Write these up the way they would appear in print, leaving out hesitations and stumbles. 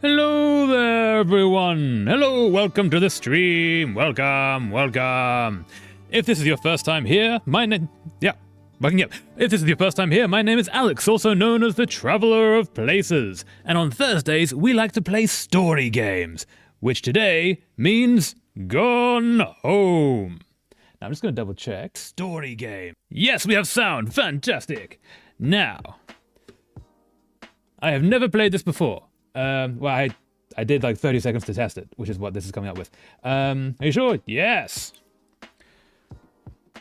Hello there, everyone. Hello, welcome to the stream. Welcome. If this is your first time here, my name... Yeah, welcome up. If this is your first time here, my name is Alex, also known as the Traveler of Places. And on Thursdays, we like to play story games, which today means Gone Home. Now, I'm just going to double check. Story game. Yes, we have sound. Fantastic. Now, I have never played this before. Well, I did like 30 seconds to test it, which is what this is coming up with. Are you sure? Yes.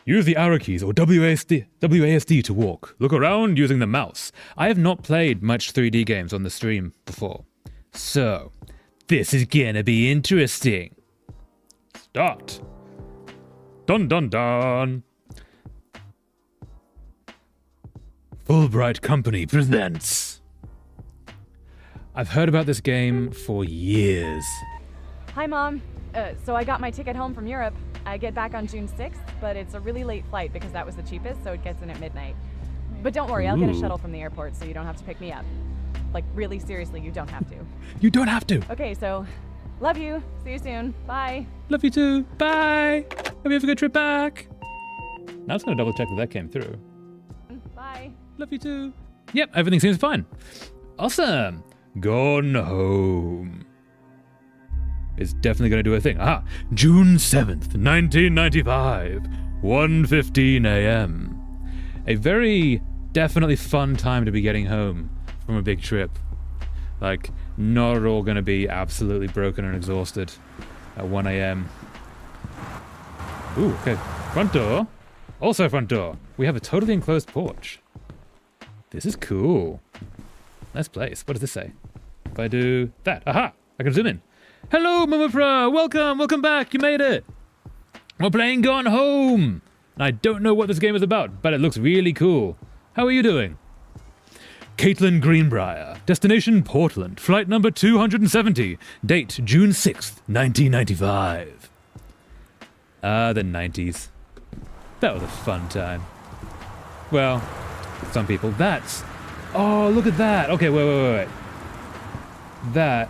Use the arrow keys or WASD to walk. Look around using the mouse. I have not played much 3D games on the stream before. So, this is gonna be interesting. Start. Dun dun dun. Fulbright Company presents. I've heard about this game for years. Hi, Mom. So I got my ticket home from Europe. I get back on June 6th, but it's a really late flight because that was the cheapest, so it gets in at midnight. But don't worry, I'll get a shuttle from the airport so you don't have to pick me up. Like, really seriously, you don't have to. You don't have to. Okay, so, love you. See you soon. Bye. Love you too. Bye. Hope you have a good trip back. Now I was going to double check that came through. Bye. Love you too. Yep, everything seems fine. Awesome. Gone Home. It's definitely going to do a thing. Aha! June 7th, 1995. 1:15 a.m. A very definitely fun time to be getting home from a big trip. Like, not at all going to be absolutely broken and exhausted at 1 a.m. Ooh, okay. Front door. Also front door. We have a totally enclosed porch. This is cool. Nice place. What does this say? If I do that. Aha! I can zoom in. Hello, Mumafra! Welcome back! You made it! We're playing Gone Home! And I don't know what this game is about, but it looks really cool. How are you doing? Caitlin Greenbrier. Destination Portland. Flight number 270. Date June 6th, 1995. Ah, the 90s. That was a fun time. Well, some people. That's... Oh, look at that! Okay, wait. That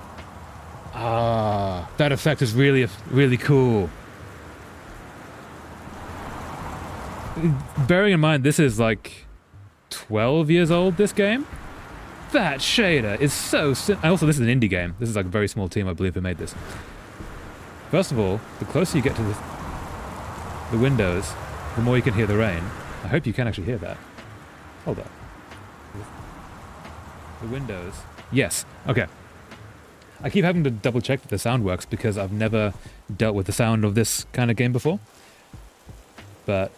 effect is really cool. Bearing in mind this is like 12 years old, this game. That shader is so also, this is an indie game. This is like a very small team, I believe, who made this. First of all, the closer you get to the windows, the more you can hear the rain. I hope you can actually hear that. Hold on. The windows. Yes. Okay. I keep having to double check that the sound works because I've never dealt with the sound of this kind of game before. But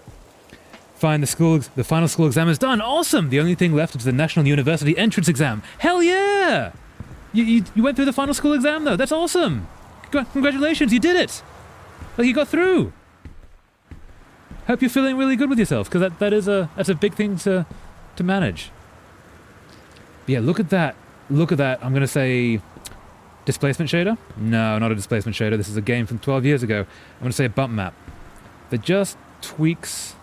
fine, the final school exam is done. Awesome! The only thing left is the National University Entrance Exam. Hell yeah! You went through the final school exam though. That's awesome. Congratulations, you did it. Like, you got through. Hope you're feeling really good with yourself because that's a big thing to manage. Yeah, look at that. Look at that. I'm going to say displacement shader? No, not a displacement shader. This is a game from 12 years ago. I'm going to say a bump map that just tweaks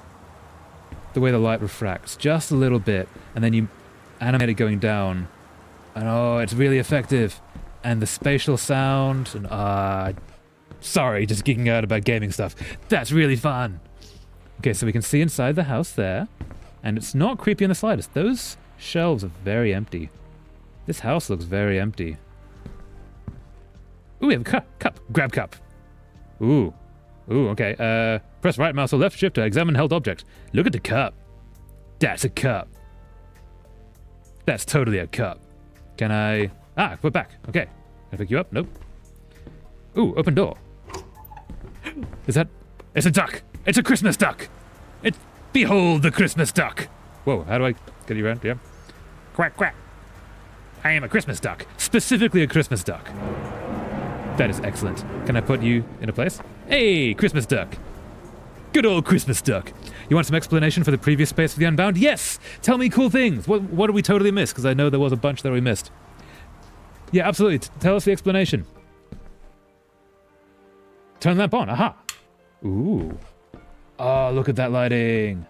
the way the light refracts just a little bit, and then you animate it going down. And oh, it's really effective. And the spatial sound, and sorry, just geeking out about gaming stuff. That's really fun. Okay, so we can see inside the house there, and it's not creepy in the slightest. Those shelves are very empty. This house looks very empty. Ooh, we have a cup. Grab cup. Ooh, okay. Press right mouse or left shift to examine held object. Look at the cup. That's a cup. That's totally a cup. Can I... put back. Okay. Can I pick you up? Nope. Ooh, open door. Is that... It's a duck. It's a Christmas duck. Behold the Christmas duck. Whoa, how do I get you around? Yeah. Quack, quack. I am a Christmas duck. Specifically a Christmas duck. That is excellent. Can I put you in a place? Hey, Christmas duck. Good old Christmas duck. You want some explanation for the previous Space for the Unbound? Yes! Tell me cool things. What did we totally miss? Because I know there was a bunch that we missed. Yeah, absolutely. Tell us the explanation. Turn lamp on. Aha. Ooh. Oh, look at that lighting.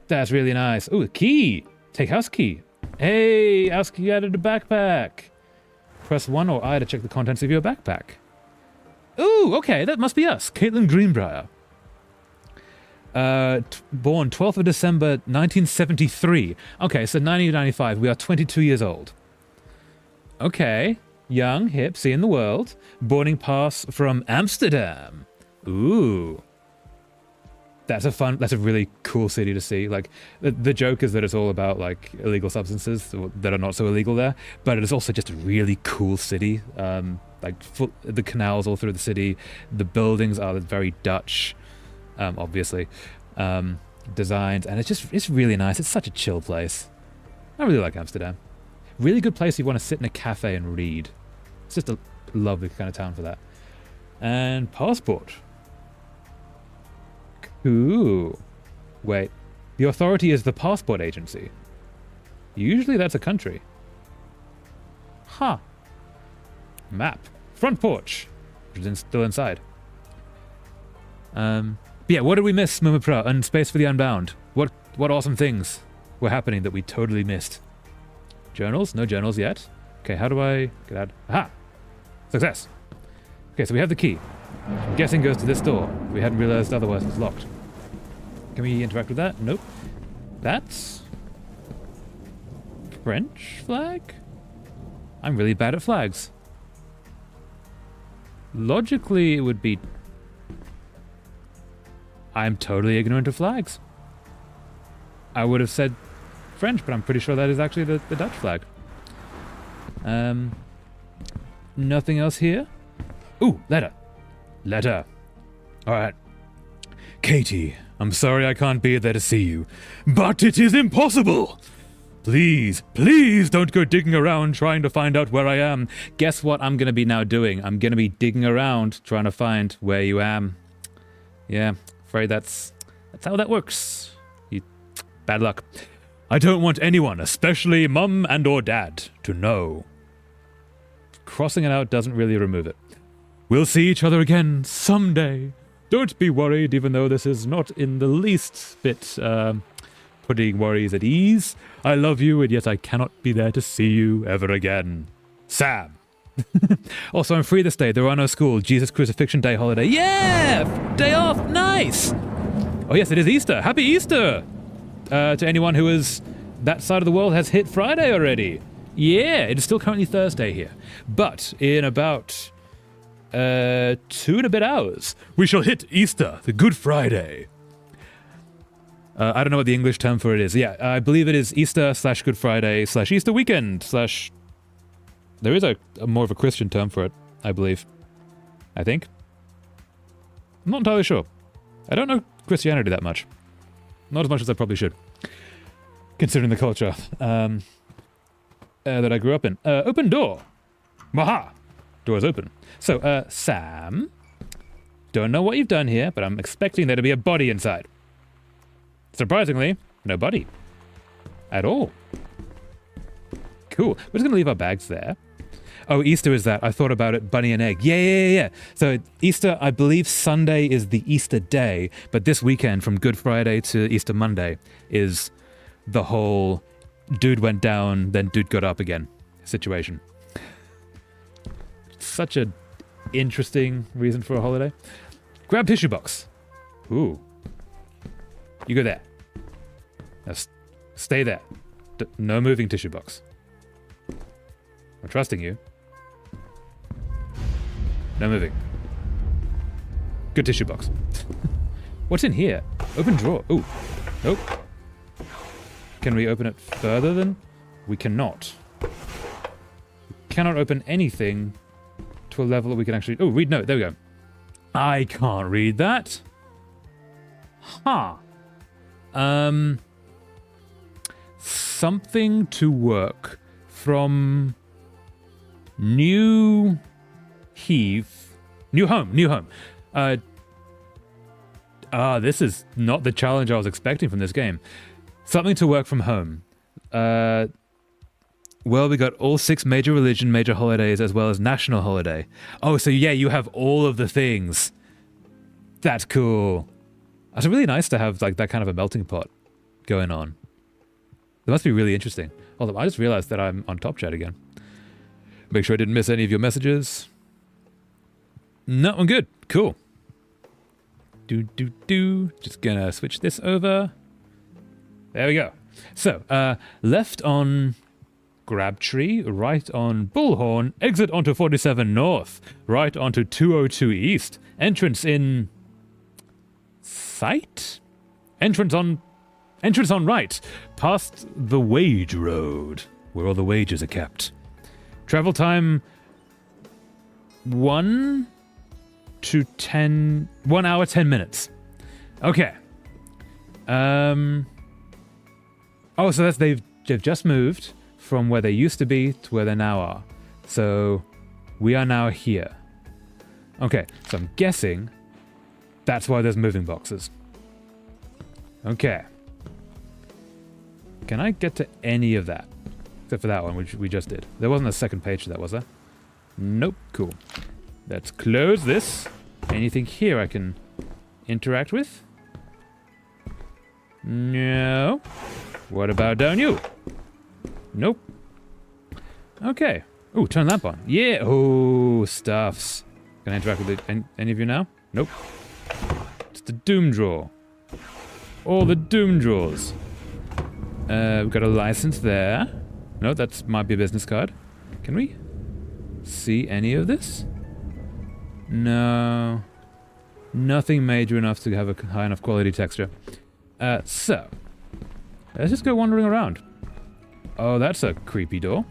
That's really nice. Ooh, a key. Take house key. Hey, house key added a backpack. Press 1 or I to check the contents of your backpack. Ooh, okay, that must be us. Caitlin Greenbrier. Born 12th of December 1973. Okay, so 1995. We are 22 years old. Okay. Young, hip, seeing the world. Boarding pass from Amsterdam. Ooh. That's a really cool city to see. Like, the joke is that it's all about, like, illegal substances that are not so illegal there, but it is also just a really cool city. The canals all through the city. The buildings are very Dutch, obviously, designs, and it's really nice. It's such a chill place. I really like Amsterdam. Really good place if you want to sit in a cafe and read. It's just a lovely kind of town for that. And passport. Ooh. Wait. The authority is the passport agency. Usually that's a country. Huh. Map. Front porch. Which is still inside. But yeah, what did we miss, Muma Pro? And Space for the Unbound. What awesome things were happening that we totally missed? Journals? No journals yet. Okay, how do I get out? Aha! Success. Okay, so we have the key. I'm guessing goes to this door. We hadn't realized otherwise it's locked. Can we interact with that? Nope. That's... French flag? I'm really bad at flags. Logically, it would be... I'm totally ignorant of flags. I would have said French, but I'm pretty sure that is actually the Dutch flag. Nothing else here? Ooh, letter. Letter. Alright. Katie, I'm sorry I can't be there to see you, but it is impossible! Please, please don't go digging around trying to find out where I am. Guess what I'm gonna be now doing? I'm gonna be digging around trying to find where you am. Yeah, afraid that's how that works. Bad luck. I don't want anyone, especially Mum and or Dad, to know. Crossing it out doesn't really remove it. We'll see each other again someday. Don't be worried, even though this is not in the least bit putting worries at ease. I love you, and yet I cannot be there to see you ever again. Sam. Also, I'm free this day. There are no school. Jesus Crucifixion Day holiday. Yeah! Day off. Nice! Oh, yes, it is Easter. Happy Easter! To anyone who is... That side of the world has hit Friday already. Yeah, it is still currently Thursday here. But in about... 2 and a bit hours, we shall hit Easter, the Good Friday. I don't know what the English term for it is. Yeah, I believe it is Easter / Good Friday / Easter weekend / There is a more of a Christian term for it, I believe. I think. I'm not entirely sure. I don't know Christianity that much. Not as much as I probably should. Considering the culture that I grew up in. Open door. Maha. Door's open. So, Sam, don't know what you've done here, but I'm expecting there to be a body inside. Surprisingly, no body. At all. Cool. We're just going to leave our bags there. Oh, Easter is that. I thought about it. Bunny and egg. Yeah. So, Easter, I believe Sunday is the Easter day, but this weekend, from Good Friday to Easter Monday, is the whole dude went down, then dude got up again situation. Such a interesting reason for a holiday. Grab tissue box. Ooh. You go there. Now stay there. No moving tissue box. I'm trusting you. No moving. Good tissue box. What's in here? Open drawer. Ooh. Nope. Can we open it further than? We cannot. We cannot open anything to a level that we can actually... Oh, read note. There we go. I can't read that. Huh. Something to work from New home. This is not the challenge I was expecting from this game. Something to work from home. Well, we got all 6 major religion, major holidays, as well as national holiday. Oh, so yeah, you have all of the things. That's cool. It's really nice to have like that kind of a melting pot going on. It must be really interesting. Although I just realized that I'm on top chat again. Make sure I didn't miss any of your messages. No, I'm good. Cool. Just gonna switch this over. There we go. So, left on Grabtree, right on Bullhorn, exit onto 47 North, right onto 202 East, entrance in sight? Entrance on right, past the Wage Road, where all the wages are kept. Travel time 1 hour 10 minutes. Okay. Oh, so that's they've just moved from where they used to be to where they now are. So we are now here. Okay, so I'm guessing that's why there's moving boxes. Okay. Can I get to any of that? Except for that one, which we just did. There wasn't a second page to that, was there? Nope. Cool. Let's close this. Anything here I can interact with? No. What about down you? Nope. Okay. Ooh, turn lamp on. Yeah. Oh, stuffs. Can I interact with any of you now? Nope. It's the Doom drawer. All the Doom drawers. We've got a license there. No, that might be a business card. Can we see any of this? No. Nothing major enough to have a high enough quality texture. So. Let's just go wandering around. Oh, that's a creepy door.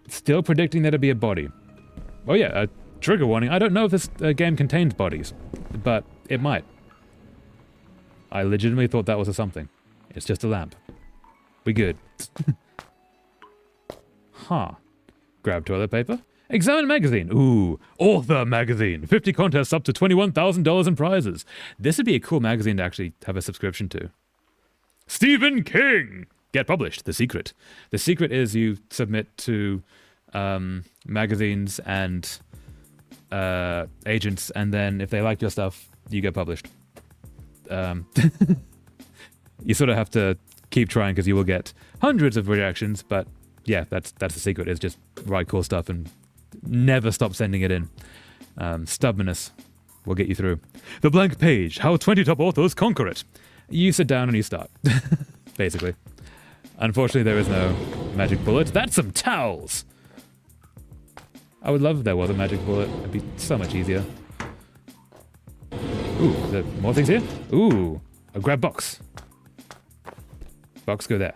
Still predicting there to be a body. Oh yeah, a trigger warning. I don't know if this game contains bodies, but it might. I legitimately thought that was a something. It's just a lamp. We good. Huh. Grab toilet paper. Examine magazine. Ooh, author magazine. 50 contests up to $21,000 in prizes. This would be a cool magazine to actually have a subscription to. Stephen King! Get published. The Secret. The Secret is you submit to magazines and agents, and then if they like your stuff, you get published. You sort of have to keep trying because you will get hundreds of rejections, but yeah, that's the secret, is just write cool stuff and never stop sending it in. Stubbornness will get you through. The Blank Page, how 20 top authors conquer it. You sit down and you start, basically. Unfortunately, there is no magic bullet. That's some towels! I would love if there was a magic bullet. It'd be so much easier. Ooh, is there more things here? Ooh, a grab box. Box, go there.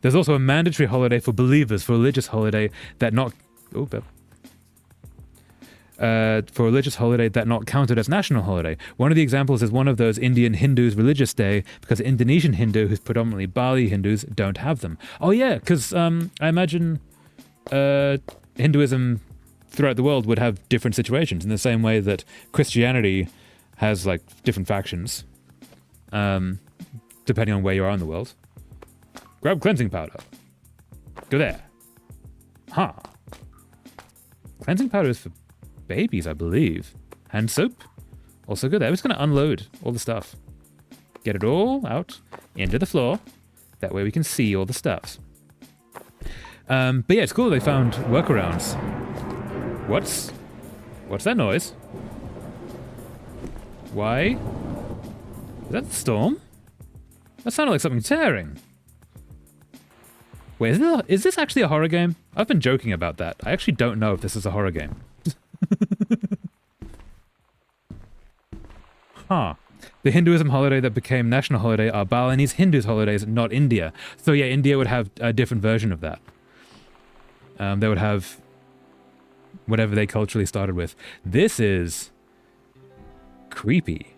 There's also a mandatory holiday for believers, for a religious holiday that not... Oh, for a religious holiday that not counted as national holiday. One of the examples is one of those Indian Hindus' religious day, because Indonesian Hindu, who's predominantly Bali Hindus, don't have them. Oh yeah, because I imagine Hinduism throughout the world would have different situations in the same way that Christianity has like different factions, depending on where you are in the world. Grab cleansing powder. Go there. Huh. Cleansing powder is for babies, I believe. Hand soap. Also go there. We're just going to unload all the stuff. Get it all out into the floor. That way we can see all the stuff. But yeah, it's cool they found workarounds. What's that noise? Why? Is that the storm? That sounded like something tearing. Wait, is this actually a horror game? I've been joking about that. I actually don't know if this is a horror game. Huh. The Hinduism holiday that became national holiday are Balinese Hindus holidays, not India. So yeah, India would have a different version of that. They would have whatever they culturally started with. This is creepy.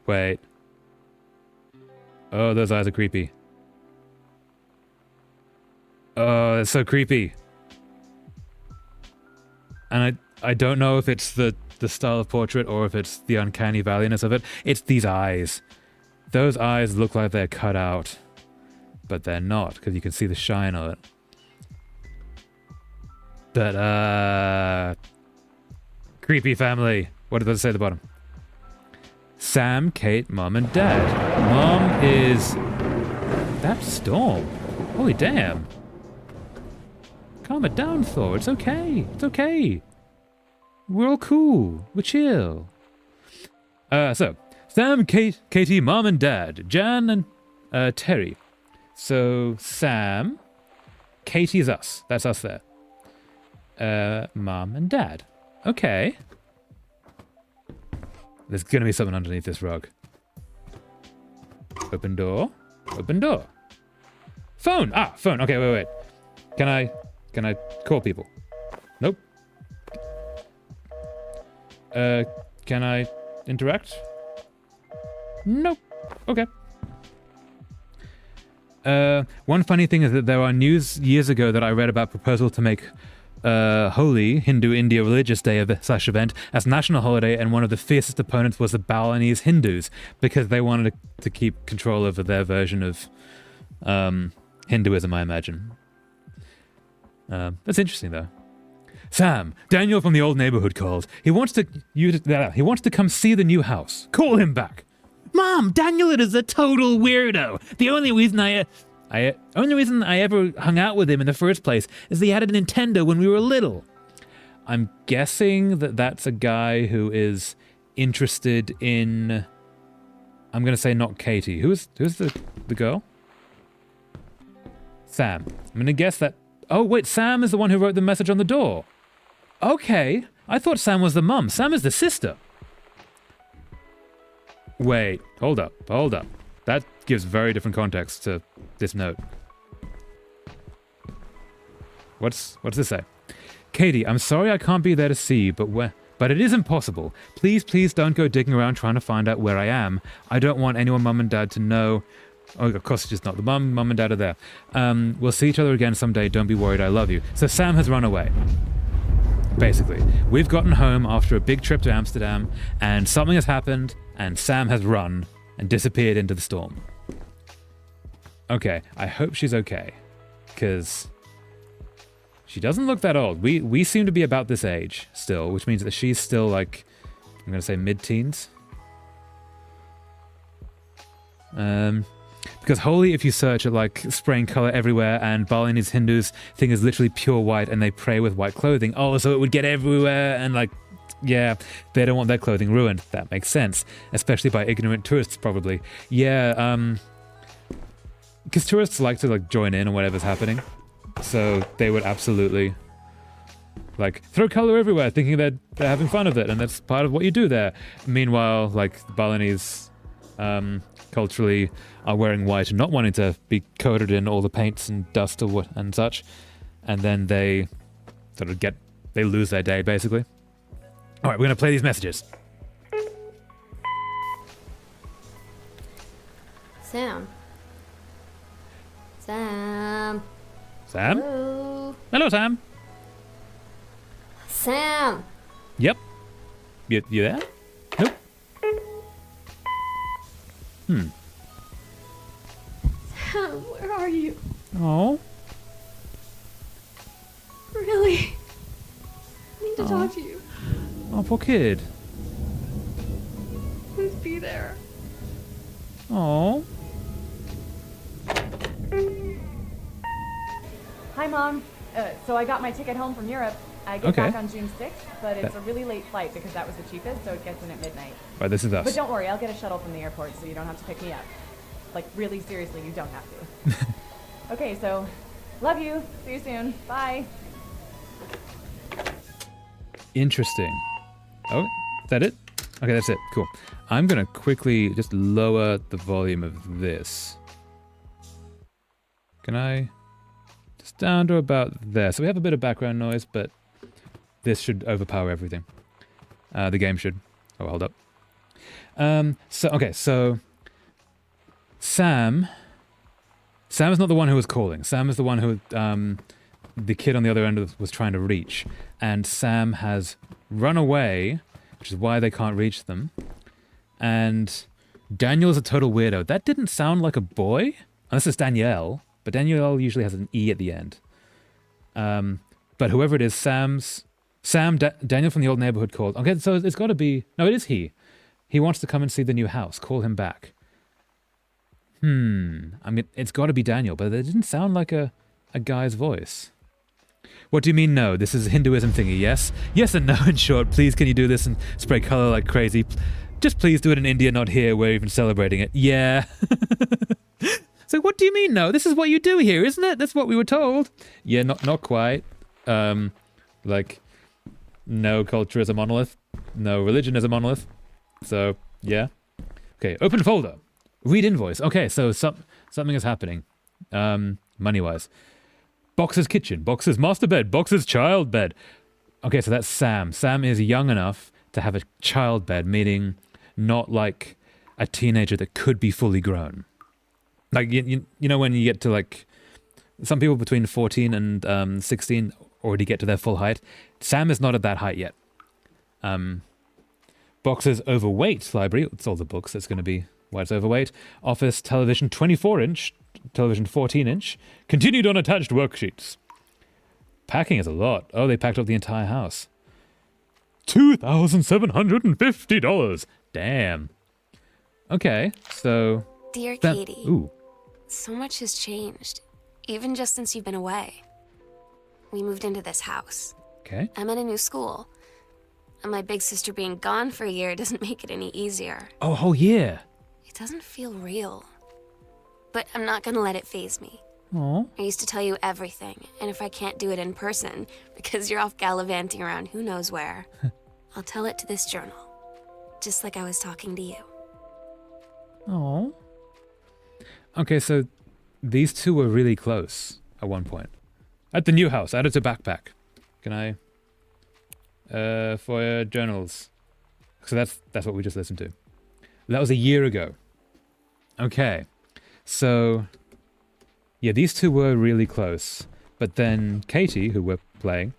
Wait. Oh, those eyes are creepy. Oh, that's so creepy. And I don't know if it's the style of portrait or if it's the uncanny valleyness of it. It's these eyes. Those eyes look like they're cut out, but they're not, because you can see the shine of it. But, creepy family. What does it say at the bottom? Sam, Kate, Mom, and Dad. Mom is... That Storm. Holy damn. Calm it down, Thor. It's okay. It's okay. We're all cool. We're chill. So, Sam, Kate, Katie, Mom and Dad, Jan and Terry. So, Sam, Katie's us. That's us there. Mom and Dad. Okay. There's gonna be something underneath this rug. Open door. Open door. Phone! Ah, phone. Okay, wait. Can I call people? Nope. Can I interact? Nope. Okay. One funny thing is that there are news years ago that I read about proposal to make Holi, Hindu India Religious Day / event, as national holiday, and one of the fiercest opponents was the Balinese Hindus because they wanted to keep control over their version of Hinduism, I imagine. That's interesting, though. Sam, Daniel from the old neighborhood called. He wants to come see the new house. Call him back. Mom, Daniel is a total weirdo. The only reason I ever hung out with him in the first place is he had a Nintendo when we were little. I'm guessing that that's a guy who is interested in. I'm gonna say not Katie. Who's the girl? Sam. I'm gonna guess that. Oh wait, Sam is the one who wrote the message on the door. Okay, I thought Sam was the mum. Sam is the sister. Wait, hold up. That gives very different context to this note. What's this say? Katie, I'm sorry I can't be there to see, but it isn't possible. Please don't go digging around trying to find out where I am. I don't want anyone, Mum and Dad, to know. Oh, of course, it's just not the mum and dad are there. We'll see each other again someday. Don't be worried. I love you. So Sam has run away. Basically, we've gotten home after a big trip to Amsterdam, and something has happened, and Sam has run and disappeared into the storm. Okay, I hope she's okay, because she doesn't look that old. We seem to be about this age still, which means that she's still like, I'm going to say mid-teens. Because Holi, if you search it, like spraying color everywhere, and Balinese Hindus thing is literally pure white, and they pray with white clothing. Oh, so it would get everywhere, and like, yeah, they don't want their clothing ruined. That makes sense, especially by ignorant tourists, probably. Yeah, because tourists like to like join in on whatever's happening, so they would absolutely like throw color everywhere, thinking that they're having fun with it, and that's part of what you do there. Meanwhile, like the Balinese, culturally are wearing white and not wanting to be coated in all the paints and dust or what and such, and then they sort of they lose their day basically. All right, we're gonna play these messages. Sam. Sam. Hello, Sam. Sam. Yep. You there? Nope. Sam, where are you? Oh. Really? I need to talk to you. Oh, poor kid. Please be there. Oh. Hi, Mom. So I got my ticket home from Europe. I get back on June 6th, but it's a really late flight because that was the cheapest, so it gets in at midnight. Right, this is us. But don't worry, I'll get a shuttle from the airport, so you don't have to pick me up. Like, really seriously, you don't have to. Okay, so, love you. See you soon. Bye. Interesting. Oh, is that it? Okay, that's it. Cool. I'm going to quickly just lower the volume of this. Can I? Just down to about there. So we have a bit of background noise, but this should overpower everything. The game should. Oh, hold up. So Sam is not the one who was calling. Sam is the one who the kid on the other end was trying to reach. And Sam has run away, which is why they can't reach them. And Daniel is a total weirdo. That didn't sound like a boy. Unless it's Danielle. But Danielle usually has an E at the end. But whoever it is, Daniel from the old neighborhood called. Okay, so it's got to be... No, it is he. He wants to come and see the new house. Call him back. I mean, it's got to be Daniel, but it didn't sound like a guy's voice. What do you mean no? This is a Hinduism thingy, yes? Yes and no in short. Please can you do this and spray color like crazy? Just please do it in India, not here. We're even celebrating it. Yeah. So what do you mean no? This is what you do here, isn't it? That's what we were told. Yeah, not quite. Like, no culture is a monolith. No religion is a monolith. So, yeah. Okay, open folder. Read invoice. Okay, so something is happening. Money-wise. Box's kitchen, Box's master bed, Box's child bed. Okay, so that's Sam. Sam is young enough to have a child bed, meaning not like a teenager that could be fully grown. Like, you know when you get to like, some people between 14 and 16 already get to their full height. Sam is not at that height yet. Box's overweight library, it's all the books, that's going to be why it's overweight. Office, television, 24-inch, television 14-inch, continued on attached worksheets. Packing is a lot. Oh, they packed up the entire house. $2,750. Damn. Okay, so... Dear Katie, ooh. so much has changed, even just since you've been away. We moved into this house. Okay. I'm in a new school. And my big sister being gone for a year doesn't make it any easier. Oh, whole year. It doesn't feel real. But I'm not gonna let it faze me. Aw. I used to tell you everything, and if I can't do it in person, because you're off gallivanting around who knows where, I'll tell it to this journal. Just like I was talking to you. Aw. Okay, so these two were really close at one point. At the new house, added to backpack. Can I? For journals. So that's what we just listened to. That was a year ago. Okay. So, yeah, these two were really close. But then Katie, who we're playing,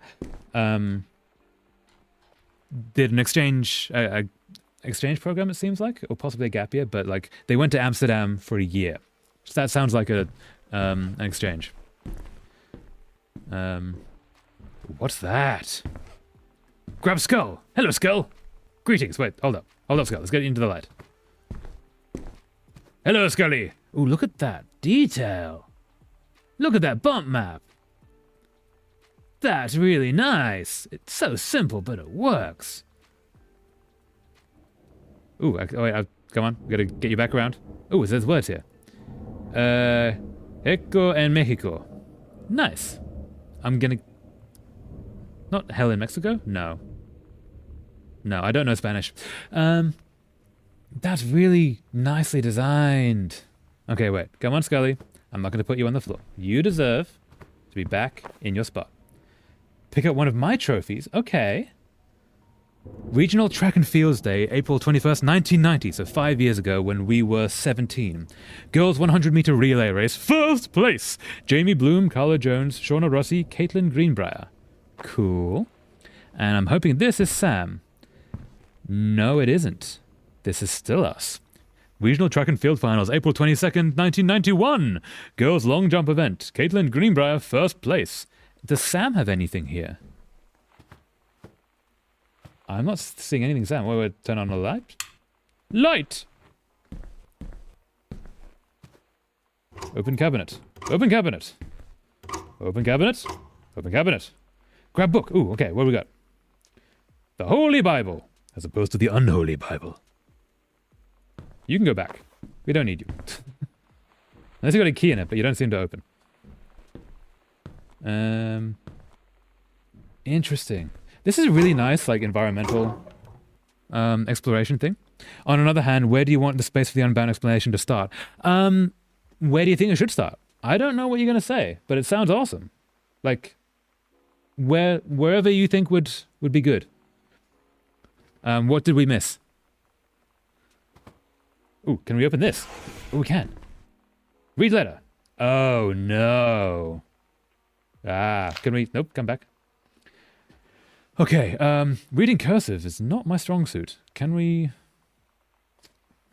did an exchange program, it seems like, or possibly a gap year, but like they went to Amsterdam for a year. So that sounds like an exchange. What's that? Grab Skull. Hello, Skull. Greetings. Wait, hold up, Skull. Let's get into the light. Hello, Scully. Ooh, look at that detail. Look at that bump map. That's really nice. It's so simple, but it works. Ooh, wait, come on. We gotta get you back around. Ooh, there's words here. Eco and Mexico. Nice. I'm gonna... Not hell in Mexico? No. No, I don't know Spanish. That's really nicely designed. Okay, wait. Come on, Scully. I'm not going to put you on the floor. You deserve to be back in your spot. Pick up one of my trophies. Okay. Regional Track and Fields Day, April 21st, 1990. So 5 years ago when we were 17. Girls 100-meter relay race. First place. Jamie Bloom, Carla Jones, Shauna Rossi, Caitlin Greenbrier. Cool. And I'm hoping this is Sam. No, it isn't. This is still us. Regional Track and Field Finals, April 22nd, 1991. Girls Long Jump Event. Caitlin Greenbrier, first place. Does Sam have anything here? I'm not seeing anything, Sam. Wait, turn on the light. Light! Open cabinet. Open cabinet. Open cabinet. Open cabinet. Grab book. Ooh, okay, what do we got? The Holy Bible, as opposed to the Unholy Bible. You can go back. We don't need you. Unless you got a key in it, but you don't seem to open. Interesting. This is a really nice, like, environmental exploration thing. On another hand, where do you want the space for the Unbound explanation to start? Where do you think it should start? I don't know what you're going to say, but it sounds awesome. Like, wherever you think would be good. What did we miss? Ooh, can we open this? Oh, we can. Read letter. Oh, no. Can we... Nope, come back. Okay, reading cursive is not my strong suit. Can we...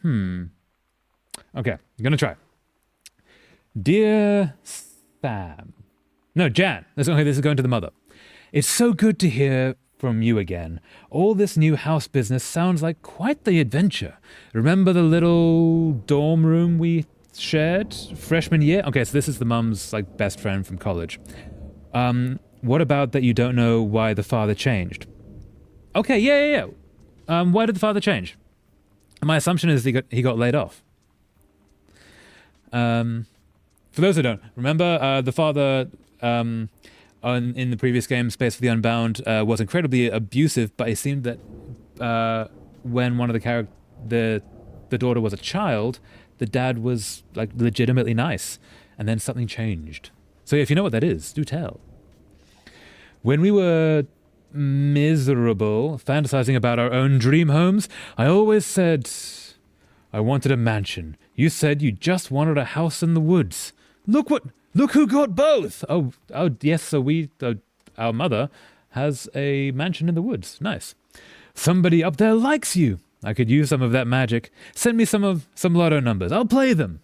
Okay, I'm gonna try. Dear Sam. No, Jan. This is going to the mother. It's so good to hear from you again. All this new house business sounds like quite the adventure. Remember the little dorm room we shared freshman year. Okay, so this is the mum's like best friend from college. What about that you don't know why the father changed? Okay, yeah. Why did the father change? My assumption is he got laid off. For those who don't remember, the father in the previous game, Space for the Unbound, was incredibly abusive, but it seemed that when one of the daughter was a child, the dad was like legitimately nice, and then something changed. So if you know what that is, do tell. When we were miserable, fantasizing about our own dream homes, I always said I wanted a mansion. You said you just wanted a house in the woods. Look who got both. Oh yes, so our mother has a mansion in the woods. Nice. Somebody up there likes you. I could use some of that magic. Send me some lotto numbers. I'll play them.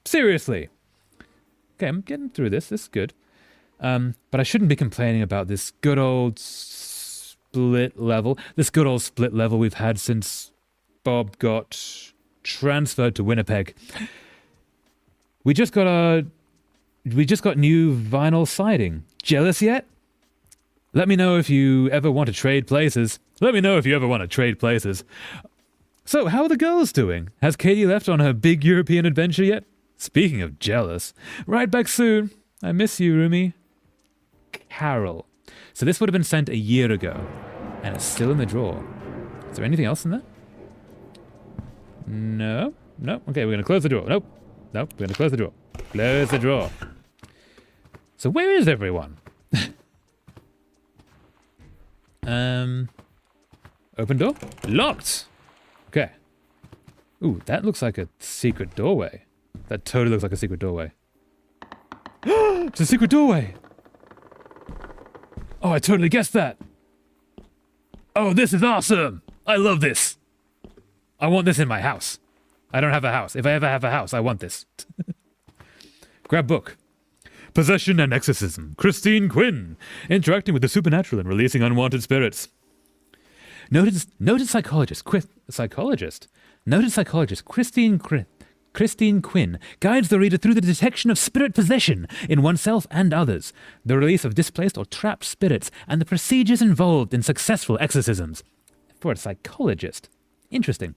Seriously. Okay, I'm getting through this. This is good. But I shouldn't be complaining about this good old split level. This good old split level we've had since Bob got transferred to Winnipeg. We just got new vinyl siding. Jealous yet? Let me know if you ever want to trade places. So, how are the girls doing? Has Katie left on her big European adventure yet? Speaking of jealous, right back soon. I miss you, Rumi. Carol. So this would have been sent a year ago, and it's still in the drawer. Is there anything else in there? No. Okay, we're going to close the drawer. Nope, we're going to close the drawer. Close the drawer. So where is everyone? Open door? Locked! Okay. Ooh, that looks like a secret doorway. That totally looks like a secret doorway. It's a secret doorway! Oh, I totally guessed that! Oh, this is awesome! I love this! I want this in my house. I don't have a house. If I ever have a house, I want this. Grab book. Possession and Exorcism. Christine Quinn. Interacting with the supernatural and releasing unwanted spirits. Noted psychologist Christine Quinn guides the reader through the detection of spirit possession in oneself and others, the release of displaced or trapped spirits, and the procedures involved in successful exorcisms. For a psychologist. Interesting.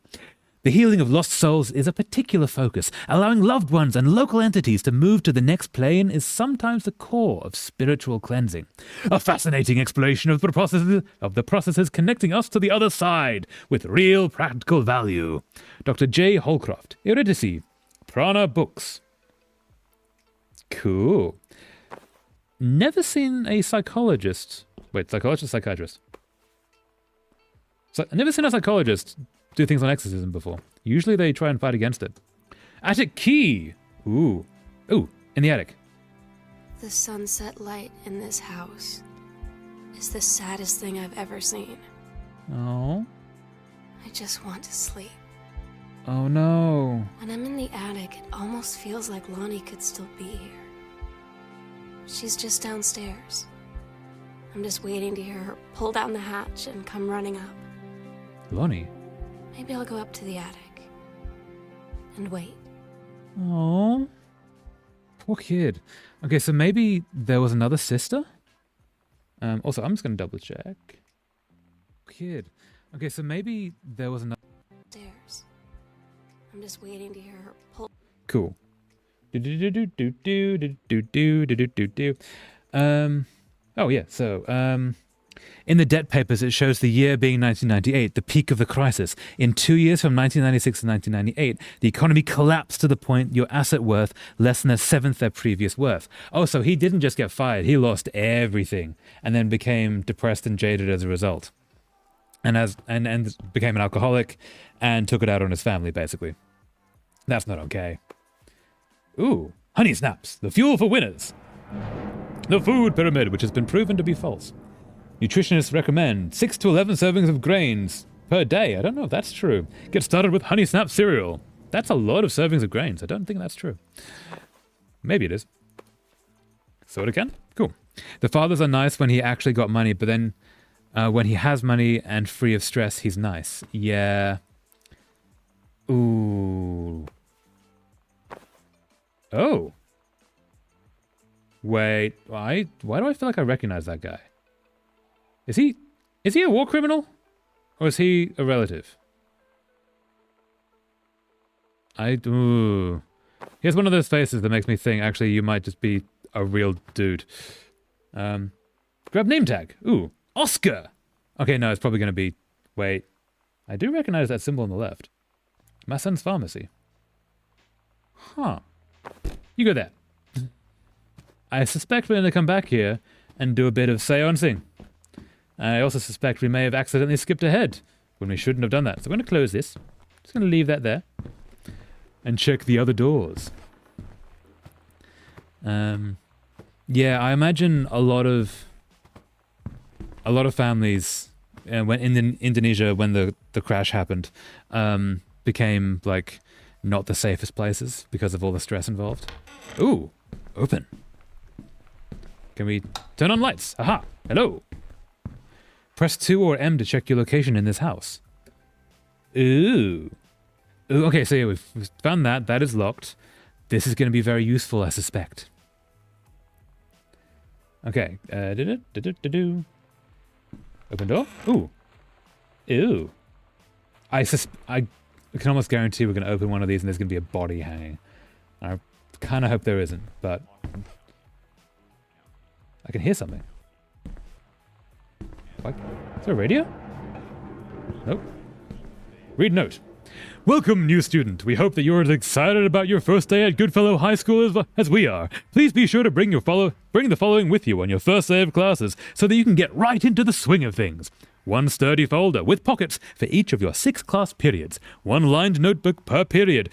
The healing of lost souls is a particular focus. Allowing loved ones and local entities to move to the next plane is sometimes the core of spiritual cleansing. A fascinating exploration of the processes connecting us to the other side with real practical value. Dr. J. Holcroft, Eurydice, Prana Books. Cool. Never seen a psychologist. Wait, psychologist, psychiatrist. So, I've never seen a psychologist do things on exorcism before. Usually they try and fight against it. Attic key! Ooh, in the attic. The sunset light in this house is the saddest thing I've ever seen. Oh. I just want to sleep. Oh no. When I'm in the attic, it almost feels like Lonnie could still be here. She's just downstairs. I'm just waiting to hear her pull down the hatch and come running up. Lonnie? Maybe I'll go up to the attic and wait. Oh, poor kid. Okay, so maybe there was another sister? Also, I'm just going to double check. Kid. Okay, so maybe there was another... Stairs. I'm just waiting to hear her pull... Cool. Oh, yeah, so, in the debt papers, it shows the year being 1998, the peak of the crisis. In 2 years from 1996 to 1998, the economy collapsed to the point your asset worth less than a seventh their previous worth. Oh, so he didn't just get fired, he lost everything and then became depressed and jaded as a result. And became an alcoholic and took it out on his family, basically. That's not okay. Ooh, honey snaps, the fuel for winners. The food pyramid, which has been proven to be false. Nutritionists recommend 6 to 11 servings of grains per day. I don't know if that's true. Get started with Honey Snap cereal. That's a lot of servings of grains. I don't think that's true. Maybe it is. Soda can? Cool. The fathers are nice when he actually got money, but then when he has money and free of stress, he's nice. Yeah. Ooh. Oh. Wait, why do I feel like I recognize that guy? Is he a war criminal? Or is he a relative? Ooh. He has one of those faces that makes me think, actually, you might just be a real dude. Grab name tag. Ooh, Oscar! Okay, no, it's probably going to be... Wait. I do recognize that symbol on the left. My son's pharmacy. Huh. You go there. I suspect we're going to come back here and do a bit of seancing. I also suspect we may have accidentally skipped ahead when we shouldn't have done that. So I'm going to close this. Just going to leave that there. And check the other doors. Yeah, I imagine a lot of families when in Indonesia when the crash happened became like not the safest places because of all the stress involved. Ooh, open. Can we turn on lights? Aha! Hello. Press 2 or M to check your location in this house. Ooh. Ooh, okay, so yeah, we've found that. That is locked. This is going to be very useful, I suspect. Okay. Open door. Ooh. Ew. I can almost guarantee we're going to open one of these and there's going to be a body hanging. I kind of hope there isn't, but... I can hear something. What? Is there a radio? Nope. Read note. Welcome, new student. We hope that you're as excited about your first day at Goodfellow High School as we are. Please be sure to bring the following with you on your first day of classes so that you can get right into the swing of things. One sturdy folder with pockets for each of your 6 class periods. One lined notebook per period.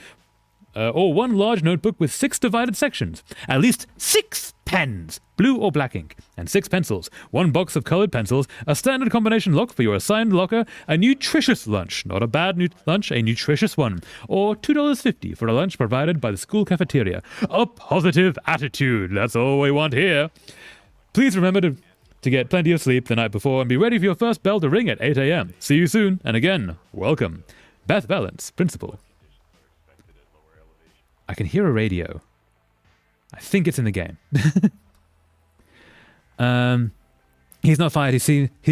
Or one large notebook with 6 divided sections. At least 6 pens, blue or black ink, and 6 pencils. 1 box of colored pencils, a standard combination lock for your assigned locker, a nutritious lunch, not a bad lunch, a nutritious one, or $2.50 for a lunch provided by the school cafeteria. A positive attitude, that's all we want here. Please remember to get plenty of sleep the night before and be ready for your first bell to ring at 8 a.m. See you soon, and again, welcome. Beth Valance, Principal. I can hear a radio. I think it's in the game. He's not fired. He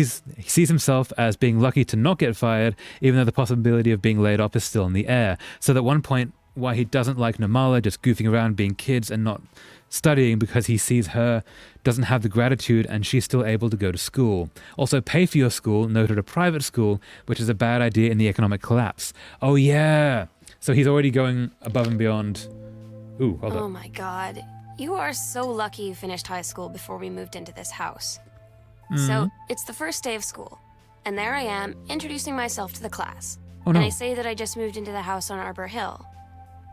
sees himself as being lucky to not get fired, even though the possibility of being laid off is still in the air. So at one point, why he doesn't like Namala just goofing around being kids and not studying because he sees her doesn't have the gratitude and she's still able to go to school. Also, pay for your school, noted a private school, which is a bad idea in the economic collapse. Oh yeah. So he's already going above and beyond. Ooh, hold up. Oh my god. You are so lucky you finished high school before we moved into this house. So, it's the first day of school. And there I am, introducing myself to the class. Oh no. And I say that I just moved into the house on Arbor Hill.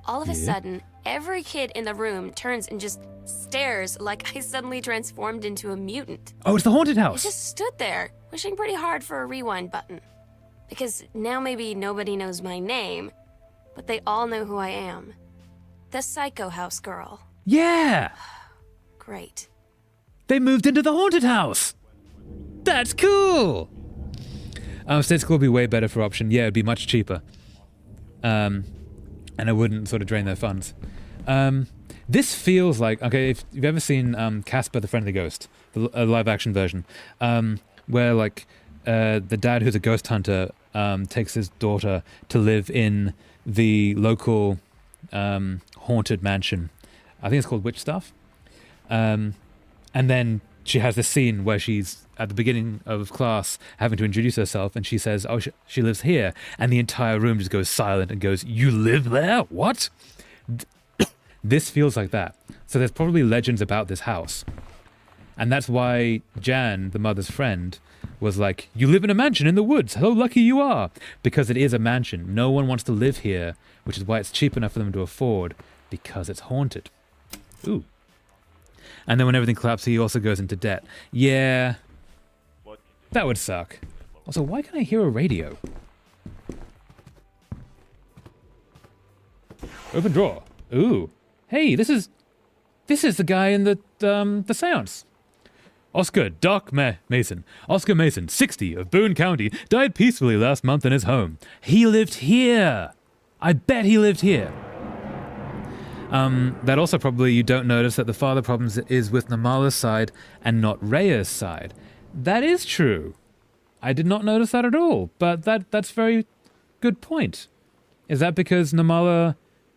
All of a sudden, every kid in the room turns and just stares like I suddenly transformed into a mutant. Oh, it's the haunted I house. just stood there, wishing pretty hard for a rewind button. Because now maybe nobody knows my name, but they all know who I am. The Psycho House girl. Yeah. Great. They moved into the haunted house. That's cool. State school would be way better for option. Yeah, it'd be much cheaper. And it wouldn't sort of drain their funds. This feels like, okay, if you've ever seen Casper the Friendly Ghost, the live action version, where like the dad who's a ghost hunter takes his daughter to live in the local haunted mansion. I think it's called Witch Stuff. And then she has this scene where she's at the beginning of class having to introduce herself and she says, oh, she lives here. And the entire room just goes silent and goes, you live there? What? This feels like that. So there's probably legends about this house. And that's why Jan, the mother's friend, was like, you live in a mansion in the woods. How lucky you are. Because it is a mansion. No one wants to live here, which is why it's cheap enough for them to afford, because it's haunted. Ooh. And then when everything collapses, he also goes into debt. Yeah. That would suck. Also, why can't I hear a radio? Open drawer. Ooh. Hey, this is the guy in the seance. Oscar Mason. Oscar Mason, 60, of Boone County, died peacefully last month in his home. He lived here. I bet he lived here. That also probably you don't notice that the father problems is with Namala's side and not Rhea's side. That is true. I did not notice that at all, but that's very good point. Is that because Namala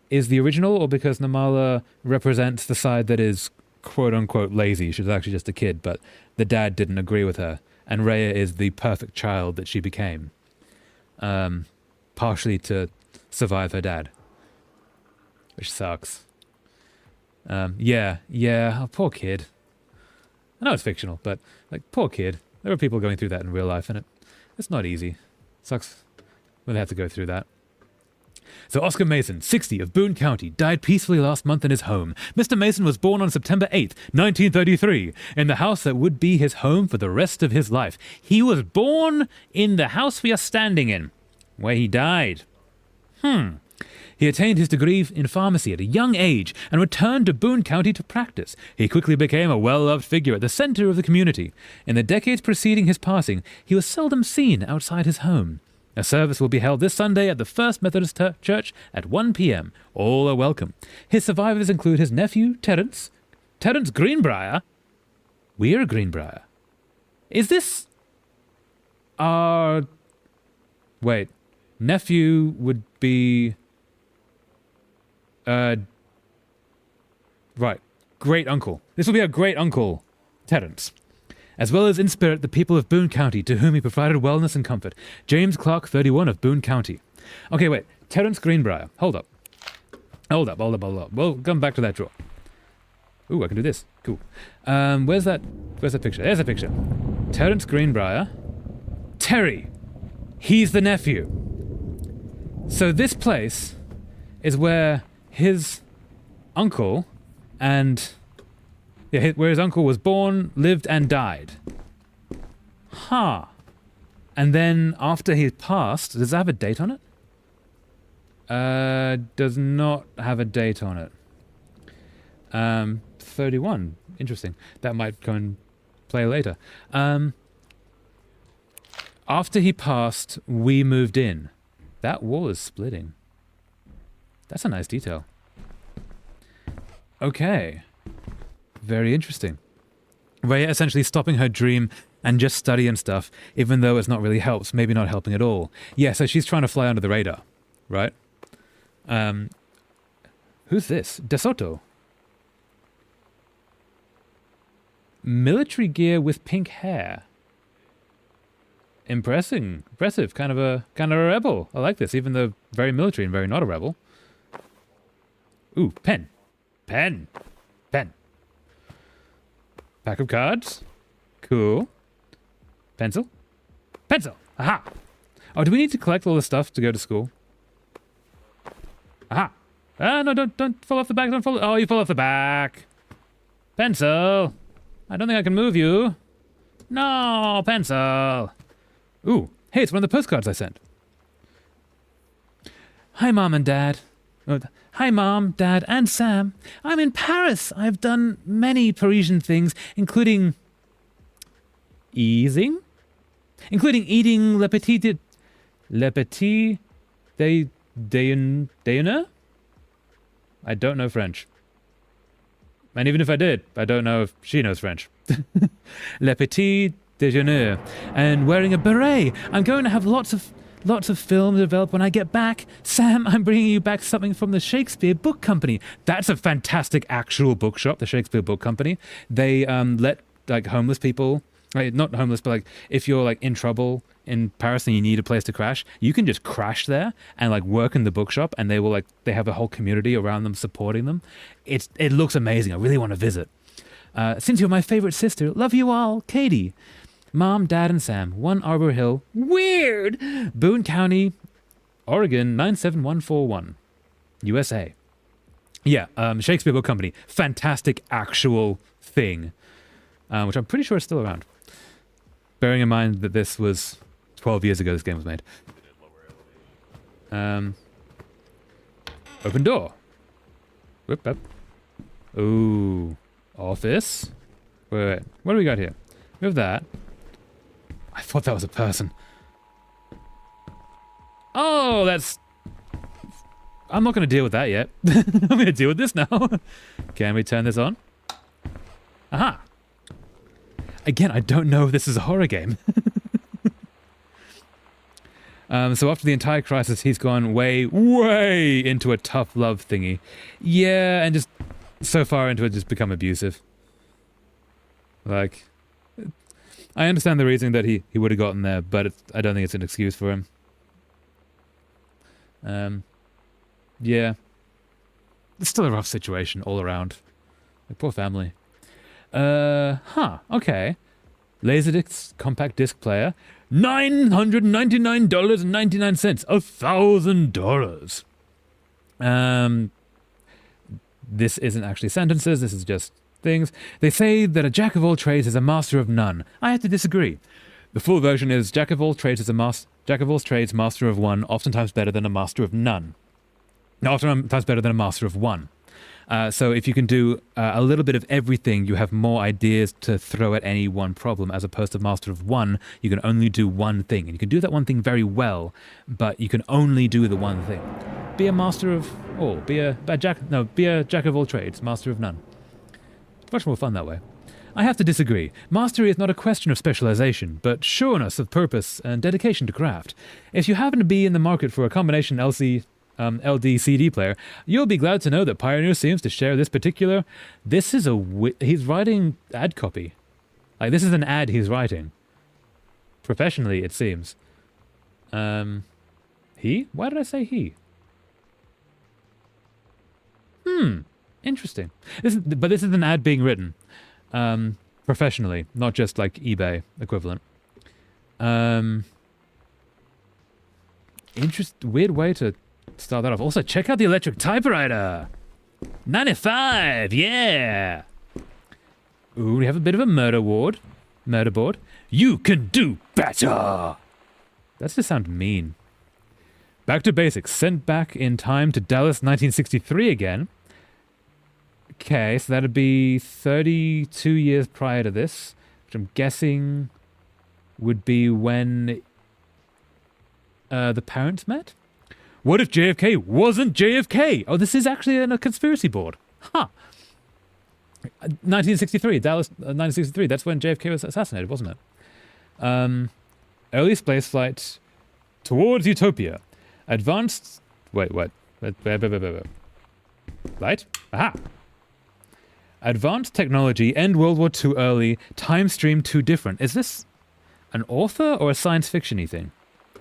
is the original, or because Namala represents the side that is quote-unquote lazy? She was actually just a kid, but the dad didn't agree with her, and Rhea is the perfect child that she became, partially to survive her dad, which sucks. Yeah, oh, poor kid. I know it's fictional, but, like, poor kid. There are people going through that in real life, and it's not easy. Sucks when they have to go through that. So Oscar Mason, 60, of Boone County, died peacefully last month in his home. Mr. Mason was born on September 8th, 1933, in the house that would be his home for the rest of his life. He was born in the house we are standing in, where he died. He attained his degree in pharmacy at a young age and returned to Boone County to practice. He quickly became a well-loved figure at the center of the community. In the decades preceding his passing, he was seldom seen outside his home. A service will be held this Sunday at the First Methodist Church at 1 p.m. All are welcome. His survivors include his nephew, Terence Greenbrier. We're Greenbrier. Is this our... Wait. Nephew would be... Right. Great uncle. This will be our great uncle, Terence. As well as in spirit the people of Boone County, to whom he provided wellness and comfort. James Clark, 31, of Boone County. Okay, wait. Terence Greenbrier. Hold up. We'll come back to that drawer. Ooh, I can do this. Cool. Where's that picture? There's a picture. Terence Greenbrier. Terry. He's the nephew. So this place is where his uncle and... Yeah, where his uncle was born, lived, and died. Huh. And then after he passed, does it have a date on it? Does not have a date on it. 31. Interesting. That might go and play later. After he passed, we moved in. That wall is splitting. That's a nice detail. Okay. Very interesting. Rhea essentially stopping her dream and just study and stuff, even though it's not really helps, maybe not helping at all. Yeah, so she's trying to fly under the radar, right? Who's this? De Soto. Military gear with pink hair. Impressive. Kind of a rebel. I like this, even though very military and very not a rebel. Ooh, pen. Pack of cards. Cool. Pencil. Aha. Oh, do we need to collect all the stuff to go to school? Aha. Ah, no, don't fall off the back. Oh, you fall off the back. Pencil. I don't think I can move you. No, pencil. Ooh, hey, it's one of the postcards I sent. Hi, Mom and Dad. Hi, Mom, Dad, and Sam. I'm in Paris. I've done many Parisian things, including eating le petit déjeuner. I don't know French. And even if I did, I don't know if she knows French. Le petit déjeuner. And wearing a beret. I'm going to have lots of film developed when I get back. Sam, I'm bringing you back something from the Shakespeare Book Company. That's a fantastic actual bookshop, the Shakespeare Book Company. They let like homeless people, like, not homeless, but like if you're like in trouble in Paris and you need a place to crash, you can just crash there and like work in the bookshop, and they will like, they have a whole community around them supporting them. It looks amazing. I really want to visit. Since you're my favorite sister, love you all, Katie. Mom, Dad, and Sam, 1 Arbor Hill, weird, Boone County, Oregon, 97141, USA. Yeah, Shakespeare Book Company, fantastic actual thing, which I'm pretty sure is still around. Bearing in mind that this was 12 years ago this game was made. Open door. Whoop up. Ooh, office. Wait, what do we got here? We have that. I thought that was a person. Oh, that's I'm not going to deal with that yet. I'm going to deal with this now. Can we turn this on? Aha. Again, I don't know if this is a horror game. So after the entire crisis, he's gone way, way into a tough love thingy. Yeah, and just so far into it, just become abusive. Like, I understand the reason that he would have gotten there, but I don't think it's an excuse for him. Yeah. It's still a rough situation all around. Like, poor family. Okay. Laserdisc compact disc player. $999.99. $1,000. This isn't actually sentences, this is just things. They say that a jack of all trades is a master of none. I have to disagree. The full version is jack of all trades is jack of all trades, master of one, oftentimes better than a master of none. No, oftentimes better than a master of one. So if you can do a little bit of everything, you have more ideas to throw at any one problem, as opposed to master of one, you can only do one thing. And you can do that one thing very well, but you can only do the one thing. Be a master of all. Be a jack of all trades, master of none. It's much more fun that way. I have to disagree. Mastery is not a question of specialization, but sureness of purpose and dedication to craft. If you happen to be in the market for a combination LD CD player, you'll be glad to know that Pioneer seems to share this particular. This is he's writing ad copy. Like, this is an ad he's writing. Professionally, it seems. He? Why did I say he? Interesting. But this is an ad being written. Professionally, not just like eBay equivalent. Weird way to start that off. Also, check out the electric typewriter. 95, yeah. Ooh, we have a bit of a murder board. You can do better. That's just sound mean. Back to basics. Sent back in time to Dallas 1963 again. Okay, so that'd be 32 years prior to this, which I'm guessing would be when the parents met? What if JFK wasn't JFK? Oh, this is actually in a conspiracy board. Huh. 1963, Dallas, 1963. That's when JFK was assassinated, wasn't it? Early space flight towards utopia. Advanced... Wait. Light? Aha! Advanced technology, end World War II early, time stream too different. Is this an author or a science fiction-y thing?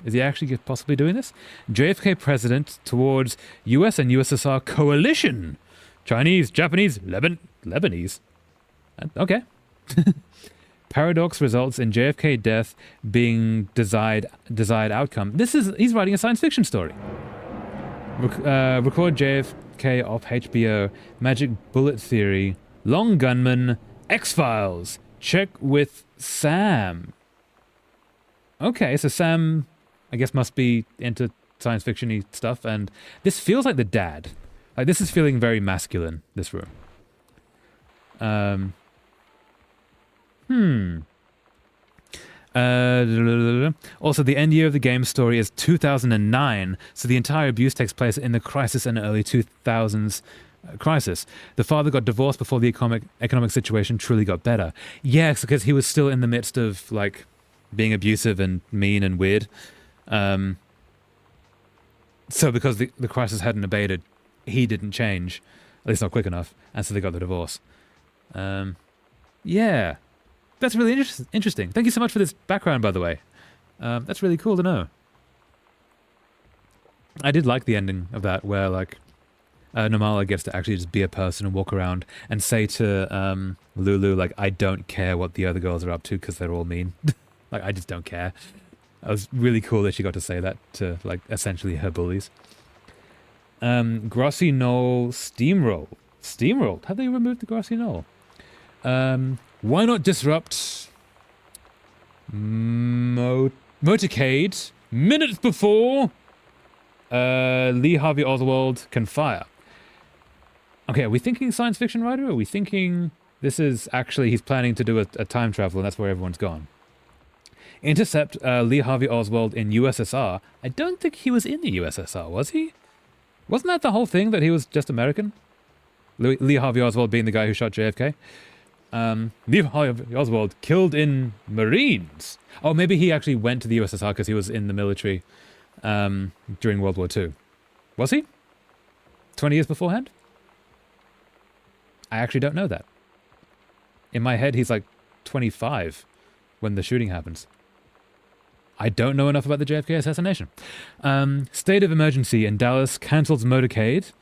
Is he actually possibly doing this? JFK president towards US and USSR coalition. Chinese, Japanese, Lebanese. Okay. Paradox results in JFK death being desired outcome. He's writing a science fiction story. Record JFK off HBO. Magic bullet theory. Long gunman. X-Files. Check with Sam. Okay, so Sam, I guess, must be into science fiction-y stuff, and this feels like the dad. Like, this is feeling very masculine, this room. Also, the end year of the game's story is 2009, so the entire abuse takes place in the crisis and early 2000s crisis. The father got divorced before the economic situation truly got better. Yes, because he was still in the midst of, like, being abusive and mean and weird. So because the crisis hadn't abated, he didn't change, at least not quick enough, and so they got the divorce. Yeah, that's really interesting. Thank you so much for this background, by the way. That's really cool to know. I did like the ending of that, where, like, Namala gets to actually just be a person and walk around and say to Lulu, like, I don't care what the other girls are up to because they're all mean. Like, I just don't care. It was really cool that she got to say that to, like, essentially her bullies. Grassy Knoll Steamroll. Steamrolled? Have they removed the Grassy Knoll? Why not disrupt Motorcade minutes before Lee Harvey Oswald can fire? Okay, are we thinking science fiction writer? Or are we thinking this is actually he's planning to do a time travel and that's where everyone's gone? Intercept Lee Harvey Oswald in USSR. I don't think he was in the USSR, was he? Wasn't that the whole thing, that he was just American? Lee Harvey Oswald being the guy who shot JFK? Lee Harvey Oswald killed in Marines. Oh, maybe he actually went to the USSR because he was in the military during World War II. Was he? 20 years beforehand? I actually don't know that. In my head, he's like 25 when the shooting happens. I don't know enough about the JFK assassination. State of emergency in Dallas cancels motorcade.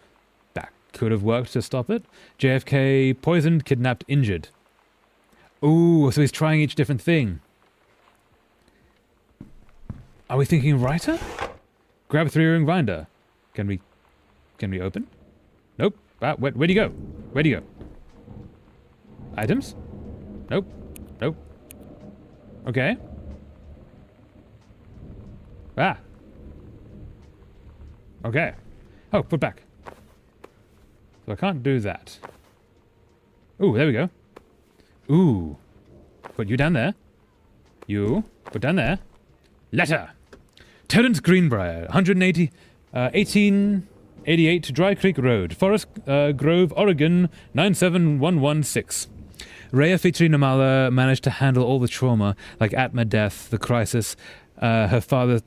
That could have worked to stop it. JFK poisoned, kidnapped, injured. Ooh, so he's trying each different thing. Are we thinking writer? Grab a 3-ring grinder. Can we open? Nope. Ah, where'd he go? Where'd he go? Items? Nope. Nope. Okay. Ah. Okay. Oh, put back. So I can't do that. Ooh, there we go. Ooh. Put you down there. You. Put down there. Letter. Terence Greenbrier, 1888 Dry Creek Road, Forest Grove, Oregon, 97116. Rhea Fitri-Namala managed to handle all the trauma, like Atma death, the crisis, her father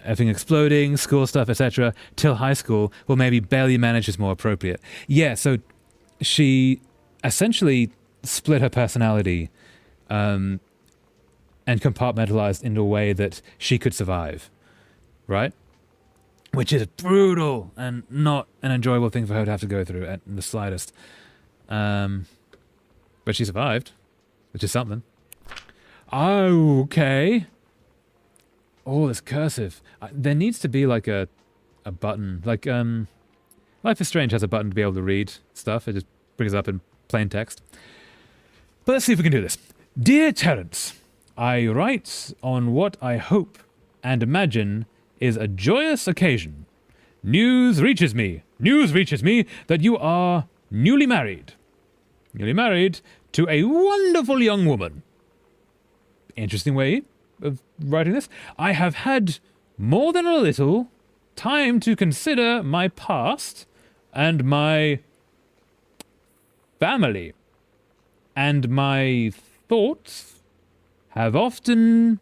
effing exploding, school stuff, etc., till high school. Well, maybe barely managed is more appropriate. Yeah, so she essentially split her personality and compartmentalized in a way that she could survive, right? Which is brutal and not an enjoyable thing for her to have to go through at the slightest. But she survived, which is something. Oh, okay. Oh, it's cursive. There needs to be like a button. Like, Life is Strange has a button to be able to read stuff. It just brings it up in plain text. But let's see if we can do this. Dear Terence, I write on what I hope and imagine is a joyous occasion. News reaches me that you are newly married to a wonderful young woman. Interesting way of writing this. I have had more than a little time to consider my past and my family, and my thoughts have often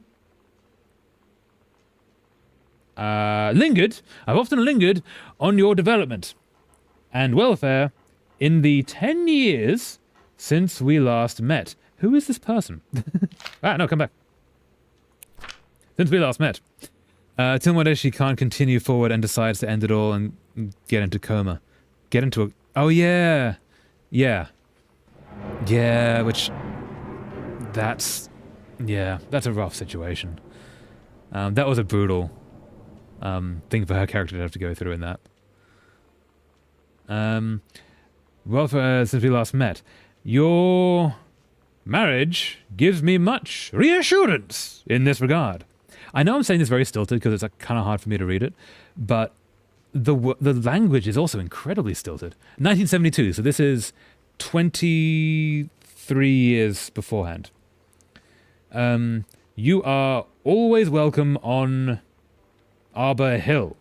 lingered on your development and welfare in the 10 years since we last met. Who is this person? No, come back. Since we last met. Till one day she can't continue forward and decides to end it all and get into coma. Get into a... Oh, yeah. Yeah. Yeah, which... That's... Yeah, that's a rough situation. That was a brutal thing for her character to have to go through in that. Well, since we last met, your marriage gives me much reassurance in this regard. I know I'm saying this very stilted because it's kind of hard for me to read it, but the language is also incredibly stilted. 1972, so this is 23 years beforehand. You are always welcome on Arbor Hill.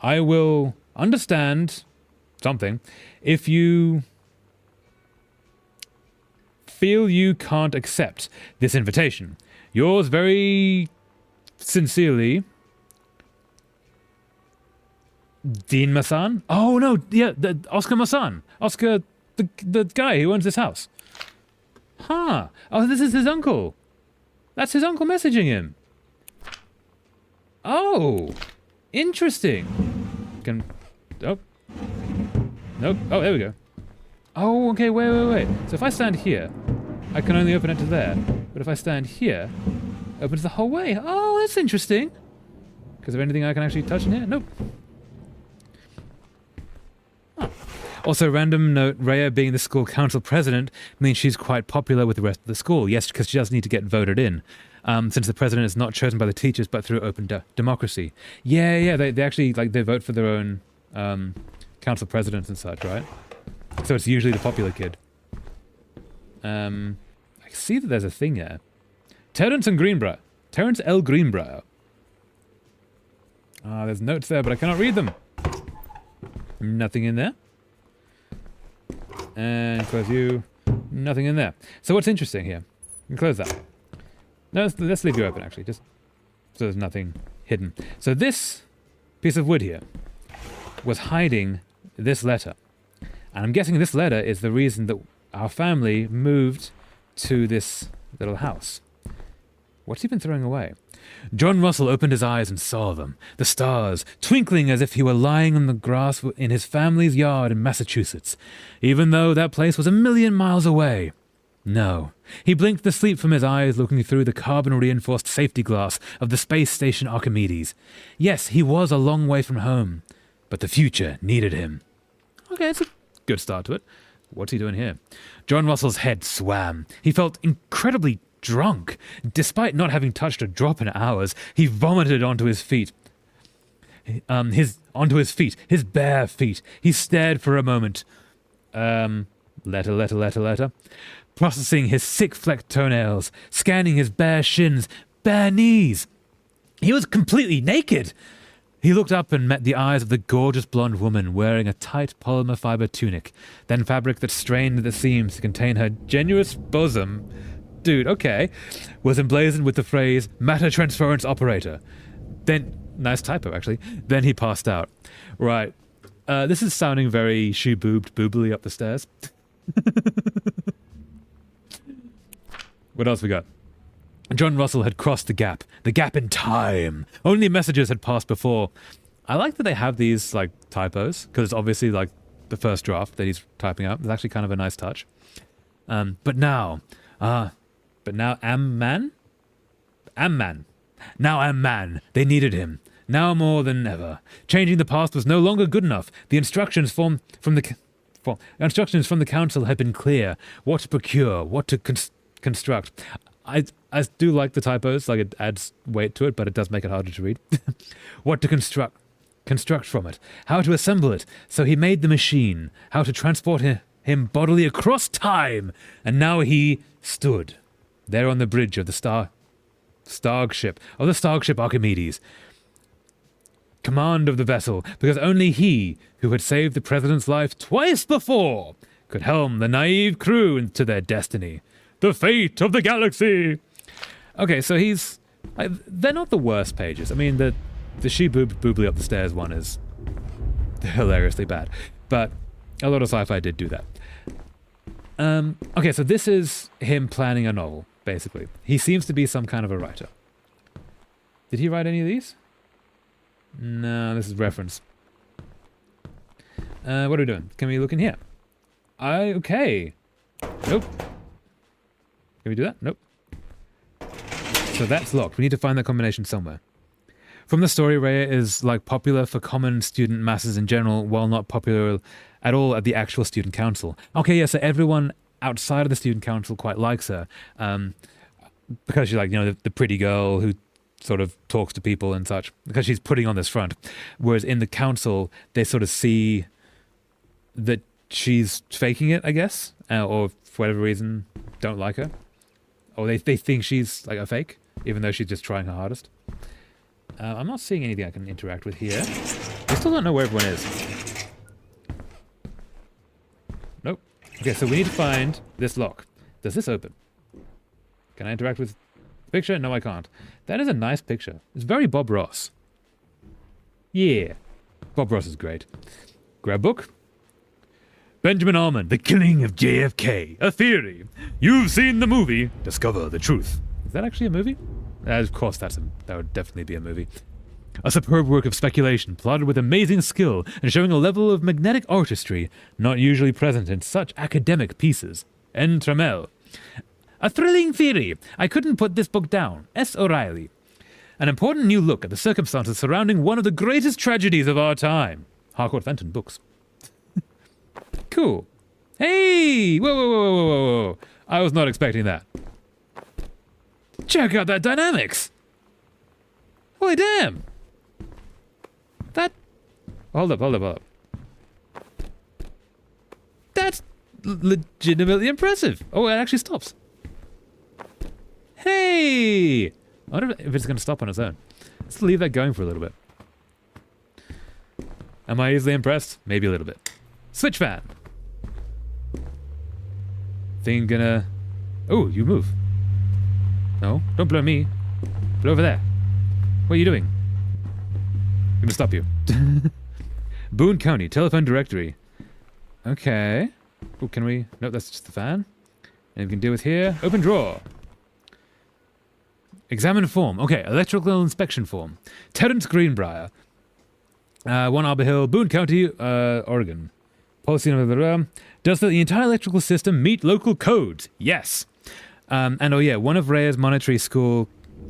I will understand something if you feel you can't accept this invitation. Yours very sincerely, Dean Massan? Oh no, yeah, Oscar Massan. Oscar, the guy who owns this house. Huh. Oh, this is his uncle. That's his uncle messaging him. Oh, interesting. Oh. Nope. Oh, there we go. Oh, okay, wait. So if I stand here, I can only open it to there. But if I stand here, it opens the whole way. Oh, that's interesting. Is there anything I can actually touch in here? Nope. Huh. Also, random note, Rhea being the school council president means she's quite popular with the rest of the school. Yes, because she does need to get voted in. Since the president is not chosen by the teachers, but through open democracy. Yeah, they actually, like, they vote for their own council presidents and such, right? So it's usually the popular kid. I see that there's a thing here. Terence L. Greenbrier. There's notes there, but I cannot read them. Nothing in there. And close you. Nothing in there. So what's interesting here? Close that. No, let's leave you open, actually, just so there's nothing hidden. So this piece of wood here was hiding this letter. And I'm guessing this letter is the reason that our family moved to this little house. What's he been throwing away? John Russell opened his eyes and saw them, the stars, twinkling as if he were lying on the grass in his family's yard in Massachusetts, even though that place was a million miles away. No. He blinked the sleep from his eyes, looking through the carbon-reinforced safety glass of the space station Archimedes. Yes, he was a long way from home, but the future needed him. Okay, it's a good start to it. What's he doing here? John Russell's head swam. He felt incredibly drunk. Despite not having touched a drop in hours, he vomited onto his feet. His bare feet. He stared for a moment. Letter. Processing his sick-flecked toenails, scanning his bare shins, bare knees. He was completely naked. He looked up and met the eyes of the gorgeous blonde woman wearing a tight polymer fiber tunic, then fabric that strained at the seams to contain her generous bosom. Dude, okay. Was emblazoned with the phrase, matter transference operator. Then, nice typo actually, then he passed out. Right. This is sounding very shoe-boobed boobily up the stairs. What else we got? John Russell had crossed the gap in time. Only messages had passed before. I like that they have these, like, typos, because it's obviously, like, the first draft that he's typing up. It's actually kind of a nice touch. But now, Am-Man? Now Am-Man. They needed him. Now more than ever. Changing the past was no longer good enough. The instructions from the council had been clear. What to procure, what to construct. I do like the typos, like it adds weight to it, but it does make it harder to read. What to construct from it, how to assemble it. So he made the machine, how to transport him bodily across time, and now he stood there on the bridge of the Starship Archimedes. Command of the vessel, because only he, who had saved the president's life twice before, could helm the naive crew into their destiny. The fate of the galaxy! Okay, so they're not the worst pages. I mean, the she-boobly up the stairs one is hilariously bad. But a lot of sci-fi did do that. Okay, so this is him planning a novel, basically. He seems to be some kind of a writer. Did he write any of these? No, this is reference. What are we doing? Can we look in here? Okay. Nope. Can we do that? Nope. So that's locked. We need to find that combination somewhere. From the story, Rhea is like popular for common student masses in general, while not popular at all at the actual student council. Okay, yeah, so everyone outside of the student council quite likes her. Because she's like, you know, the pretty girl who sort of talks to people and such, because she's putting on this front. Whereas in the council, they sort of see that she's faking it, I guess, or for whatever reason, don't like her. Or they think she's like a fake, even though she's just trying her hardest. I'm not seeing anything I can interact with here. I still don't know where everyone is. Nope. Okay, so we need to find this lock. Does this open? Can I interact with the picture? No, I can't. That is a nice picture. It's very Bob Ross. Yeah. Bob Ross is great. Grab book. Benjamin Almond, The Killing of JFK, a theory. You've seen the movie. Discover the truth. Is that actually a movie? Of course, that would definitely be a movie. A superb work of speculation, plotted with amazing skill and showing a level of magnetic artistry not usually present in such academic pieces. N. Trammell. A thrilling theory. I couldn't put this book down. S. O'Reilly. An important new look at the circumstances surrounding one of the greatest tragedies of our time. Harcourt Fenton Books. Cool. Hey! Whoa. I was not expecting that. Check out that dynamics! Holy damn! That... Hold up. That's legitimately impressive. Oh, it actually stops. Hey! I wonder if it's going to stop on its own. Let's leave that going for a little bit. Am I easily impressed? Maybe a little bit. Switch fan. Thing gonna... Oh, you move. No, don't blow me. Blow over there. What are you doing? I'm gonna stop you. Boone County, telephone directory. Okay. Oh, can we... Nope, that's just the fan. And we can deal with here. Open drawer. Examine form. Okay, electrical inspection form. Terrence Greenbrier. 1 Arbor Hill, Boone County, Oregon. Policy number... Does the entire electrical system meet local codes? Yes. And oh yeah, one of Rhea's monetary school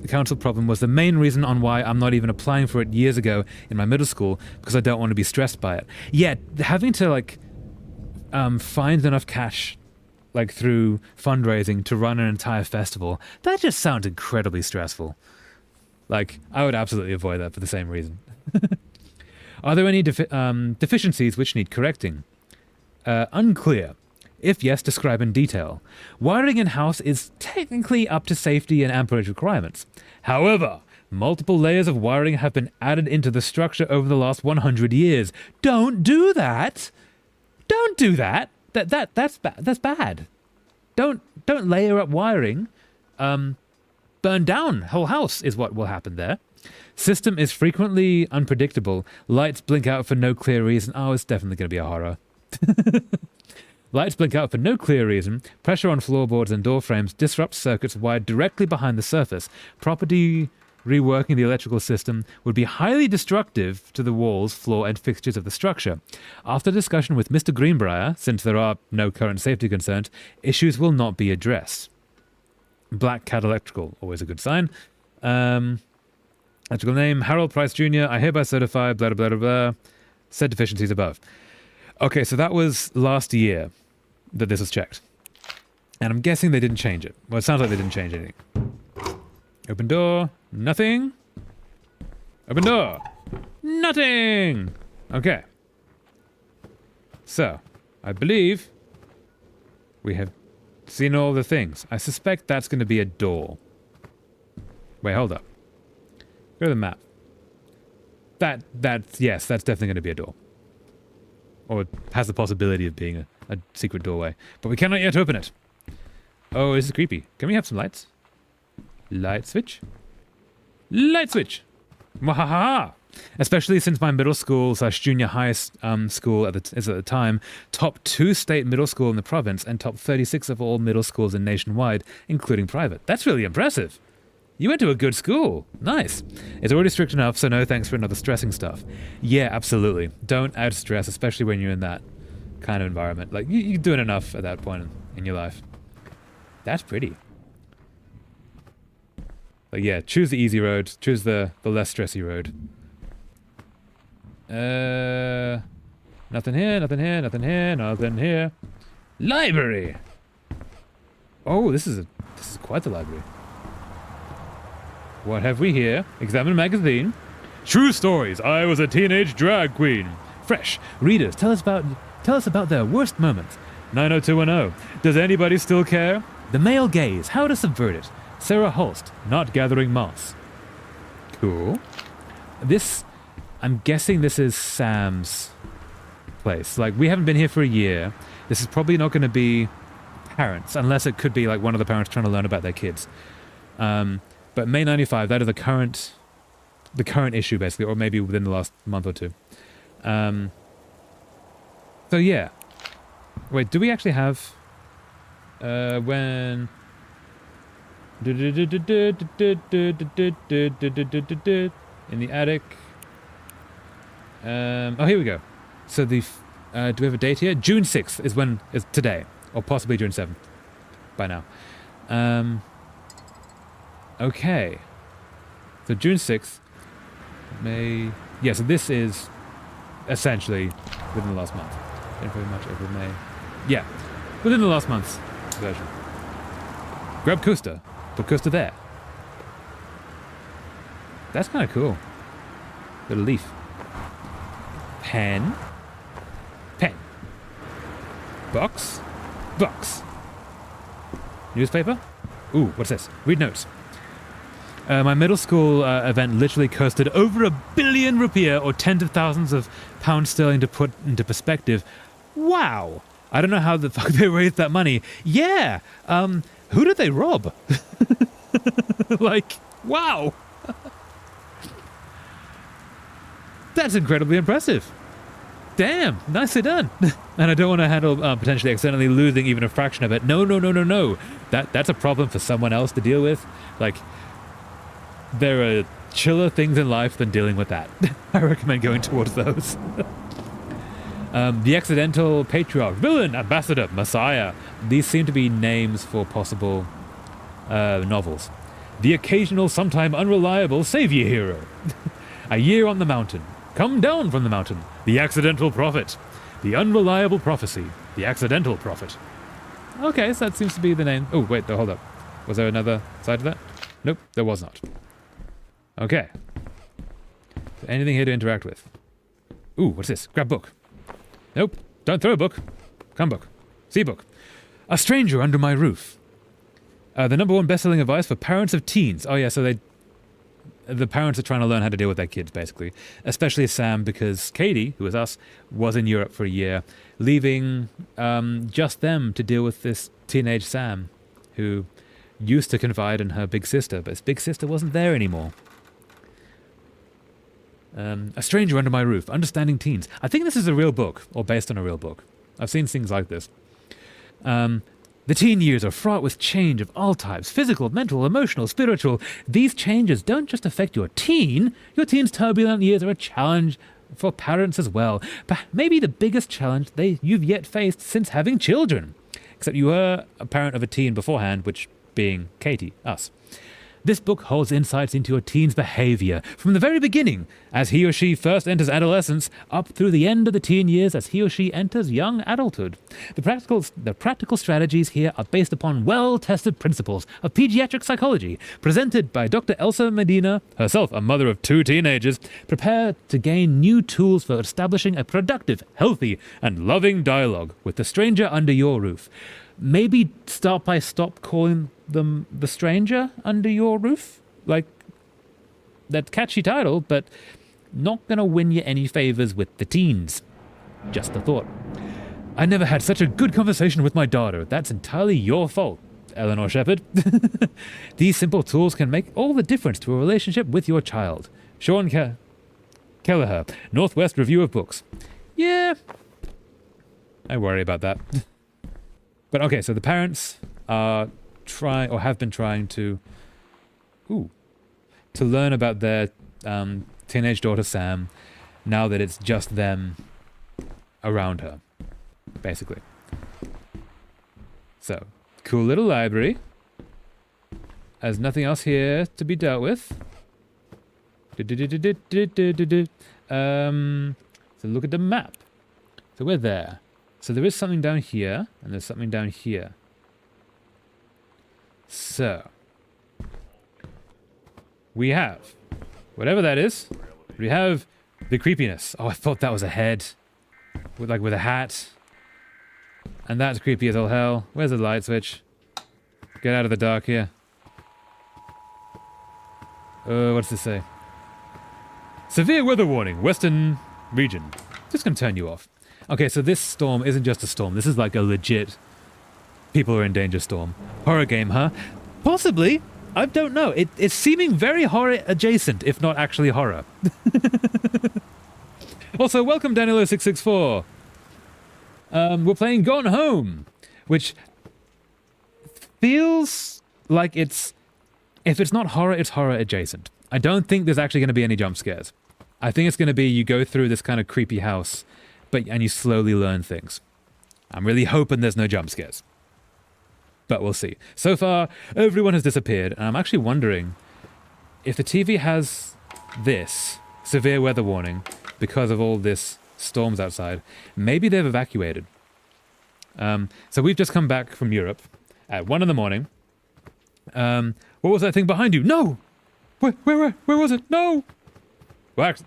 council problem was the main reason on why I'm not even applying for it years ago in my middle school, because I don't want to be stressed by it. Yeah, having to like find enough cash like through fundraising to run an entire festival, that just sounds incredibly stressful. Like, I would absolutely avoid that for the same reason. Are there any deficiencies which need correcting? Unclear. If yes, describe in detail. Wiring in-house is technically up to safety and amperage requirements. However, multiple layers of wiring have been added into the structure over the last 100 years. Don't do that! Don't do that! That's bad. Don't layer up wiring. Burn down whole house is what will happen there. System is frequently unpredictable. Lights blink out for no clear reason. Oh, it's definitely going to be a horror. Lights blink out for no clear reason. Pressure on floorboards and door frames disrupts circuits wired directly behind the surface. Property reworking the electrical system would be highly destructive to the walls, floor, and fixtures of the structure. After discussion with Mr. Greenbrier, since there are no current safety concerns, issues will not be addressed. Black Cat Electrical, always a good sign. Electrical name, Harold Price Jr. I hereby certify, blah, blah, blah, blah. Said deficiencies above. Okay, so that was last year that this was checked. And I'm guessing they didn't change it. Well, it sounds like they didn't change anything. Open door. Nothing. Open door. Nothing. Okay. So, I believe we have seen all the things. I suspect that's going to be a door. Wait, hold up. Go to the map. Yes, that's definitely going to be a door. Or it has the possibility of being a secret doorway. But we cannot yet open it. Oh, this is creepy. Can we have some lights? Light switch? Light switch! Mwahaha! Especially since my middle school / junior high school is at the time top 2 state middle school in the province and top 36 of all middle schools in nationwide, including private. That's really impressive. You went to a good school. Nice. It's already strict enough, so no thanks for another stressing stuff. Yeah, absolutely. Don't add stress, especially when you're in that kind of environment. Like, you're doing enough at that point in your life. That's pretty. But yeah, choose the easy road. Choose the less stressy road. Nothing here, nothing here, nothing here, nothing here. Library! Oh, this is quite the library. What have we here? Examine magazine. True stories. I was a teenage drag queen. Fresh. Readers, tell us about their worst moments. 90210. Does anybody still care? The male gaze. How to subvert it. Sarah Holst. Not gathering moss. Cool. This, I'm guessing this is Sam's place. Like, we haven't been here for a year. This is probably not going to be parents, unless it could be like one of the parents trying to learn about their kids. But May 95, that is the current issue, basically, or maybe within the last month or two. So yeah. Wait, do we actually have when in the attic? Oh, here we go. So the do we have a date here? June 6th is today, or possibly June 7th by now. Okay. So June 6th, May... Yeah, so this is essentially within the last month. January, March, April, May. Yeah, within the last month's version. Grab coaster. Put coaster there. That's kind of cool. Little leaf. Pen. Pen. Box. Box. Newspaper. Ooh, what's this? Read notes. My middle school event literally costed over 1 billion rupiah, or tens of thousands of pounds sterling, to put into perspective. Wow. I don't know how the fuck they raised that money. Yeah. Who did they rob? Like, wow. That's incredibly impressive. Damn, nicely done. And I don't want to handle potentially accidentally losing even a fraction of it. No. That's a problem for someone else to deal with. Like, there are chiller things in life than dealing with that. I recommend going towards those. The accidental patriarch, villain, ambassador, messiah. These seem to be names for possible novels. The occasional, sometime unreliable savior hero. A year on the mountain. Come down from the mountain. The accidental prophet. The unreliable prophecy. The accidental prophet. Okay, so that seems to be the name. Oh, wait, hold up. Was there another side to that? Nope, there was not. Okay. So anything here to interact with? Ooh, what's this? Grab book. Nope, don't throw a book. Come book. See book. A stranger under my roof. The #1 best-selling advice for parents of teens. Oh yeah, so the parents are trying to learn how to deal with their kids, basically. Especially Sam, because Katie, who was us, was in Europe for a year, leaving just them to deal with this teenage Sam, who used to confide in her big sister, but his big sister wasn't there anymore. A stranger under my roof, understanding teens. I think this is a real book, or based on a real book. I've seen things like this. The teen years are fraught with change of all types, physical, mental, emotional, spiritual. These changes don't just affect your teen. Your teen's turbulent years are a challenge for parents as well. But maybe the biggest challenge you've yet faced since having children. Except you were a parent of a teen beforehand, which being Katie, us. This book holds insights into a teen's behavior from the very beginning, as he or she first enters adolescence, up through the end of the teen years as he or she enters young adulthood. The practical strategies here are based upon well-tested principles of pediatric psychology, presented by Dr. Elsa Medina, herself a mother of 2 teenagers, prepared to gain new tools for establishing a productive, healthy, and loving dialogue with the stranger under your roof. Maybe stop calling them the stranger under your roof. Like, that catchy title, but not gonna win you any favors with the teens. Just a thought. I never had such a good conversation with my daughter. That's entirely your fault, Eleanor Shepherd. These simple tools can make all the difference to a relationship with your child. Sean Kelleher, Northwest Review of Books. Yeah, I worry about that. But okay, so the parents are trying, or have been trying to learn about their teenage daughter Sam, now that it's just them around her, basically. So, cool little library. There's nothing else here to be dealt with. So look at the map. So we're there. So there is something down here, and there's something down here. So, we have, whatever that is, we have the creepiness. Oh, I thought that was a head, with a hat. And that's creepy as all hell. Where's the light switch? Get out of the dark here. What's this say? Severe weather warning, western region. Just gonna turn you off. Okay, so this storm isn't just a storm. This is like a legit people are in danger storm. Horror game, huh? Possibly. I don't know. It's seeming very horror adjacent, if not actually horror. Also, welcome Danielo664. We're playing Gone Home, which feels like if it's not horror, it's horror adjacent. I don't think there's actually going to be any jump scares. I think it's going to be you go through this kind of creepy house, and you slowly learn things. I'm really hoping there's no jump scares. But we'll see. So far, everyone has disappeared, and I'm actually wondering if the TV has this severe weather warning because of all this storms outside. Maybe they've evacuated. So we've just come back from Europe at 1 a.m. What was that thing behind you? No! Where was it? No! Well, actually,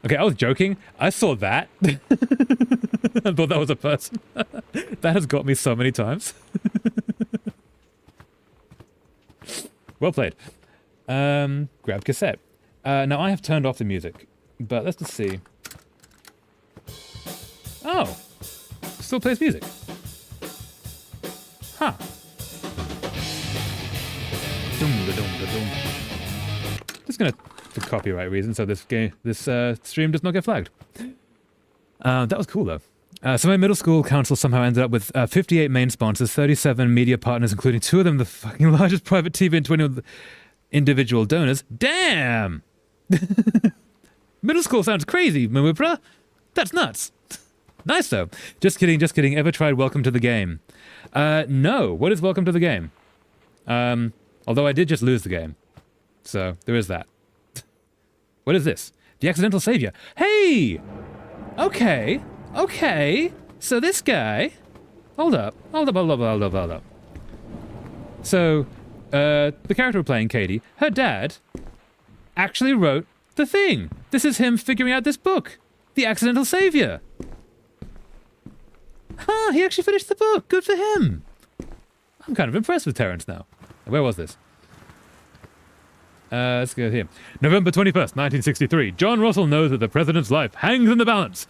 okay, I was joking. I saw that. I thought that was a person. That has got me so many times. Well played. Grab cassette. Now I have turned off the music, but let's just see. Oh, still plays music. Huh. Just gonna, for copyright reasons, so this stream does not get flagged. That was cool though. So my middle school council somehow ended up with 58 main sponsors, 37 media partners, including 2 of them the fucking largest private TV and 20 individual donors. Damn! Middle school sounds crazy, bruh. That's nuts. Nice though. Just kidding, just kidding. Ever tried Welcome to the Game? No. What is Welcome to the Game? Although I did just lose the game. So, there is that. What is this? The Accidental Savior. Hey! Okay. Okay. So this guy... Hold up. So, the character we're playing, Katie, her dad actually wrote the thing. This is him figuring out this book. The Accidental Savior. Huh, he actually finished the book. Good for him. I'm kind of impressed with Terrence now. Where was this? Let's go here. November 21st, 1963. John Russell knows that the president's life hangs in the balance.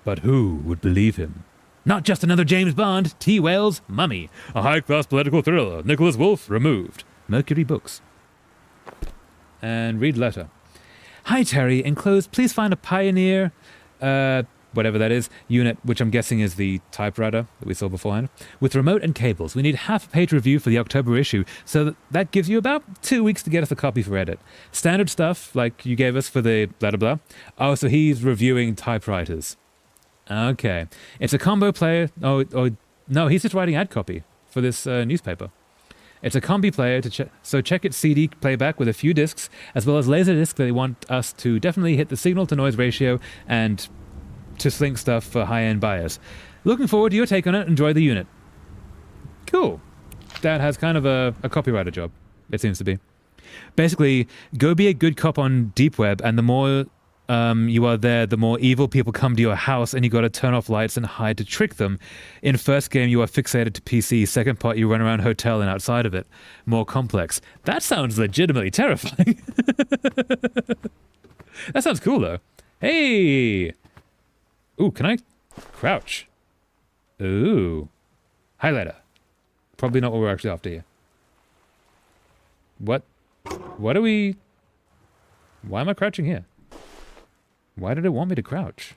But who would believe him? Not just another James Bond, T. Wells' Mummy. A high-class political thriller. Nicholas Wolfe removed. Mercury Books. And read letter. Hi, Terry. Enclosed, please find a Pioneer, whatever that is, unit, which I'm guessing is the typewriter that we saw beforehand, with remote and cables. We need half-page review for the October issue, so that gives you about 2 weeks to get us a copy for edit. Standard stuff, like you gave us for the blah blah blah. Oh, so he's reviewing typewriters. Okay. It's a combo player. Oh, no, he's just writing ad copy for this newspaper. It's a combi player, so check its CD playback with a few discs, as well as laser discs that they want us to definitely hit the signal-to-noise ratio and to sync stuff for high-end buyers. Looking forward to your take on it. Enjoy the unit. Cool. Dad has kind of a copywriter job, it seems to be. Basically, go be a good cop on Deep Web, and the more you are there, the more evil people come to your house, and you got to turn off lights and hide to trick them. In first game, you are fixated to PC. Second part, you run around hotel and outside of it. More complex. That sounds legitimately terrifying. That sounds cool, though. Hey! Ooh, can I crouch? Ooh. Highlighter. Probably not what we're actually after here. What are we... Why am I crouching here? Why did it want me to crouch?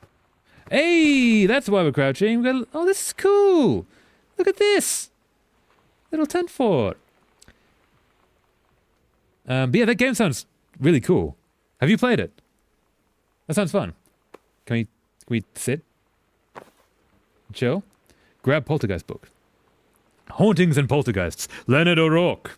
Hey, that's why we're crouching. Oh, this is cool. Look at this. Little tent fort. But yeah, that game sounds really cool. Have you played it? That sounds fun. Can we sit? Chill? Grab Poltergeist book. Hauntings and Poltergeists. Leonard O'Rourke.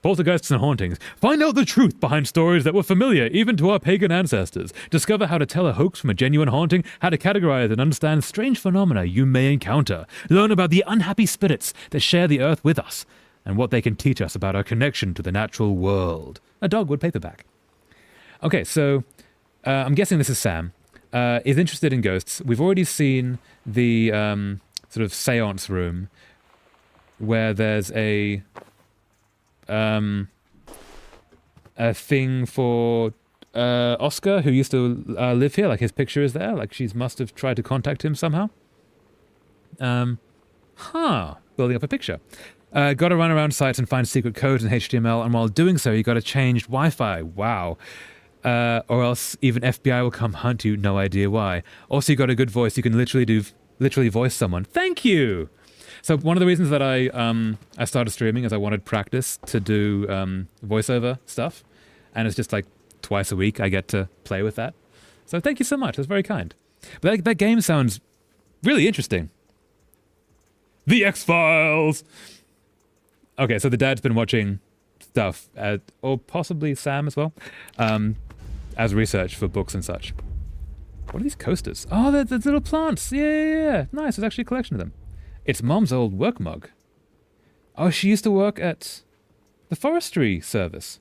Poltergeists and Hauntings. Find out the truth behind stories that were familiar even to our pagan ancestors. Discover how to tell a hoax from a genuine haunting, how to categorize and understand strange phenomena you may encounter. Learn about the unhappy spirits that share the earth with us, and what they can teach us about our connection to the natural world. A Dogwood paperback. Okay, so I'm guessing this is Sam. Is interested in ghosts. We've already seen the sort of seance room where there's a thing for Oscar, who used to live here. Like, his picture is there. Like, she must have tried to contact him somehow. Building up a picture. Got to run around sites and find secret codes in HTML, and while doing so, you got to change Wi-Fi. Wow. Or else even FBI will come hunt you. No idea why. Also, you got a good voice. You can literally voice someone. Thank you. So one of the reasons that I started streaming is I wanted practice to do voiceover stuff, and it's just like twice a week I get to play with that. So thank you so much. That's very kind. But that game sounds really interesting. The X-Files. Okay, so the dad's been watching stuff, or possibly Sam as well, as research for books and such. What are these coasters? Oh, they're little plants. Yeah. Nice. There's actually a collection of them. It's Mom's old work mug. Oh, she used to work at the forestry service.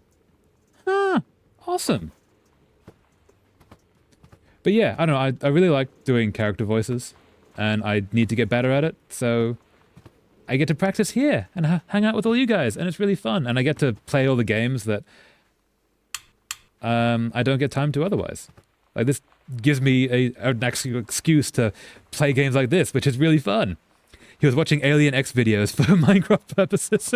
Huh. Awesome. But yeah, I don't know. I really like doing character voices, and I need to get better at it, so I get to practice here and hang out with all you guys, and it's really fun. And I get to play all the games that I don't get time to otherwise. Like, this gives me an actual excuse to play games like this, which is really fun. He was watching Alien X videos for Minecraft purposes.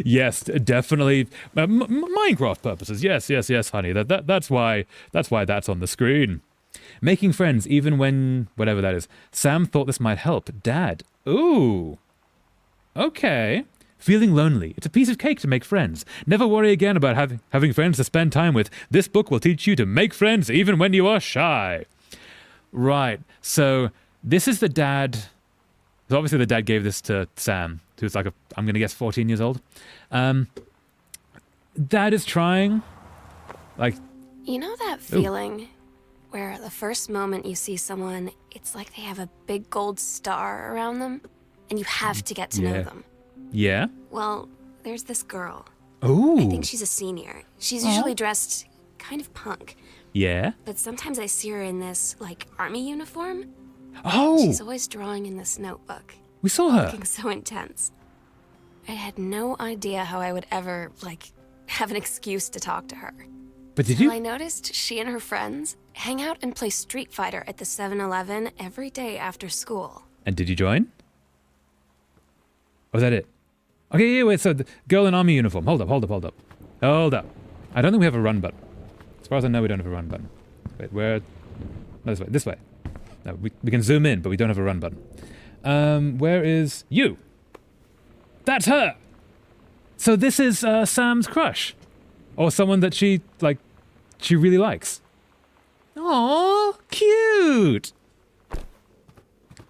Yes, definitely Minecraft purposes. Yes, honey. That's why that's on the screen. Making friends even when whatever that is. Sam thought this might help. Dad. Ooh. Okay. Feeling lonely. It's a piece of cake to make friends. Never worry again about having friends to spend time with. This book will teach you to make friends even when you are shy. Right. So this is the dad. So obviously the dad gave this to Sam, who's like I'm going to guess 14 years old. Dad is trying. Like. You know that feeling where the first moment you see someone, it's like they have a big gold star around them and you have to get to know them. Yeah? Well, there's this girl. Ooh. I think she's a senior. She's usually dressed kind of punk. Yeah? But sometimes I see her in this, like, army uniform. Oh! She's always drawing in this notebook. We saw her. Looking so intense. I had no idea how I would ever, like, have an excuse to talk to her. But did you? I noticed she and her friends hang out and play Street Fighter at the 7-Eleven every day after school. And did you join? Was that it? Okay, yeah, wait, so the girl in army uniform. Hold up. I don't think we have a run button. As far as I know, we don't have a run button. Wait, where? No, this way. No, we can zoom in, but we don't have a run button. Where is you? That's her! So this is Sam's crush. Or someone that she really likes. Aww, cute!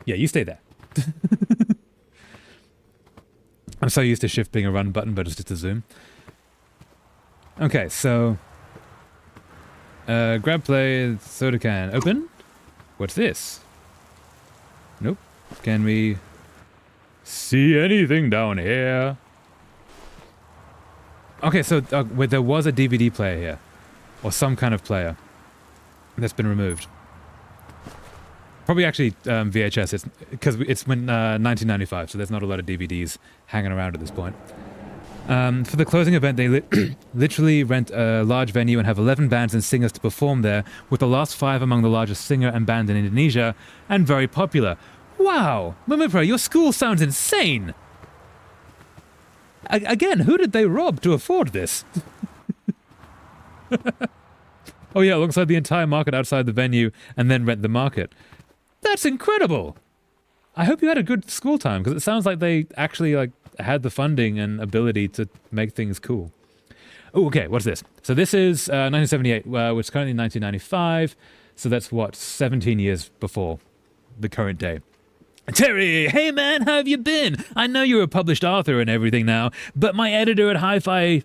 Yeah, you stay there. I'm so used to shift being a run button, but it's just a zoom. Okay, so... grab play, soda can. Open? What's this? Nope. Can we... see anything down here? Okay, so wait, there was a DVD player here. Or some kind of player. That's been removed. Probably actually VHS, because it's when 1995, so there's not a lot of DVDs hanging around at this point. For the closing event, they literally rent a large venue and have 11 bands and singers to perform there, with the last 5 among the largest singer and band in Indonesia, and very popular. Wow! Mumipro, your school sounds insane! Again, who did they rob to afford this? Oh yeah, alongside the entire market outside the venue, and then rent the market. That's incredible! I hope you had a good school time, because it sounds like they actually had the funding and ability to make things cool. Oh, okay, what's this? So this is 1978, which is currently 1995, so that's what, 17 years before the current day. Terry, hey man, how have you been? I know you're a published author and everything now, but my editor at Hi-Fi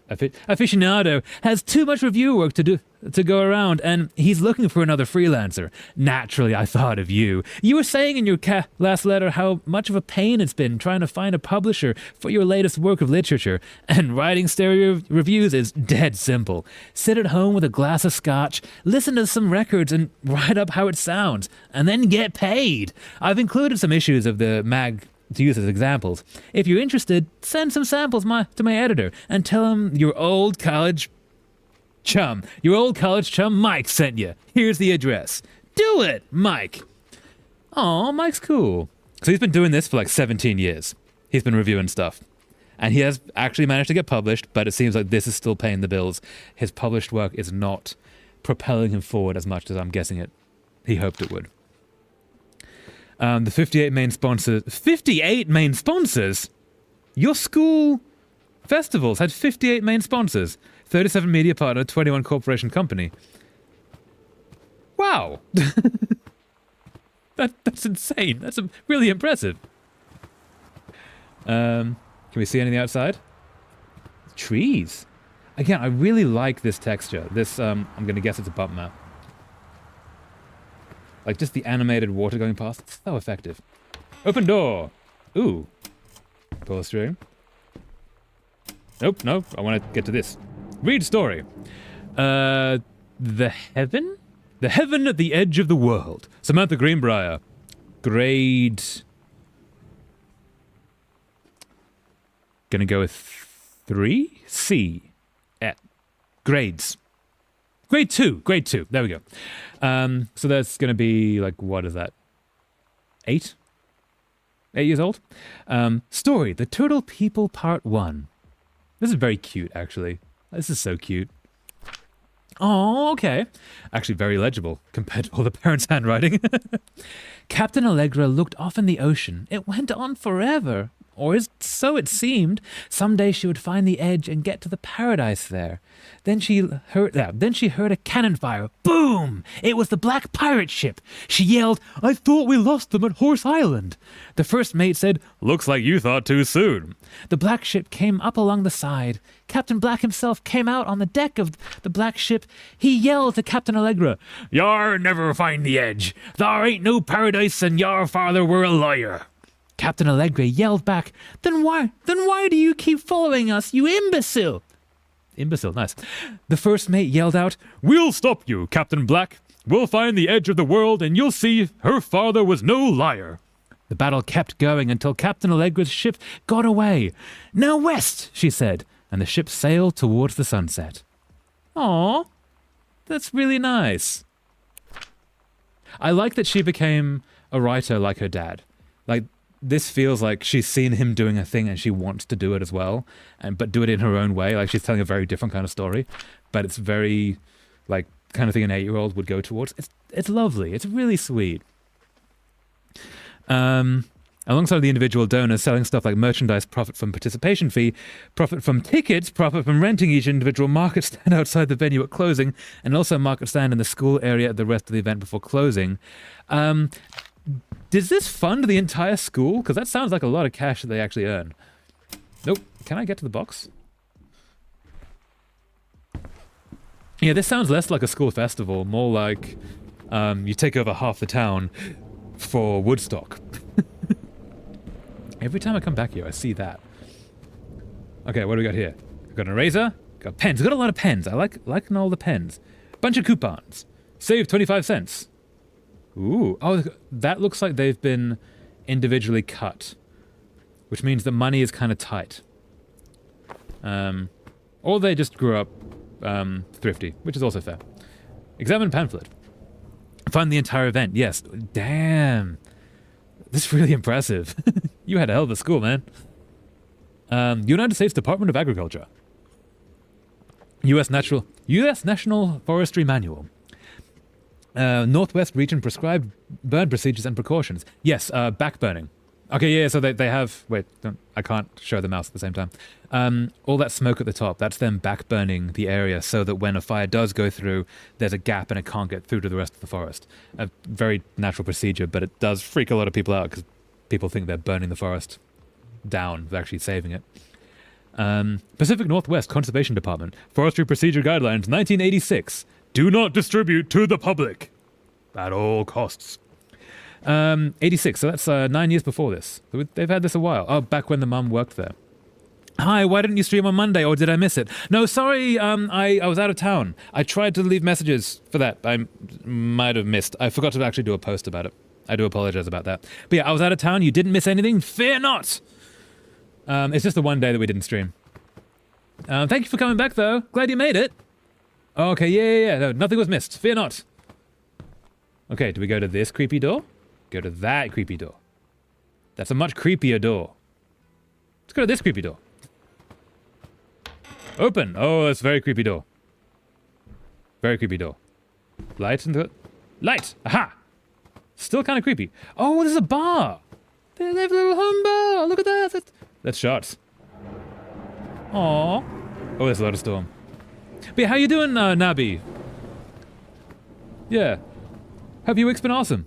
Aficionado has too much review work to go around, and he's looking for another freelancer. Naturally, I thought of you. You were saying in your last letter how much of a pain it's been trying to find a publisher for your latest work of literature, and writing stereo reviews is dead simple. Sit at home with a glass of scotch, listen to some records, and write up how it sounds, and then get paid. I've included some issues of the mag to use as examples. If you're interested, send some samples to my editor and tell him your old college chum Mike sent you. Here's the address. Do it, Mike. Aw, Mike's cool. So he's been doing this for like 17 years. He's been reviewing stuff. And he has actually managed to get published, but it seems like this is still paying the bills. His published work is not propelling him forward as much as I'm guessing he hoped it would. The 58 main sponsors... 58 main sponsors? Your school festivals had 58 main sponsors. 37 media partner, 21 corporation company. Wow. That's insane. That's really impressive. Can we see anything outside? Trees. Again, I really like this texture. This, I'm going to guess it's a bump map. Like, just the animated water going past. It's so effective. Open door! Ooh. Pull string. Nope. I want to get to this. Read story. The Heaven? The Heaven at the Edge of the World. Samantha Greenbrier. Grade... Gonna go with 3? C. Grades. Grade 2. Grade 2. There we go. So that's going to be like, what is that? 8? 8 years old? Story, The Turtle People Part 1. This is very cute, actually. This is so cute. Oh, okay. Actually very legible compared to all the parents' handwriting. Captain Allegra looked off in the ocean. It went on forever. Or so it seemed. Someday she would find the edge and get to the paradise there. Then she heard a cannon fire. Boom! It was the black pirate ship. She yelled, "I thought we lost them at Horse Island." The first mate said, "Looks like you thought too soon." The black ship came up along the side. Captain Black himself came out on the deck of the black ship. He yelled to Captain Allegra, "Yar never find the edge. Thar ain't no paradise and yar father were a liar." Captain Allegra yelled back, Then why do you keep following us, you imbecile?" Imbecile, nice. The first mate yelled out, "We'll stop you, Captain Black. We'll find the edge of the world and you'll see her father was no liar." The battle kept going until Captain Allegra's ship got away. "Now west," she said, and the ship sailed towards the sunset. Aww, that's really nice. I like that she became a writer like her dad. Like, this feels like she's seen him doing a thing and she wants to do it as well, but do it in her own way. Like, she's telling a very different kind of story, but it's very, like, kind of thing an 8-year-old would go towards. It's lovely. It's really sweet. Alongside the individual donors selling stuff like merchandise, profit from participation fee, profit from tickets, profit from renting each individual market stand outside the venue at closing, and also market stand in the school area at the rest of the event before closing. Does this fund the entire school? Because that sounds like a lot of cash that they actually earn. Nope. Can I get to the box? Yeah, this sounds less like a school festival, more like you take over half the town for Woodstock. Every time I come back here, I see that. Okay, what do we got here? We've got an eraser, got pens. We've got a lot of pens. I liking all the pens. Bunch of coupons. Save 25 cents. Ooh, oh, that looks like they've been individually cut, which means the money is kind of tight. Or they just grew up thrifty, which is also fair. Examine pamphlet. Find the entire event. Yes. Damn. This is really impressive. You had a hell of a school, man. United States Department of Agriculture. U.S. National Forestry Manual. Northwest region prescribed burn procedures and precautions. Yes, backburning. Okay, yeah, so they have... Wait, I can't show the mouse at the same time. All that smoke at the top, that's them backburning the area so that when a fire does go through, there's a gap and it can't get through to the rest of the forest. A very natural procedure, but it does freak a lot of people out because people think they're burning the forest down, they're actually saving it. Pacific Northwest Conservation Department, Forestry Procedure Guidelines, 1986. Do not distribute to the public at all costs. 86, so that's 9 years before this. They've had this a while. Oh, back when the mum worked there. Hi, why didn't you stream on Monday, or did I miss it? No, sorry, I was out of town. I tried to leave messages for that. I might have missed. I forgot to actually do a post about it. I do apologize about that. But yeah, I was out of town. You didn't miss anything. Fear not. It's just the one day that we didn't stream. Thank you for coming back, though. Glad you made it. Okay, yeah. No, nothing was missed. Fear not. Okay, do we go to this creepy door? Go to that creepy door. That's a much creepier door. Let's go to this creepy door. Open. Oh, that's a very creepy door. Very creepy door. Light into it. Light! Aha! Still kind of creepy. Oh, there's a bar! They have a little home bar! Look at that! That's shots. Aww. Oh, there's a lot of storm. But yeah, how you doing, Nabi? Yeah. Hope your week's been awesome.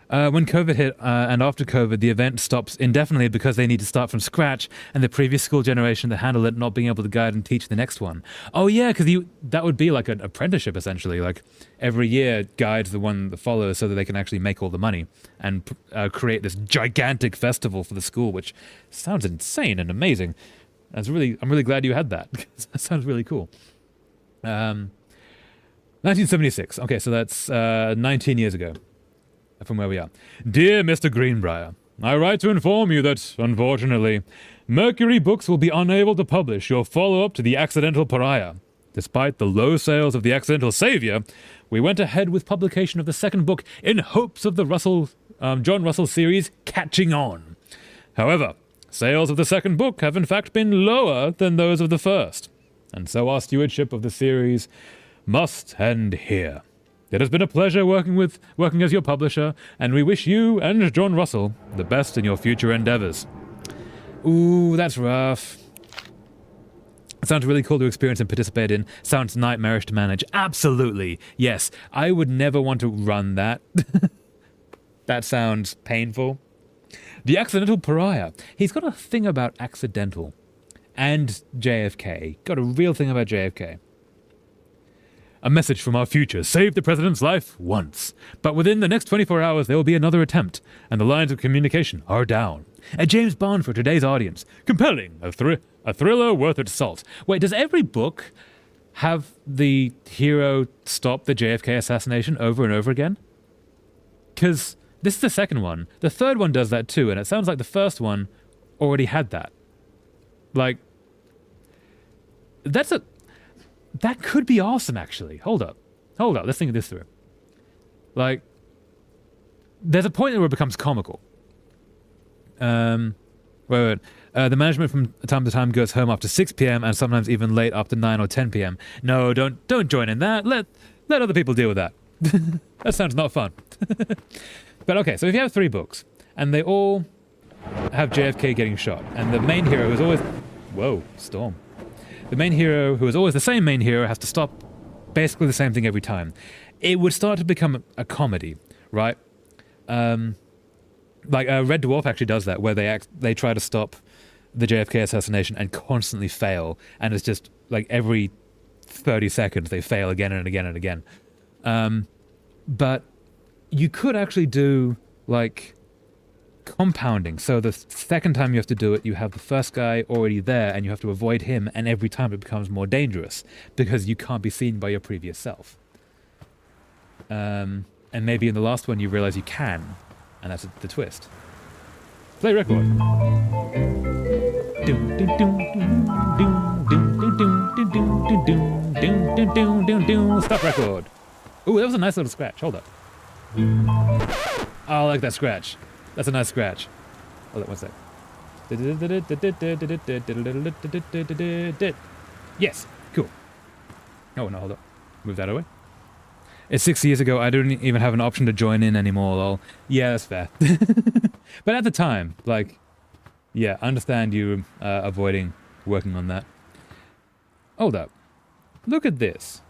When COVID hit, and after COVID, the event stops indefinitely because they need to start from scratch, and the previous school generation that handled it not being able to guide and teach the next one. Oh yeah, because that would be like an apprenticeship, essentially. Like, every year guides the one that follows so that they can actually make all the money and create this gigantic festival for the school, which sounds insane and amazing. I'm really glad you had that, because that sounds really cool. 1976. Okay, so that's 19 years ago. From where we are. Dear Mr. Greenbrier, I write to inform you that, unfortunately, Mercury Books will be unable to publish your follow-up to The Accidental Pariah. Despite the low sales of The Accidental Savior, we went ahead with publication of the second book in hopes of the John Russell series catching on. However, sales of the second book have in fact been lower than those of the first, and so our stewardship of the series must end here. It has been a pleasure working as your publisher, and we wish you and John Russell the best in your future endeavors. Ooh, that's rough. It sounds really cool to experience and participate in. Sounds nightmarish to manage. Absolutely. Yes, I would never want to run that. That sounds painful. The Accidental Pariah. He's got a thing about accidental. And JFK. Got a real thing about JFK. A message from our future saved the president's life once. But within the next 24 hours, there will be another attempt, and the lines of communication are down. A James Bond for today's audience. Compelling. A thriller worth its salt. Wait, does every book have the hero stop the JFK assassination over and over again? Because this is the second one. The third one does that too, and it sounds like the first one already had that. Like, that could be awesome, actually. Hold up. Let's think of this through. Like, there's a point where it becomes comical. Wait. The management from time to time goes home after 6 p.m. and sometimes even late after 9 or 10 p.m. No, don't join in that. Let other people deal with that. That sounds not fun. But okay, so if you have 3 books, and they all have JFK getting shot, and the main hero is always... Whoa, storm. The main hero, who is always the same main hero, has to stop basically the same thing every time. It would start to become a comedy, right? Red Dwarf actually does that, where they try to stop the JFK assassination and constantly fail, and it's just like every 30 seconds they fail again and again and again. But you could actually do like compounding. So the second time you have to do it, you have the first guy already there and you have to avoid him, and every time it becomes more dangerous because you can't be seen by your previous self. And maybe in the last one you realize you can, and that's the twist. Play record. Stop record. Ooh, that was a nice little scratch. Hold up. Oh, I like that scratch. That's a nice scratch. Hold up, one sec. Yes, cool. Oh, no, hold up. Move that away. It's 6 years ago. I don't even have an option to join in anymore, lol. Yeah, that's fair. But at the time, like, yeah, I understand you avoiding working on that. Hold up. Look at this.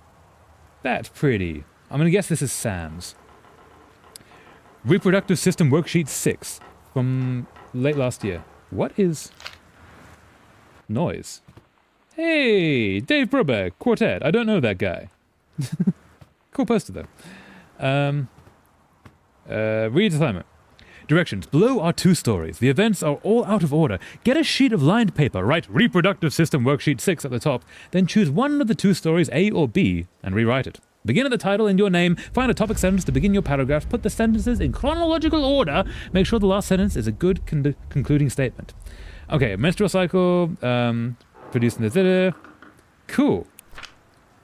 That's pretty. I'm going to guess this is Sam's. Reproductive System Worksheet 6 from late last year. What is noise? Hey, Dave Brubeck, Quartet. I don't know that guy. Cool poster, though. Read assignment. Directions. Below are 2 stories. The events are all out of order. Get a sheet of lined paper, write Reproductive System Worksheet 6 at the top, then choose one of the 2 stories, A or B, and rewrite it. Begin at the title and your name, find a topic sentence to begin your paragraph, put the sentences in chronological order, make sure the last sentence is a good concluding statement. Okay, menstrual cycle, producing the... Cool.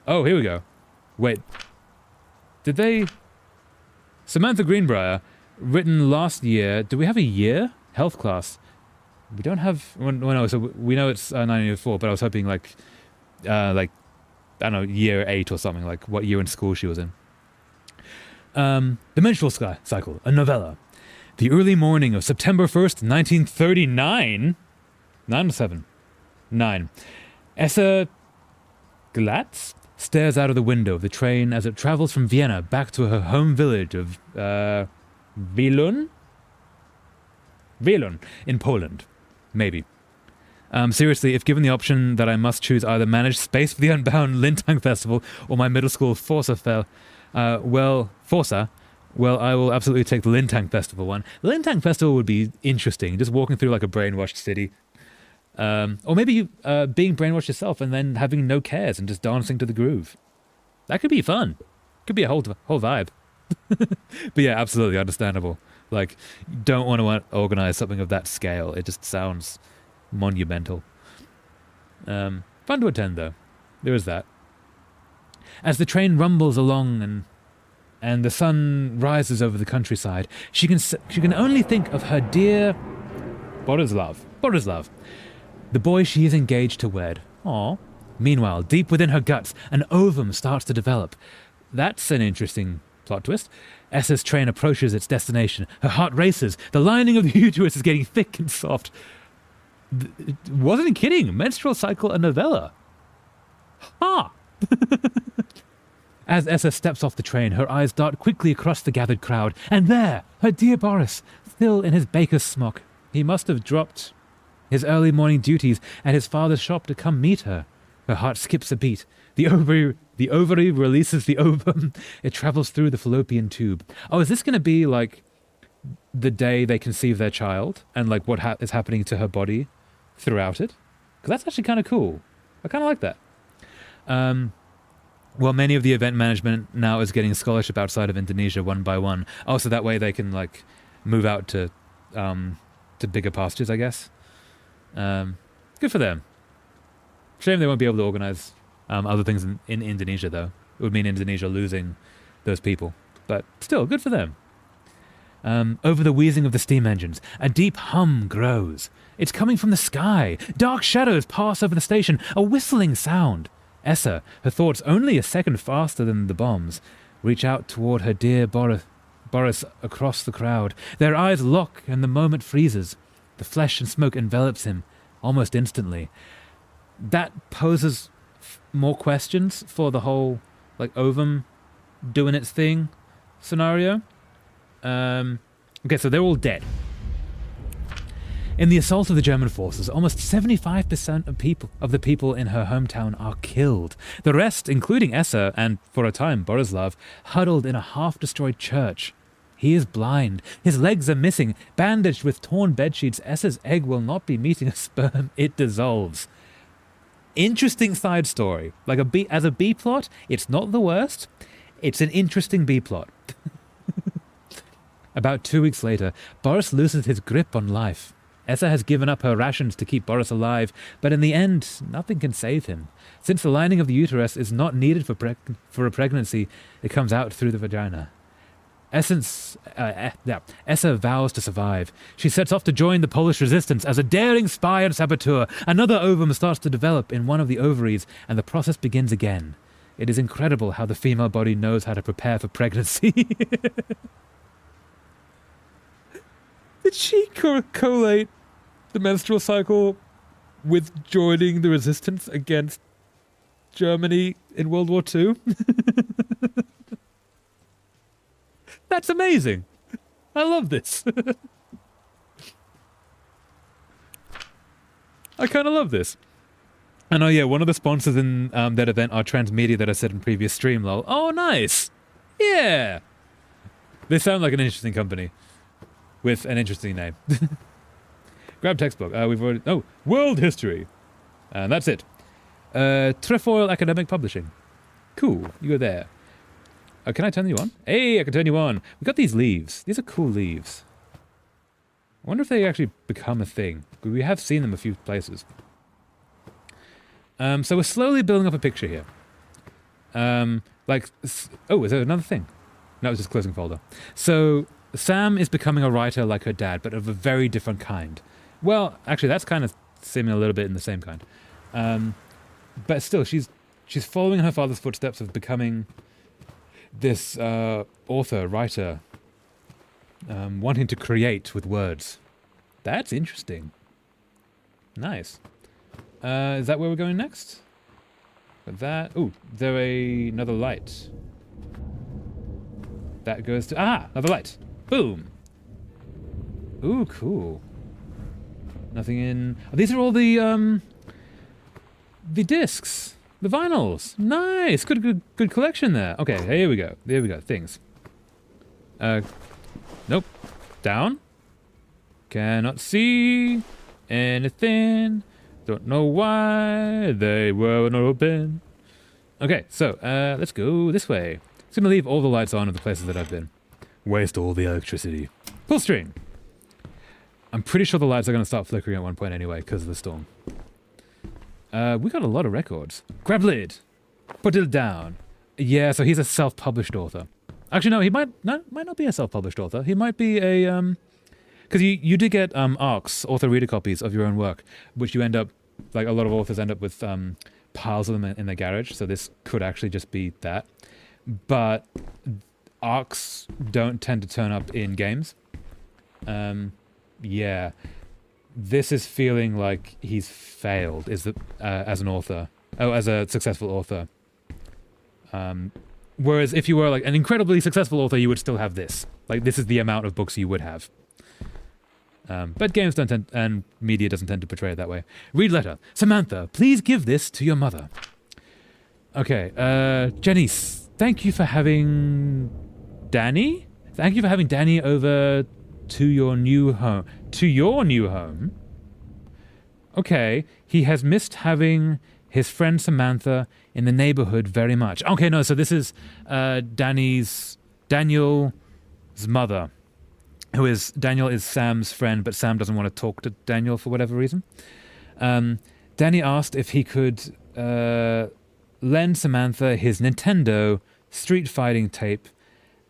Oh, here we go. Wait. Did they... Samantha Greenbrier, written last year. Do we have a year? Health class. We don't have... Well, no, so we know it's 1984, but I was hoping like, I don't know, year 8 or something, like what year in school she was in. The Menstrual Cycle, a novella. The early morning of September 1st, 1939... 9 or 7? 9. Essa Glatz stares out of the window of the train as it travels from Vienna back to her home village of Wielun? Wielun in Poland. Maybe. Seriously, if given the option that I must choose either manage Space for the Unbound Lintang Festival or my middle school Forza I will absolutely take the Lintang Festival one. The Lintang Festival would be interesting, just walking through like a brainwashed city. Or maybe being brainwashed yourself and then having no cares and just dancing to the groove. That could be fun. Could be a whole vibe. But yeah, absolutely understandable. Like, you don't want to organize something of that scale. It just sounds monumental. Fun to attend, though. There is that. As the train rumbles along and the sun rises over the countryside, she can only think of her dear Borislav, the boy she is engaged to wed. Aww. Meanwhile, deep within her guts, an ovum starts to develop. That's an interesting plot twist. Essa's train approaches its destination. Her heart races. The lining of the uterus is getting thick and soft. Wasn't kidding. Menstrual cycle, a novella. Ha! As Essa steps off the train, her eyes dart quickly across the gathered crowd. And there, her dear Boris, still in his baker's smock. He must have dropped his early morning duties at his father's shop to come meet her. Her heart skips a beat. The ovary releases the ovum. It travels through the fallopian tube. Oh, is this going to be like the day they conceive their child and like what is happening to her body throughout it? Because that's actually kind of cool. I kind of like that. Well, many of the event management now is getting a scholarship outside of Indonesia one by one. Oh, so that way they can like move out to bigger pastures, I guess. Good for them. Shame they won't be able to organize other things in Indonesia, though. It would mean Indonesia losing those people. But still, good for them. Over the wheezing of the steam engines, a deep hum grows. It's coming from the sky. Dark shadows pass over the station, a whistling sound. Essa, her thoughts only a second faster than the bombs, reach out toward her dear Boris across the crowd. Their eyes lock and the moment freezes. The flesh and smoke envelops him almost instantly. That poses more questions for the whole like ovum doing its thing scenario. Okay, so they're all dead. In the assault of the German forces, almost 75% of the people in her hometown are killed. The rest, including Essa and, for a time, Borislav, huddled in a half-destroyed church. He is blind. His legs are missing. Bandaged with torn bedsheets, Essa's egg will not be meeting a sperm. It dissolves. Interesting side story. Like as a B plot, it's not the worst. It's an interesting B plot. About 2 weeks later, Boris loses his grip on life. Essa has given up her rations to keep Boris alive, but in the end, nothing can save him. Since the lining of the uterus is not needed for a pregnancy, it comes out through the vagina. Essa vows to survive. She sets off to join the Polish resistance as a daring spy and saboteur. Another ovum starts to develop in one of the ovaries, and the process begins again. It is incredible how the female body knows how to prepare for pregnancy. Did she collate the menstrual cycle with joining the resistance against Germany in World War II? That's amazing. I love this. I kind of love this. And oh yeah, one of the sponsors in that event are Transmedia that I said in previous stream, lol. Oh, nice. Yeah. They sound like an interesting company. With an interesting name. Grab textbook. We've already... Oh, world history. And that's it. Trefoil Academic Publishing. Cool. You go there. Can I turn you on? Hey, I can turn you on. We got these leaves. These are cool leaves. I wonder if they actually become a thing. We have seen them a few places. So we're slowly building up a picture here. Oh, is there another thing? No, it's just closing folder. So... Sam is becoming a writer like her dad, but of a very different kind. Well, actually, that's kind of similar a little bit in the same kind. But still, she's following in her father's footsteps of becoming this author, writer, wanting to create with words. That's interesting. Nice. Is that where we're going next? With that... Ooh, is there another light? That goes to... Ah! Another light! Boom! Ooh, cool. Nothing in... Oh, these are all the discs. The vinyls. Nice! Good collection there. Okay, here we go. There we go. Things. Nope. Down. Cannot see anything. Don't know why they were not open. Okay, so, let's go this way. Just gonna leave all the lights on in the places that I've been. Waste all the electricity. Pull string! I'm pretty sure the lights are going to start flickering at one point anyway, because of the storm. We got a lot of records. Grab lid! Put it down. Yeah, so he's a self-published author. Actually, no, he might not be a self-published author. He might be a because you do get ARCs, author reader copies of your own work, which you end up like a lot of authors end up with piles of them in their garage. So this could actually just be that, but ARCs don't tend to turn up in games. Yeah, this is feeling like he's failed as an author. Oh, as a successful author. Whereas if you were like an incredibly successful author, you would still have this. Like this is the amount of books you would have. But games don't tend, and media doesn't tend to portray it that way. Read letter. Samantha, please give this to your mother. Okay, Janice, thank you for having Danny? Thank you for having Danny over to your new home. To your new home? Okay, he has missed having his friend Samantha in the neighborhood very much. Okay, no, so this is Daniel's mother. Daniel is Sam's friend, but Sam doesn't want to talk to Daniel for whatever reason. Danny asked if he could lend Samantha his Nintendo Street Fighting tape,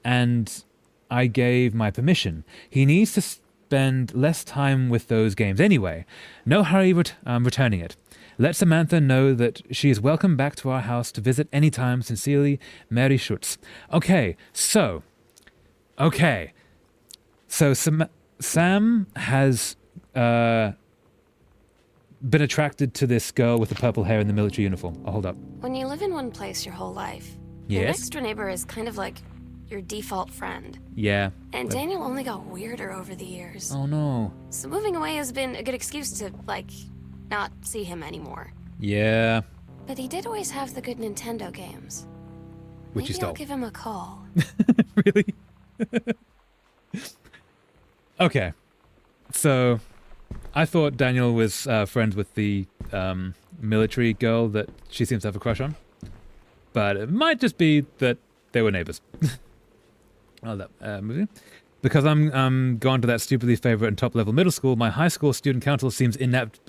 and I gave my permission. He needs to spend less time with those games anyway. No hurry returning it. Let Samantha know that she is welcome back to our house to visit anytime. Sincerely, Mary Schutz. Okay, so Sam has been attracted to this girl with the purple hair in the military uniform. Oh, hold up. When you live in one place your whole life, your next door neighbor is kind of like your default friend. Yeah. And Daniel only got weirder over the years. Oh no. So moving away has been a good excuse to, not see him anymore. Yeah. But he did always have the good Nintendo games. Which you Maybe stole. I'll give him a call. Really? Okay. So, I thought Daniel was friends with the military girl that she seems to have a crush on. But it might just be that they were neighbors. Oh, that movie. Because I'm gone to that stupidly favorite and top-level middle school, my high school student council seems inept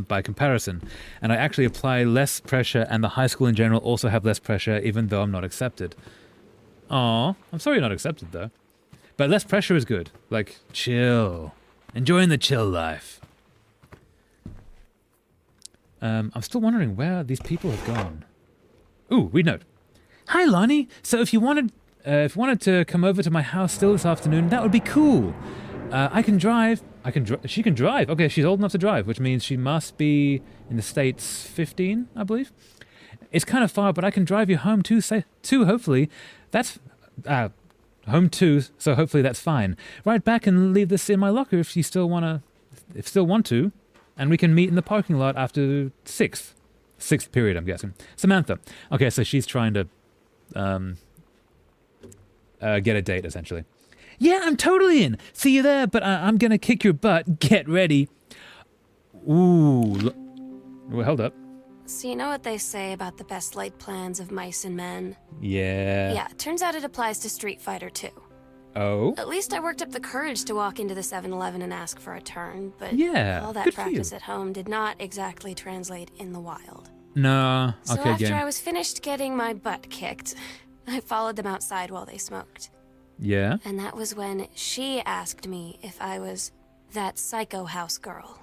by comparison. And I actually apply less pressure, and the high school in general also have less pressure, even though I'm not accepted. Aw, I'm sorry you're not accepted, though. But less pressure is good. Like, chill. Enjoying the chill life. I'm still wondering where these people have gone. Ooh, read note. Hi, Lonnie. So if you wanted to come over to my house still this afternoon, that would be cool. I can drive. She can drive. Okay, she's old enough to drive, which means she must be in the States 15, I believe. It's kind of far, but I can drive you home too, hopefully. That's... home too, so hopefully that's fine. Right back and leave this in my locker if you still want to, and we can meet in the parking lot after sixth period, I'm guessing. Samantha. Okay, so she's trying to get a date, essentially. Yeah, I'm totally in. See you there, but I'm gonna kick your butt. Get ready. Ooh. Well, hold up. So you know what they say about the best laid plans of mice and men? Yeah. Yeah, turns out it applies to Street Fighter too. Oh? At least I worked up the courage to walk into the 7-Eleven and ask for a turn, but yeah, all that good for practice you. at home did not exactly translate in the wild. No. So Okay, after game. I was finished getting my butt kicked, I followed them outside while they smoked. Yeah? And that was when she asked me if I was that psycho house girl.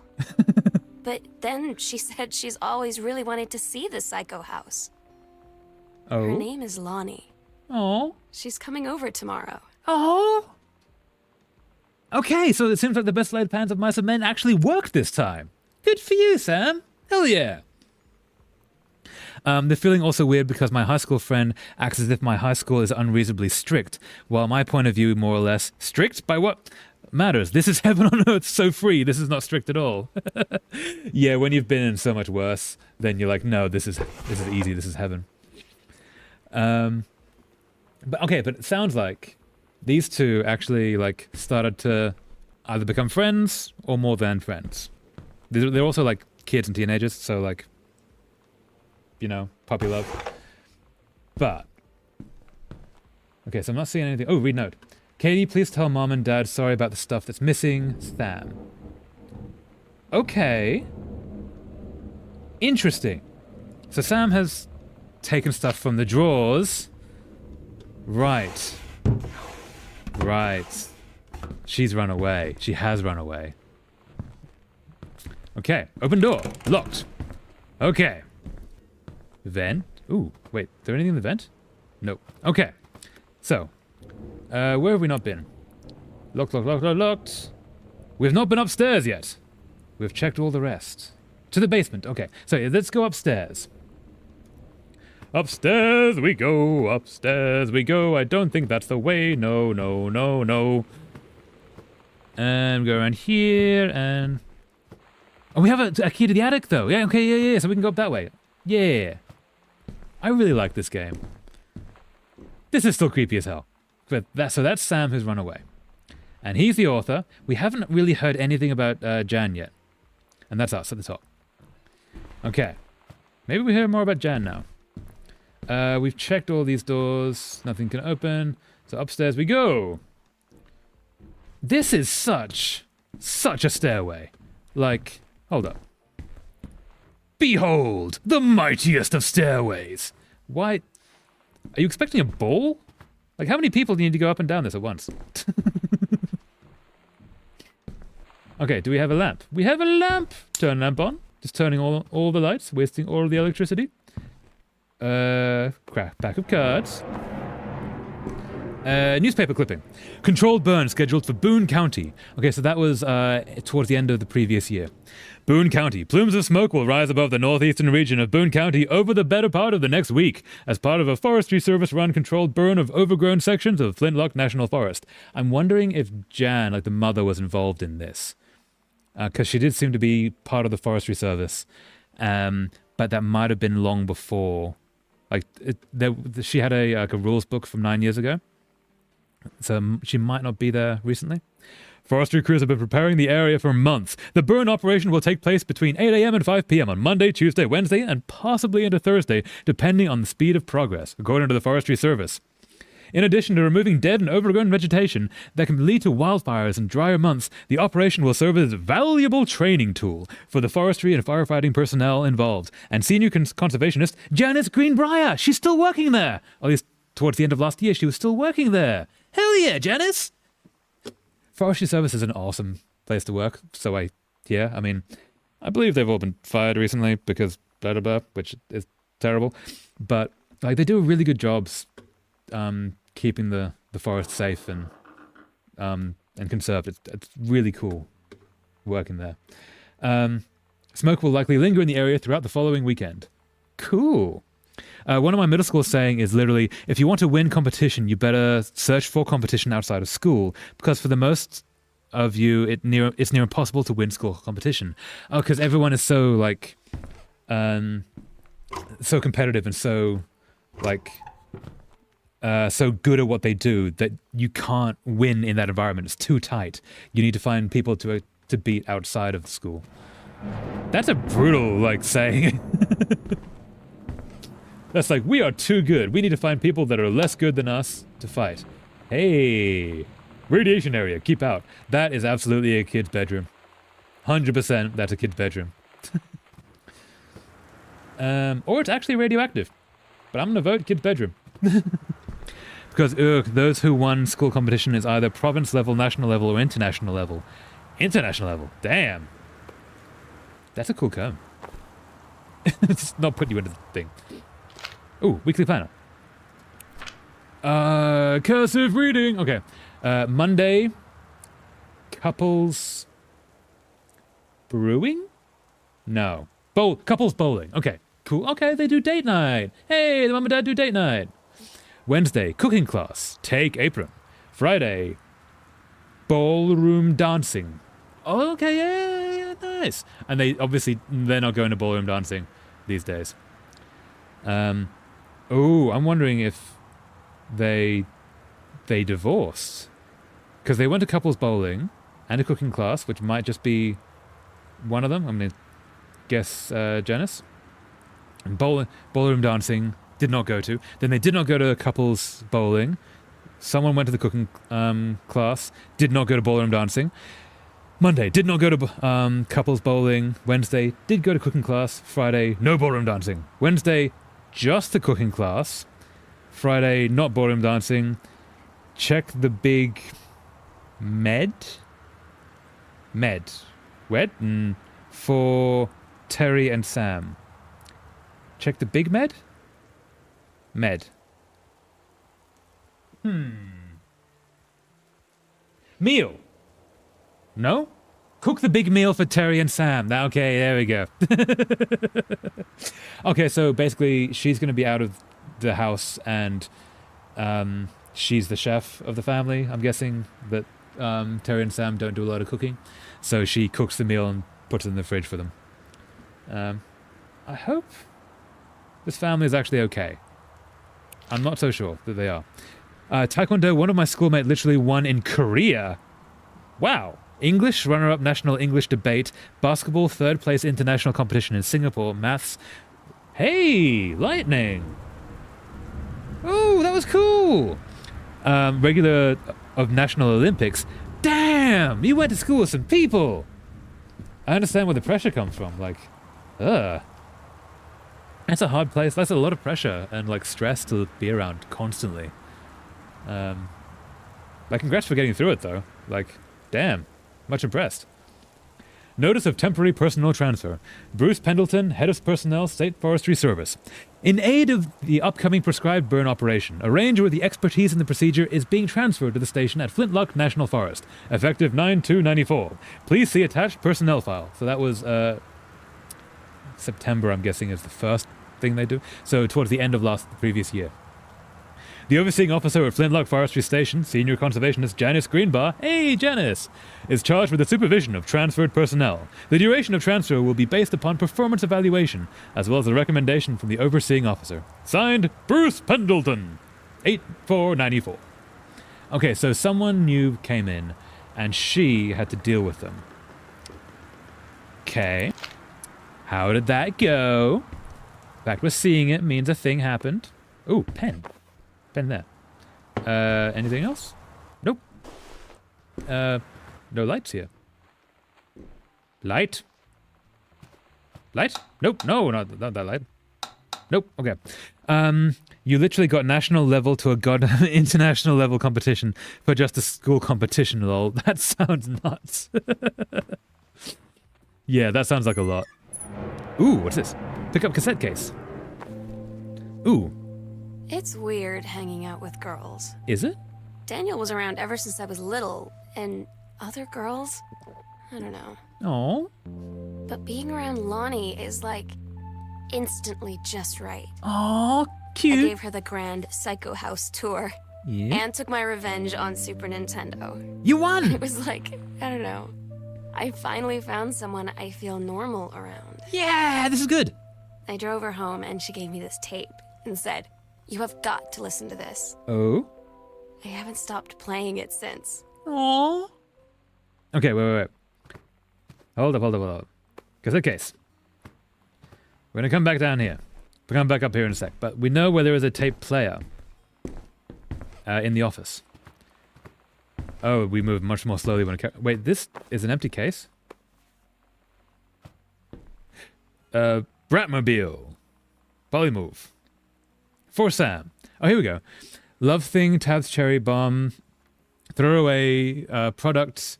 But then she said she's always really wanted to see the psycho house. Oh? Her name is Lonnie. Oh? She's coming over tomorrow. Oh? Okay, so it seems like the best laid plans of mice and men actually worked this time. Good for you, Sam. Hell yeah. They're feeling also weird because my high school friend acts as if my high school is unreasonably strict, while my point of view, more or less, strict by what matters. This is heaven on earth, so free. This is not strict at all. Yeah, when you've been in so much worse, then you're like, no, this is easy. This is heaven. But it sounds like these two actually like started to either become friends or more than friends. They're also like kids and teenagers, so like, you know, puppy love. But okay, so I'm not seeing anything. Oh, read note. Katie, please tell Mom and Dad sorry about the stuff that's missing. Sam. Okay. Interesting. So Sam has taken stuff from the drawers Right. Right. She's run away. She has run away. Okay. Open door. Locked. Okay. Vent. Ooh, wait. Is there anything in the vent? Nope. Okay. So, where have we not been? Locked, locked, locked, locked, locked. We've not been upstairs yet. We've checked all the rest. To the basement. Okay. So, let's go upstairs. Upstairs we go. Upstairs we go. I don't think that's the way. No, no, no, no. And go around here and... Oh, we have a key to the attic, though. Yeah, okay, yeah. So we can go up that way. Yeah. I really like this game. This is still creepy as hell. But so that's Sam who's run away. And he's the author. We haven't really heard anything about Jan yet. And that's us at the top. Okay. Maybe we hear more about Jan now. We've checked all these doors. Nothing can open. So upstairs we go. This is such a stairway. Like, hold up. Behold, the mightiest of stairways. Why? Are you expecting a ball? Like, how many people do you need to go up and down this at once? Okay, do we have a lamp? We have a lamp! Turn lamp on. Just turning all the lights, wasting all the electricity. Pack of cards. Newspaper clipping. Controlled burn scheduled for Boone County. Okay, so that was towards the end of the previous year. Boone County. Plumes of smoke will rise above the northeastern region of Boone County over the better part of the next week as part of a Forestry Service-run controlled burn of overgrown sections of Flintlock National Forest. I'm wondering if Jan, like the mother, was involved in this. Because she did seem to be part of the Forestry Service. But that might have been long before. Like, she had a rules book from 9 years ago. So she might not be there recently. Forestry crews have been preparing the area for months. The burn operation will take place between 8 a.m. and 5 p.m. on Monday, Tuesday, Wednesday, and possibly into Thursday, depending on the speed of progress, according to the Forestry Service. In addition to removing dead and overgrown vegetation that can lead to wildfires in drier months, the operation will serve as a valuable training tool for the forestry and firefighting personnel involved. And senior conservationist Janice Greenbrier, she's still working there. At least towards the end of last year, she was still working there. Hell yeah, Janice! Forestry Service is an awesome place to work, so I mean, I believe they've all been fired recently because blah, blah, blah, which is terrible. But, like, they do really good jobs keeping the forest safe and conserved. It's really cool working there. Smoke will likely linger in the area throughout the following weekend. Cool. One of my middle school saying is literally, if you want to win competition, you better search for competition outside of school, because for the most of you, it's near impossible to win school competition. Oh, because everyone is so, like, so competitive and so, like, so good at what they do that you can't win in that environment. It's too tight. You need to find people to beat outside of the school. That's a brutal, like, saying. That's like, we are too good. We need to find people that are less good than us to fight. Hey, radiation area, keep out. That is absolutely a kid's bedroom. 100% that's a kid's bedroom. Or it's actually radioactive. But I'm going to vote kid's bedroom. Because those who won school competition is either province level, national level, or international level. International level, damn. That's a cool term. It's not putting you into the thing. Ooh, weekly planner. Cursive reading. Okay. Monday. Couples brewing? No. Couples bowling. Okay. Cool. Okay, they do date night. Hey, the mom and dad do date night. Wednesday, cooking class. Take apron. Friday, ballroom dancing. Oh, okay, yeah, nice. And they're not going to ballroom dancing these days. Oh, I'm wondering if they divorced. Because they went to couples bowling and a cooking class, which might just be one of them. I'm going to guess Janice. And ballroom dancing did not go to. Then they did not go to couples bowling. Someone went to the cooking class, did not go to ballroom dancing. Monday, did not go to couples bowling. Wednesday, did go to cooking class. Friday, no ballroom dancing. Wednesday, just the cooking class. Friday, not ballroom dancing. Check the big med? Med. Wed? For Terry and Sam. Check the big med? Med. Meal. No? Cook the big meal for Terry and Sam. Okay, there we go. Okay, so basically she's going to be out of the house and she's the chef of the family. I'm guessing that Terry and Sam don't do a lot of cooking. So she cooks the meal and puts it in the fridge for them. I hope this family is actually okay. I'm not so sure that they are. Taekwondo, one of my schoolmates literally won in Korea. Wow. English, runner-up national English debate. Basketball, third place international competition in Singapore. Maths. Hey, lightning. Oh, that was cool. Regular of National Olympics. Damn, you went to school with some people. I understand where the pressure comes from. Like, that's a hard place. That's a lot of pressure and like stress to be around constantly. Like, congrats for getting through it though. Like, damn, much impressed. Notice of temporary personnel transfer. Bruce Pendleton, head of personnel, State Forestry Service. In aid of the upcoming prescribed burn operation, a ranger with the expertise in the procedure is being transferred to the station at Flintlock National Forest, effective 9/2/94. Please see attached personnel file. So that was September, I'm guessing, is the first thing they do. So towards the end of the previous year. The overseeing officer at Flintlock Forestry Station, Senior Conservationist Janice Greenbar, hey Janice, is charged with the supervision of transferred personnel. The duration of transfer will be based upon performance evaluation, as well as a recommendation from the overseeing officer. Signed, Bruce Pendleton, 8/4/94. Okay, so someone new came in, and she had to deal with them. Okay. How did that go? The fact we're seeing it means a thing happened. Ooh, pen. Pen there. Anything else? Nope. No lights here. Light? Light? Nope. No, not that light. Nope. Okay. You literally got national level to a goddamn international level competition for just a school competition, lol. That sounds nuts. Yeah, that sounds like a lot. Ooh, what's this? Pick up cassette case. Ooh. It's weird hanging out with girls. Is it? Daniel was around ever since I was little, and other girls? I don't know. Oh. But being around Lonnie is like instantly just right. Oh, I cute. gave her the grand Psycho House tour Yeah. and took my revenge on Super Nintendo. You won. It was like, I don't know. I finally found someone I feel normal around. Yeah, this is good. I drove her home and she gave me this tape and said, "You have got to listen to this." Oh. I haven't stopped playing it since. Oh. Okay, wait. Hold up. Cassette case. We're gonna come back down here. We'll come back up here in a sec. But we know where there is a tape player. In the office. Oh, we move much more slowly when it... Wait, this is an empty case? Bratmobile. Polymove. For Sam. Oh, here we go. Love Thing, Tabs Cherry Bomb, Throwaway, Products,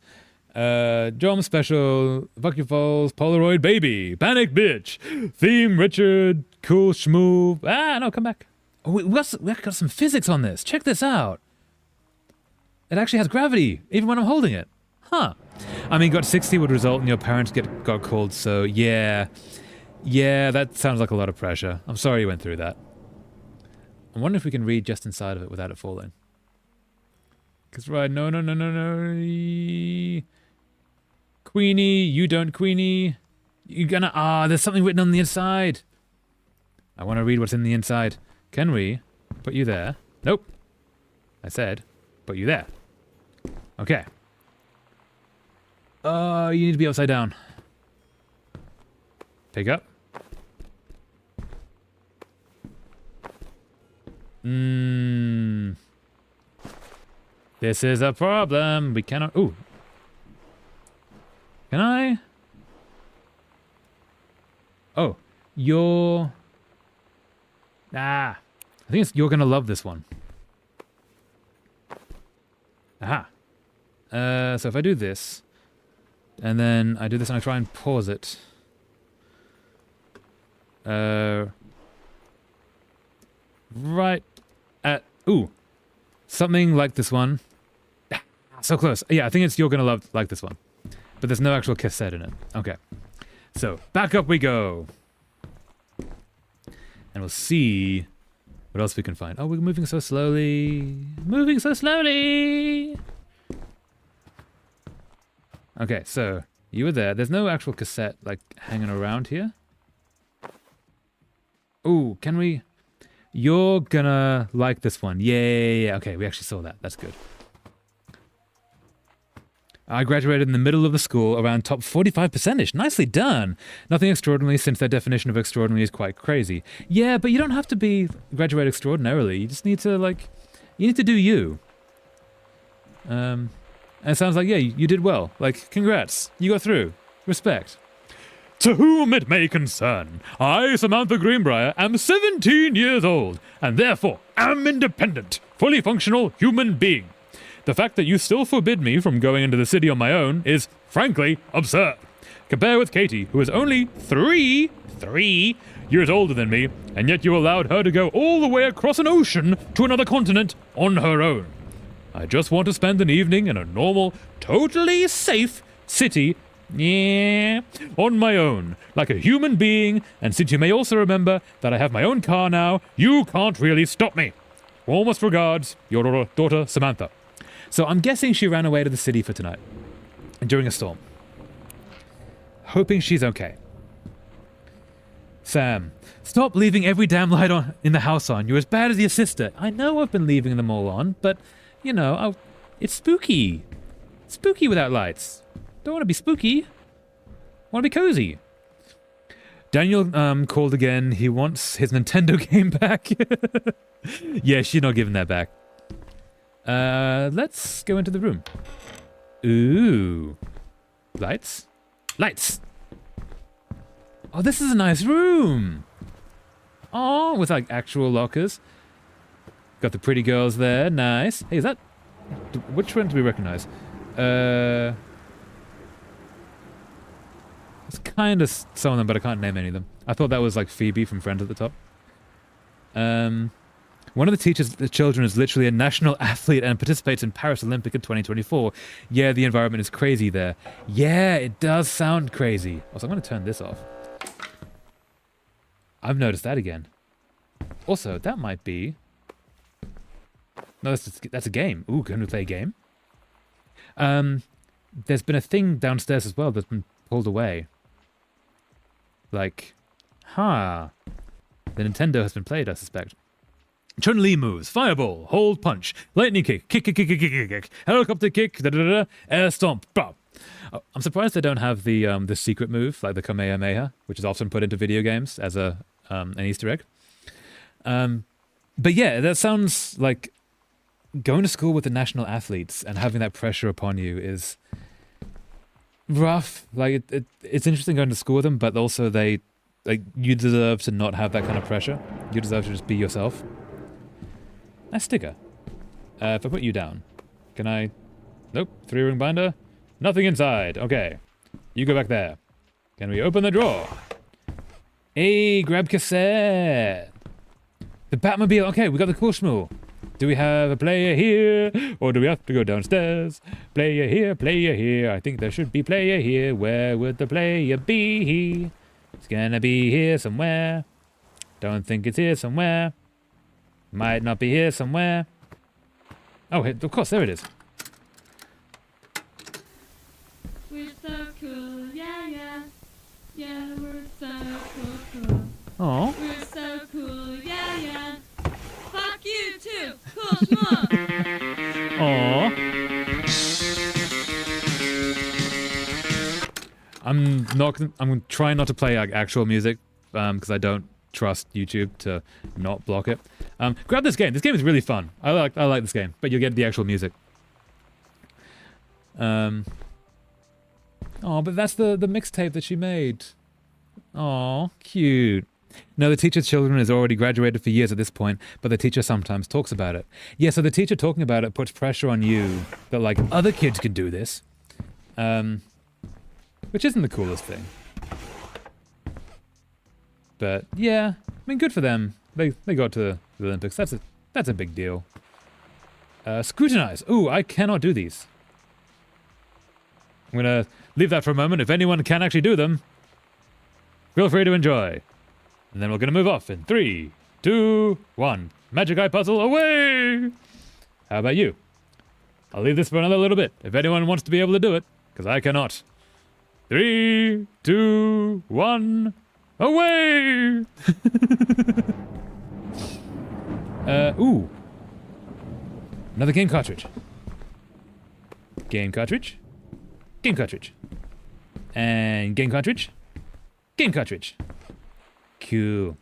Drum Special, Bucky Falls, Polaroid Baby, Panic Bitch, Theme Richard, Cool Schmoo. No, come back. Oh, we got some physics on this. Check this out. It actually has gravity, even when I'm holding it. Huh. I mean, got 60 would result in your parents got called, so yeah. Yeah, that sounds like a lot of pressure. I'm sorry you went through that. I wonder if we can read just inside of it without it falling. Because, right, no. Queenie, you don't Queenie. You're gonna, there's something written on the inside. I want to read what's in the inside. Can we put you there? Nope. I said, put you there. Okay. You need to be upside down. Pick up. This is a problem. We cannot... Ooh. Can I? Oh. You're... I think it's You're Gonna Love This One. Aha. So if I do this, and then I do this and I try and pause it. Right at... Ooh. Something like this one. So close. Yeah, I think it's You're Gonna Love like this one. But there's no actual cassette in it. Okay. So, back up we go. And we'll see what else we can find. Oh, we're moving so slowly. Moving so slowly! Okay, so, you were there. There's no actual cassette, like, hanging around here. Ooh, can we... You're gonna like this one. Yeah. Okay, we actually saw that. That's good. I graduated in the middle of the school, around top 45%ish. Nicely done. Nothing extraordinary, since their definition of extraordinary is quite crazy. Yeah, but you don't have to graduate extraordinarily. You just need to, like, you need to do you. And it sounds like, yeah, you did well. Like, congrats. You got through. Respect. To whom it may concern, I, Samantha Greenbrier, am 17 years old, and therefore am independent, fully functional human being. The fact that you still forbid me from going into the city on my own is, frankly, absurd. Compare with Katie, who is only three years older than me, and yet you allowed her to go all the way across an ocean to another continent on her own. I just want to spend an evening in a normal, totally safe city, on my own, like a human being, and since you may also remember that I have my own car now, you can't really stop me. Warmest regards, your daughter, Samantha. So I'm guessing she ran away to the city for tonight, during a storm. Hoping she's okay. Sam, stop leaving every damn light on in the house on. You're as bad as your sister. I know I've been leaving them all on, but, you know, it's spooky. Spooky without lights. Don't want to be spooky. Want to be cozy. Daniel called again. He wants his Nintendo game back. Yeah, she's not giving that back. Let's go into the room. Ooh. Lights? Lights! Oh, this is a nice room! Oh, with like actual lockers. Got the pretty girls there. Nice. Hey, is that... Which one do we recognize? It's kind of some of them, but I can't name any of them. I thought that was like Phoebe from Friends at the top. One of the teachers' children is literally a national athlete and participates in Paris Olympic in 2024. Yeah, the environment is crazy there. Yeah, it does sound crazy. Also, I'm going to turn this off. I've noticed that again. Also, that might be... No, that's a game. Ooh, can we play a game? There's been a thing downstairs as well that's been pulled away. Like, the Nintendo has been played, I suspect. Chun-Li moves, fireball, hold punch, lightning kick, kick, helicopter kick, da-da-da-da, air stomp, bah. Oh, I'm surprised they don't have the secret move, like the Kamehameha, which is often put into video games as an Easter egg. But yeah, that sounds like going to school with the national athletes and having that pressure upon you is rough. Like it's interesting going to school with them, but also you deserve to not have that kind of pressure. You deserve to just be yourself. Nice sticker. If I put you down, can I... Nope. 3-ring binder. Nothing inside. Okay. You go back there. Can we open the drawer? Hey, grab cassette. The Batmobile. Okay, we got the cool schmoo. Do we have a player here? Or do we have to go downstairs? Player here, player here. I think there should be player here. Where would the player be? It's gonna be here somewhere. Don't think it's here somewhere. Might not be here somewhere. Oh, of course, there it is. We're so cool, yeah, yeah. Yeah, we're so cool. Oh. We're so cool, yeah, yeah. Fuck you too, cool schmuck. Aw. I'm trying not to play like actual music because I don't trust YouTube to not block it. Grab this game. This game is really fun. I like this game, but you'll get the actual music. Oh, but that's the mixtape that she made. Oh, cute. No, the teacher's children has already graduated for years at this point, but the teacher sometimes talks about it. Yeah, so the teacher talking about it puts pressure on you that, like, other kids can do this. Which isn't the coolest thing. But, yeah, I mean, good for them. They got to the Olympics. That's a big deal. Scrutinize. Ooh, I cannot do these. I'm going to leave that for a moment. If anyone can actually do them, feel free to enjoy. And then we're going to move off in 3, 2, 1. Magic Eye Puzzle, away! How about you? I'll leave this for another little bit, if anyone wants to be able to do it, because I cannot. 3, 2, 1, away! Ooh. Another game cartridge. Game cartridge. Game cartridge. And game cartridge. Game cartridge. Cool.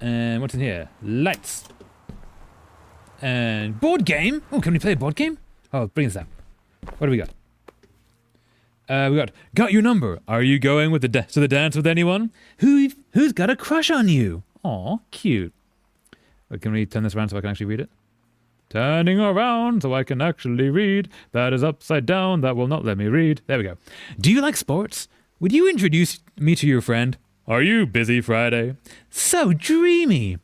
And what's in here? Lights. And board game. Oh, can we play a board game? Oh, bring us up. What do we got? We got your number. Are you going with to the dance with anyone? Who's got a crush on you? Aw, cute. Wait, can we turn this around so I can actually read it? Turning around so I can actually read. That is upside down. That will not let me read. There we go. Do you like sports? Would you introduce me to your friend? Are you busy Friday? So dreamy.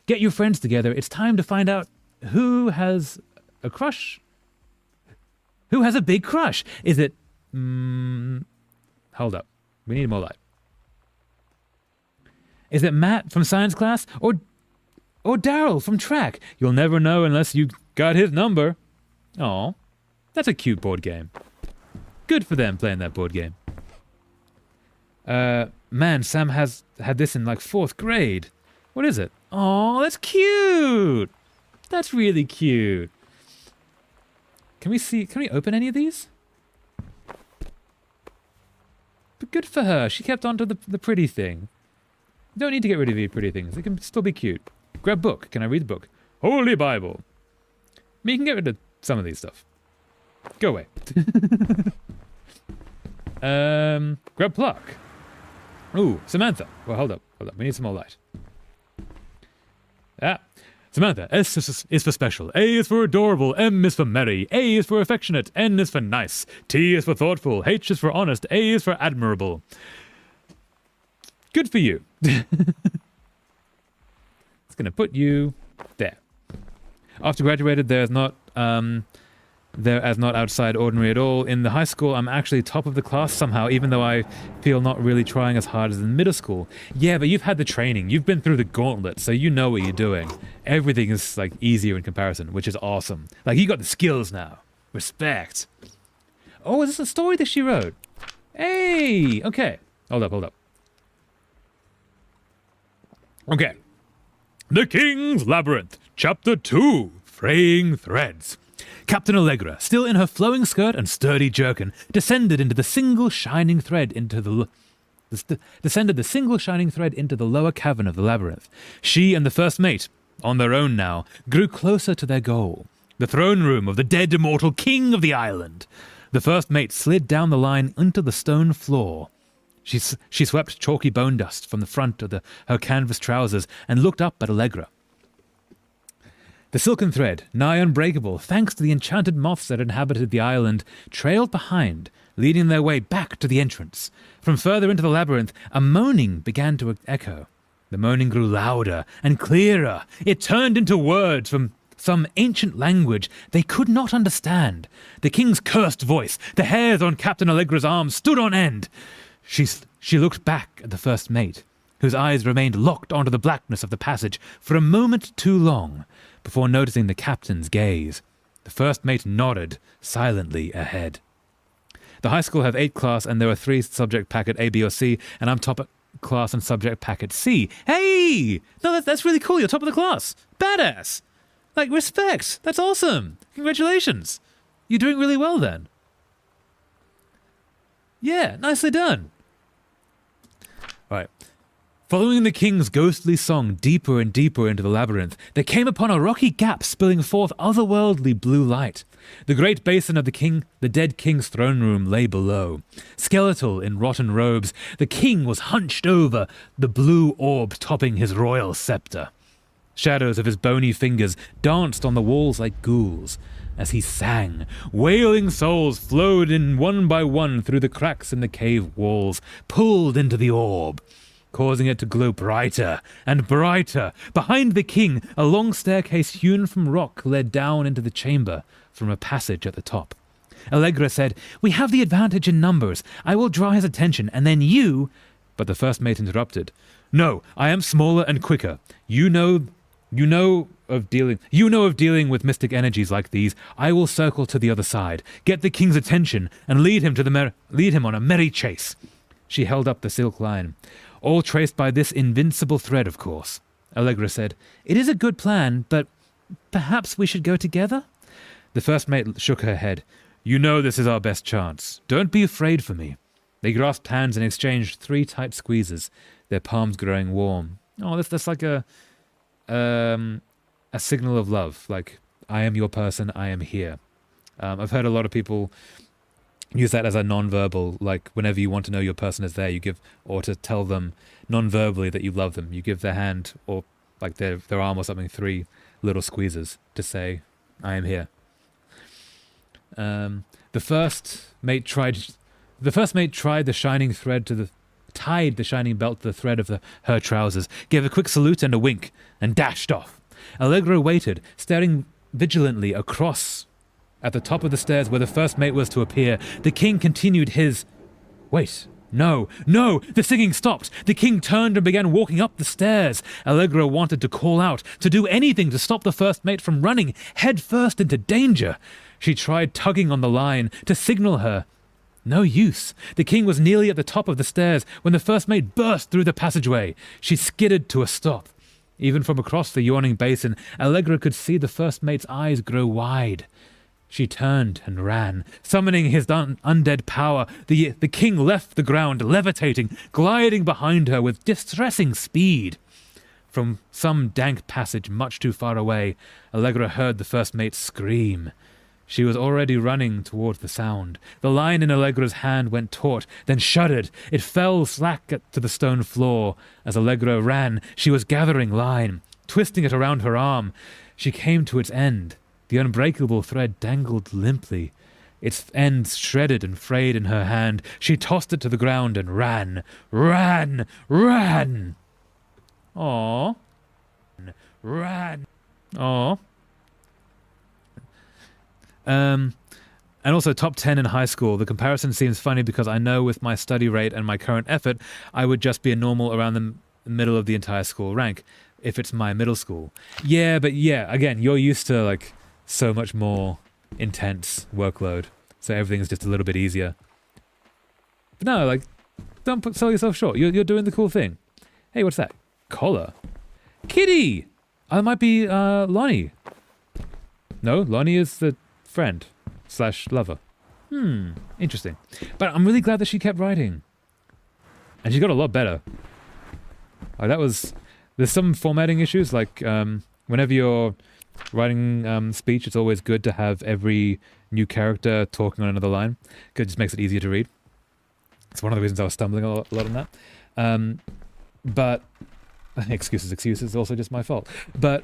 Get your friends together. It's time to find out who has a crush. Who has a big crush? Is it... hold up. We need more light. Is it Matt from science class? Or Daryl from track? You'll never know unless you got his number. Aw. That's a cute board game. Good for them playing that board game. Man, Sam has had this in like 4th grade. What is it? Oh, that's cute. That's really cute. Can we open any of these? But good for her. She kept on to the pretty thing. You don't need to get rid of the pretty things. They can still be cute. Grab book. Can I read the book? Holy Bible. I mean, you can get rid of some of these stuff. Go away. Grab pluck. Ooh, Samantha. Well, hold up. We need some more light. Samantha. S is for special. A is for adorable. M is for merry. A is for affectionate. N is for nice. T is for thoughtful. H is for honest. A is for admirable. Good for you. It's going to put you there. After graduated, there as not outside ordinary at all. In the high school, I'm actually top of the class somehow, even though I feel not really trying as hard as in middle school. Yeah, but you've had the training. You've been through the gauntlet, so you know what you're doing. Everything is like easier in comparison, which is awesome. Like, you got the skills now. Respect. Oh, is this a story that she wrote? Hey! Okay. Hold up. Okay. The King's Labyrinth, Chapter 2, Fraying Threads. Captain Allegra, still in her flowing skirt and sturdy jerkin, descended the single shining thread into the lower cavern of the labyrinth. She and the first mate, on their own now, grew closer to their goal, the throne room of the dead immortal king of the island. The first mate slid down the line into the stone floor. She swept chalky bone dust from the front of her canvas trousers and looked up at Allegra. The silken thread, nigh unbreakable, thanks to the enchanted moths that inhabited the island, trailed behind, leading their way back to the entrance. From further into the labyrinth, a moaning began to echo. The moaning grew louder and clearer. It turned into words from some ancient language they could not understand. The king's cursed voice, the hairs on Captain Allegra's arms stood on end. She looked back at the first mate, whose eyes remained locked onto the blackness of the passage for a moment too long, before noticing the captain's gaze. The first mate nodded silently ahead. The high school have 8 class, and there are 3 subject packet A, B, or C, and I'm top of class and subject packet C. Hey! No, that's really cool. You're top of the class. Badass. Like, respect. That's awesome. Congratulations. You're doing really well then. Yeah, nicely done. All right. Following the king's ghostly song deeper and deeper into the labyrinth, they came upon a rocky gap spilling forth otherworldly blue light. The great basin of the dead king's throne room lay below. Skeletal in rotten robes, the king was hunched over the blue orb topping his royal scepter. Shadows of his bony fingers danced on the walls like ghouls. As he sang, wailing souls flowed in one by one through the cracks in the cave walls, pulled into the orb, causing it to glow brighter and brighter. Behind the king, a long staircase hewn from rock led down into the chamber from a passage at the top. Allegra said, "We have the advantage in numbers. I will draw his attention, and then you—" But the first mate interrupted. "No, I am smaller and quicker. You know of dealing with mystic energies like these. I will circle to the other side, get the king's attention, and lead him on a merry chase." She held up the silk line. "All traced by this invincible thread, of course." Allegra said, "It is a good plan, but perhaps we should go together?" The first mate shook her head. "You know this is our best chance. Don't be afraid for me." They grasped hands and exchanged 3 tight squeezes, their palms growing warm. Oh, that's like a signal of love, like, I am your person, I am here. I've heard a lot of people use that as a non-verbal, like whenever you want to know your person is there, you give, or to tell them non-verbally that you love them, you give their hand or like their arm or something 3 little squeezes to say, I am here. The first mate tried the shining thread tied the shining belt to the thread of her trousers, gave a quick salute and a wink, and dashed off. Allegra waited, staring vigilantly across at the top of the stairs where the first mate was to appear. The king continued his... Wait, no, the singing stopped. The king turned and began walking up the stairs. Allegra wanted to call out, to do anything to stop the first mate from running head first into danger. She tried tugging on the line to signal her. No use. The king was nearly at the top of the stairs when the first mate burst through the passageway. She skidded to a stop. Even from across the yawning basin, Allegra could see the first mate's eyes grow wide. She turned and ran, summoning his undead power. The king left the ground, levitating, gliding behind her with distressing speed. From some dank passage much too far away, Allegra heard the first mate scream. She was already running toward the sound. The line in Allegra's hand went taut, then shuddered. It fell slack to the stone floor. As Allegra ran, she was gathering line, twisting it around her arm. She came to its end. The unbreakable thread dangled limply. Its end shredded and frayed in her hand. She tossed it to the ground and ran. Aww. Ran. Aww. And also top 10 in high school. The comparison seems funny because I know with my study rate and my current effort, I would just be a normal around the middle of the entire school rank if it's my middle school. Yeah, but yeah, again, you're used to like so much more intense workload, so everything's just a little bit easier. But no, like, don't sell yourself short. You're doing the cool thing. Hey, what's that? Collar. Kitty! I might be Lonnie. No, Lonnie is the friend / lover. Interesting. But I'm really glad that she kept writing. And she got a lot better. There's some formatting issues, like whenever you're writing speech, it's always good to have every new character talking on another line, because it just makes it easier to read. It's one of the reasons I was stumbling a lot on that. But excuses, also just my fault. But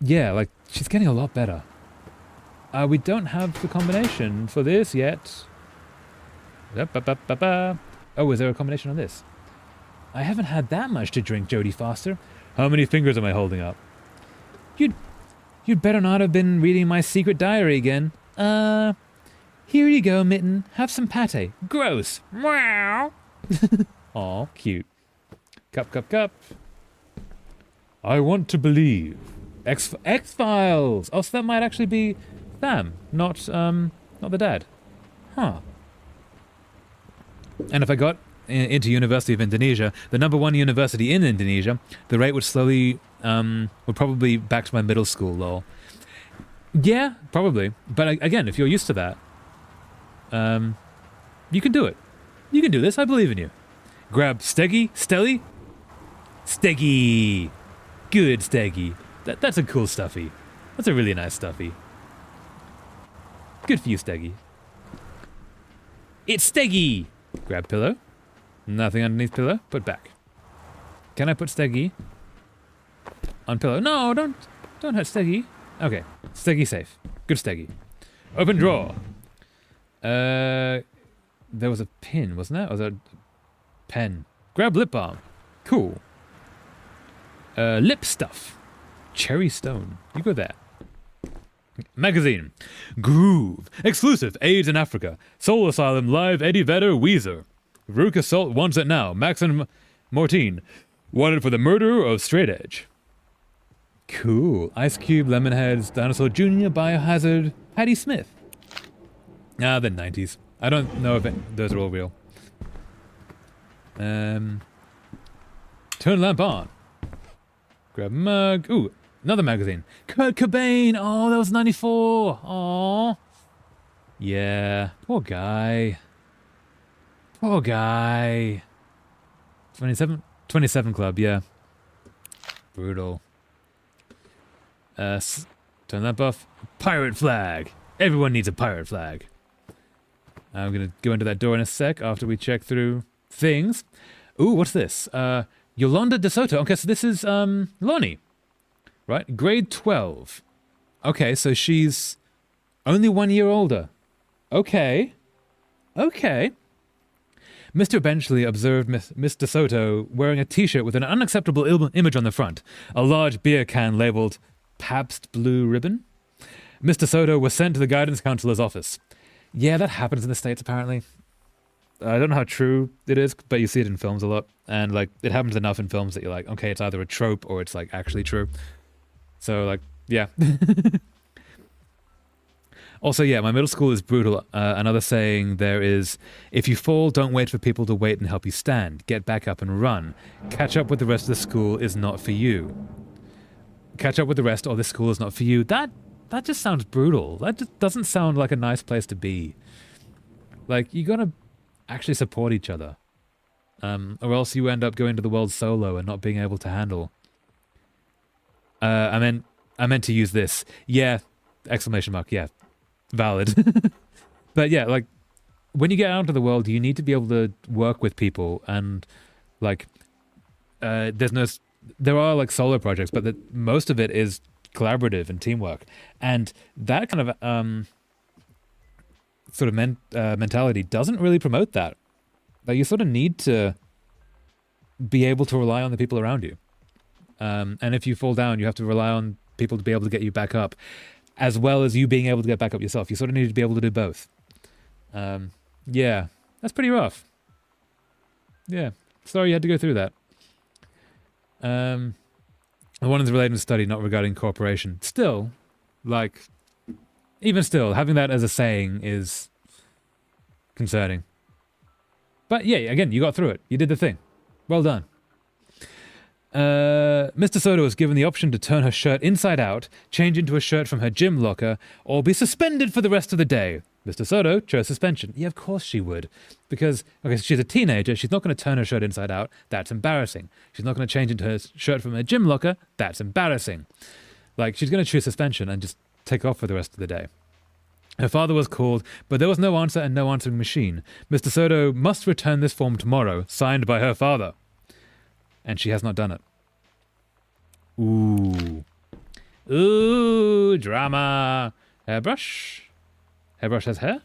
yeah, like, she's getting a lot better. We don't have the combination for this yet. Oh, is there a combination on this? I haven't had that much to drink, Jodie Foster. How many fingers am I holding up? You'd better not have been reading my secret diary again. Here you go, Mitten. Have some pate. Gross. Meow. Aw, cute. Cup. I want to believe. X-Files. Oh, so that might actually be them, not the dad. Huh. And if I got into University of Indonesia, the #1 university in Indonesia, the rate would probably back to my middle school, lol. Yeah, probably. But again, if you're used to that, you can do it. You can do this, I believe in you. Grab Steggy. Good Steggy. That's a cool stuffy. That's a really nice stuffy. Good for you, Steggy. It's Steggy! Grab pillow. Nothing underneath pillow. Put back. Can I put Steggy on pillow? No, don't hurt Steggy. Okay, Steggy safe. Good Steggy. Open drawer. There was a pin, wasn't there? Or was that a pen? Grab lip balm. Cool. Lip stuff. Cherry stone. You go there. Magazine. Groove. Exclusive. AIDS in Africa. Soul Asylum Live Eddie Vedder Weezer. Rook Assault wants it now. Max and Mortine. Wanted for the murder of Straight Edge. Cool. Ice Cube, Lemonheads, Dinosaur Jr., Biohazard, Patti Smith. Ah, the 90s. I don't know if those are all real. Turn lamp on. Grab mug. Ooh, another magazine. Kurt Cobain. Oh, that was 94. Aw. Yeah. Poor guy. Poor guy. 27? 27 Club, yeah. Brutal. Turn that off. Pirate flag. Everyone needs a pirate flag. I'm going to go into that door in a sec after we check through things. Ooh, what's this? Yolanda DeSoto. Okay, so this is Lonnie, right? Grade 12. Okay, so she's only 1 year older. Okay. Okay. Mr. Benchley observed Miss DeSoto wearing a t-shirt with an unacceptable image on the front, a large beer can labeled Pabst Blue Ribbon. Miss DeSoto was sent to the guidance counselor's office. Yeah, that happens in the States, apparently. I don't know how true it is, but you see it in films a lot. And, like, it happens enough in films that you're like, okay, it's either a trope or it's, like, actually true. So, like, yeah. Also, yeah, my middle school is brutal. Another saying there is, if you fall, don't wait for people to wait and help you stand. Get back up and run. Catch up with the rest of the school is not for you. Catch up with the rest or the school is not for you. That just sounds brutal. That just doesn't sound like a nice place to be. Like, you gotta actually support each other. Or else you end up going to the world solo and not being able to handle. I meant to use this. Yeah, exclamation mark, yeah. Valid. But yeah, like, when you get out into the world, you need to be able to work with people and, like, there are, like, solo projects, but most of it is collaborative and teamwork. And that kind of sort of mentality doesn't really promote that. Like, you sort of need to be able to rely on the people around you. And if you fall down, you have to rely on people to be able to get you back up, as well as you being able to get back up yourself. You sort of need to be able to do both. Yeah, that's pretty rough. Yeah, sorry you had to go through that. The one is related to study, not regarding cooperation. Still, like, even still, having that as a saying is concerning. But yeah, again, you got through it. You did the thing. Well done. Mr. Soto was given the option to turn her shirt inside out, change into a shirt from her gym locker, or be suspended for the rest of the day. Mr. Soto chose suspension. Yeah, of course she would. Because, okay, so she's a teenager. She's not going to turn her shirt inside out. That's embarrassing. She's not going to change into her shirt from her gym locker. That's embarrassing. Like, she's going to choose suspension and just take off for the rest of the day. Her father was called, but there was no answer and no answering machine. Mr. Soto must return this form tomorrow, signed by her father. And she has not done it. Ooh. Ooh, drama. Hairbrush. Hairbrush has hair?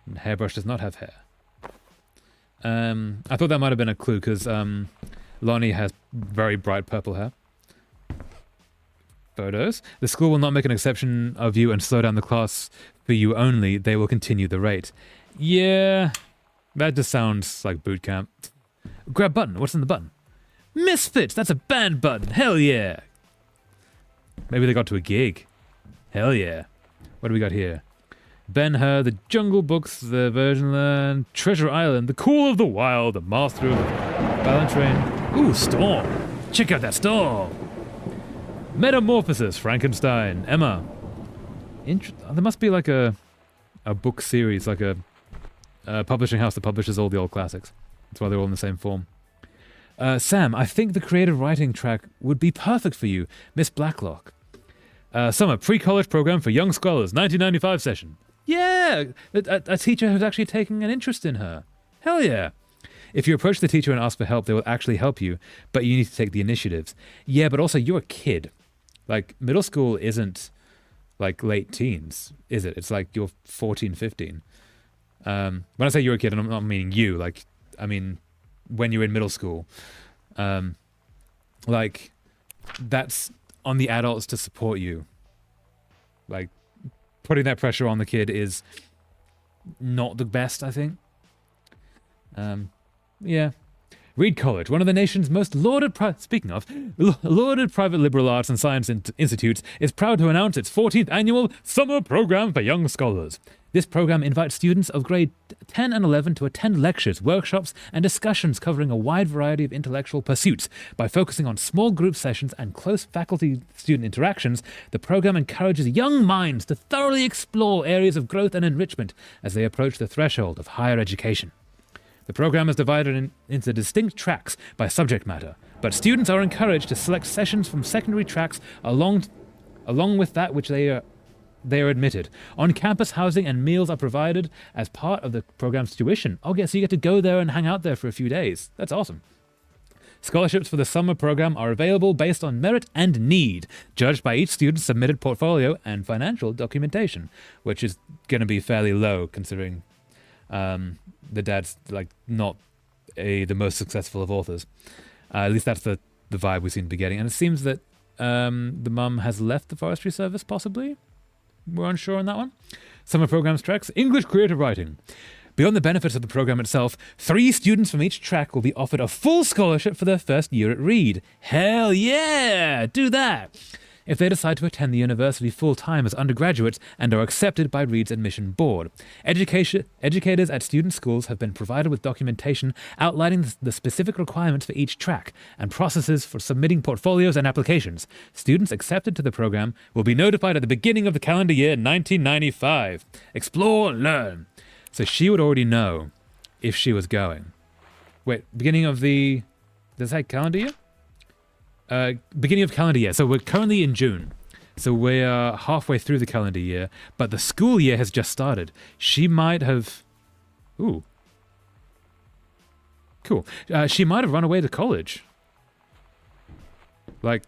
And hairbrush does not have hair. I thought that might have been a clue, because Lonnie has very bright purple hair. Photos. The school will not make an exception of you and slow down the class for you only. They will continue the rate. Yeah, that just sounds like boot camp. Grab button. What's in the button? Misfits. That's a band button. Hell yeah. Maybe they got to a gig. Hell yeah. What do we got here? Ben-Hur, the Jungle Books, the Virgin Land, Treasure Island, the Call of the Wild, the Master of Ballantrain. Ooh, Storm. Check out that storm. Metamorphosis, Frankenstein, Emma. There must be like a book series, like a publishing house that publishes all the old classics. That's why they're all in the same form. Sam, I think the creative writing track would be perfect for you. Miss Blacklock. Summer pre-college program for young scholars, 1995 session. Yeah, a teacher who's actually taking an interest in her. Hell yeah. If you approach the teacher and ask for help, they will actually help you, but you need to take the initiatives. Yeah, but also you're a kid. Like, middle school isn't like late teens, is it? It's like you're 14, 15. When I say you're a kid, I'm not meaning you. Like, I mean, when you're in middle school. Like, that's on the adults to support you. Like, putting that pressure on the kid is not the best, I think. Yeah. Reed College, one of the nation's most lauded lauded private liberal arts and science institutes, is proud to announce its 14th annual summer program for young scholars. This program invites students of grade 10 and 11 to attend lectures, workshops, and discussions covering a wide variety of intellectual pursuits. By focusing on small group sessions and close faculty-student interactions, the program encourages young minds to thoroughly explore areas of growth and enrichment as they approach the threshold of higher education. The program is divided into distinct tracks by subject matter, but students are encouraged to select sessions from secondary tracks along with that which they are admitted. On-campus housing and meals are provided as part of the program's tuition. Okay, so you get to go there and hang out there for a few days. That's awesome. Scholarships for the summer program are available based on merit and need, judged by each student's submitted portfolio and financial documentation, which is going to be fairly low considering the dad's like not the most successful of authors. At least that's the vibe we seem to be getting. And it seems that the mum has left the forestry service, possibly. We're unsure on that one. Summer programs tracks, English creative writing. Beyond the benefits of the program itself, 3 students from each track will be offered a full scholarship for their first year at Reed. Hell yeah! Do that! If they decide to attend the university full-time as undergraduates and are accepted by Reed's admission board. Educators at student schools have been provided with documentation outlining the specific requirements for each track and processes for submitting portfolios and applications. Students accepted to the program will be notified at the beginning of the calendar year 1995. Explore, learn. So she would already know if she was going. Wait, beginning of the... Does that calendar year? Beginning of calendar year. So we're currently in June. So we're halfway through the calendar year, but the school year has just started. She might have... Ooh. Cool. She might have run away to college. Like,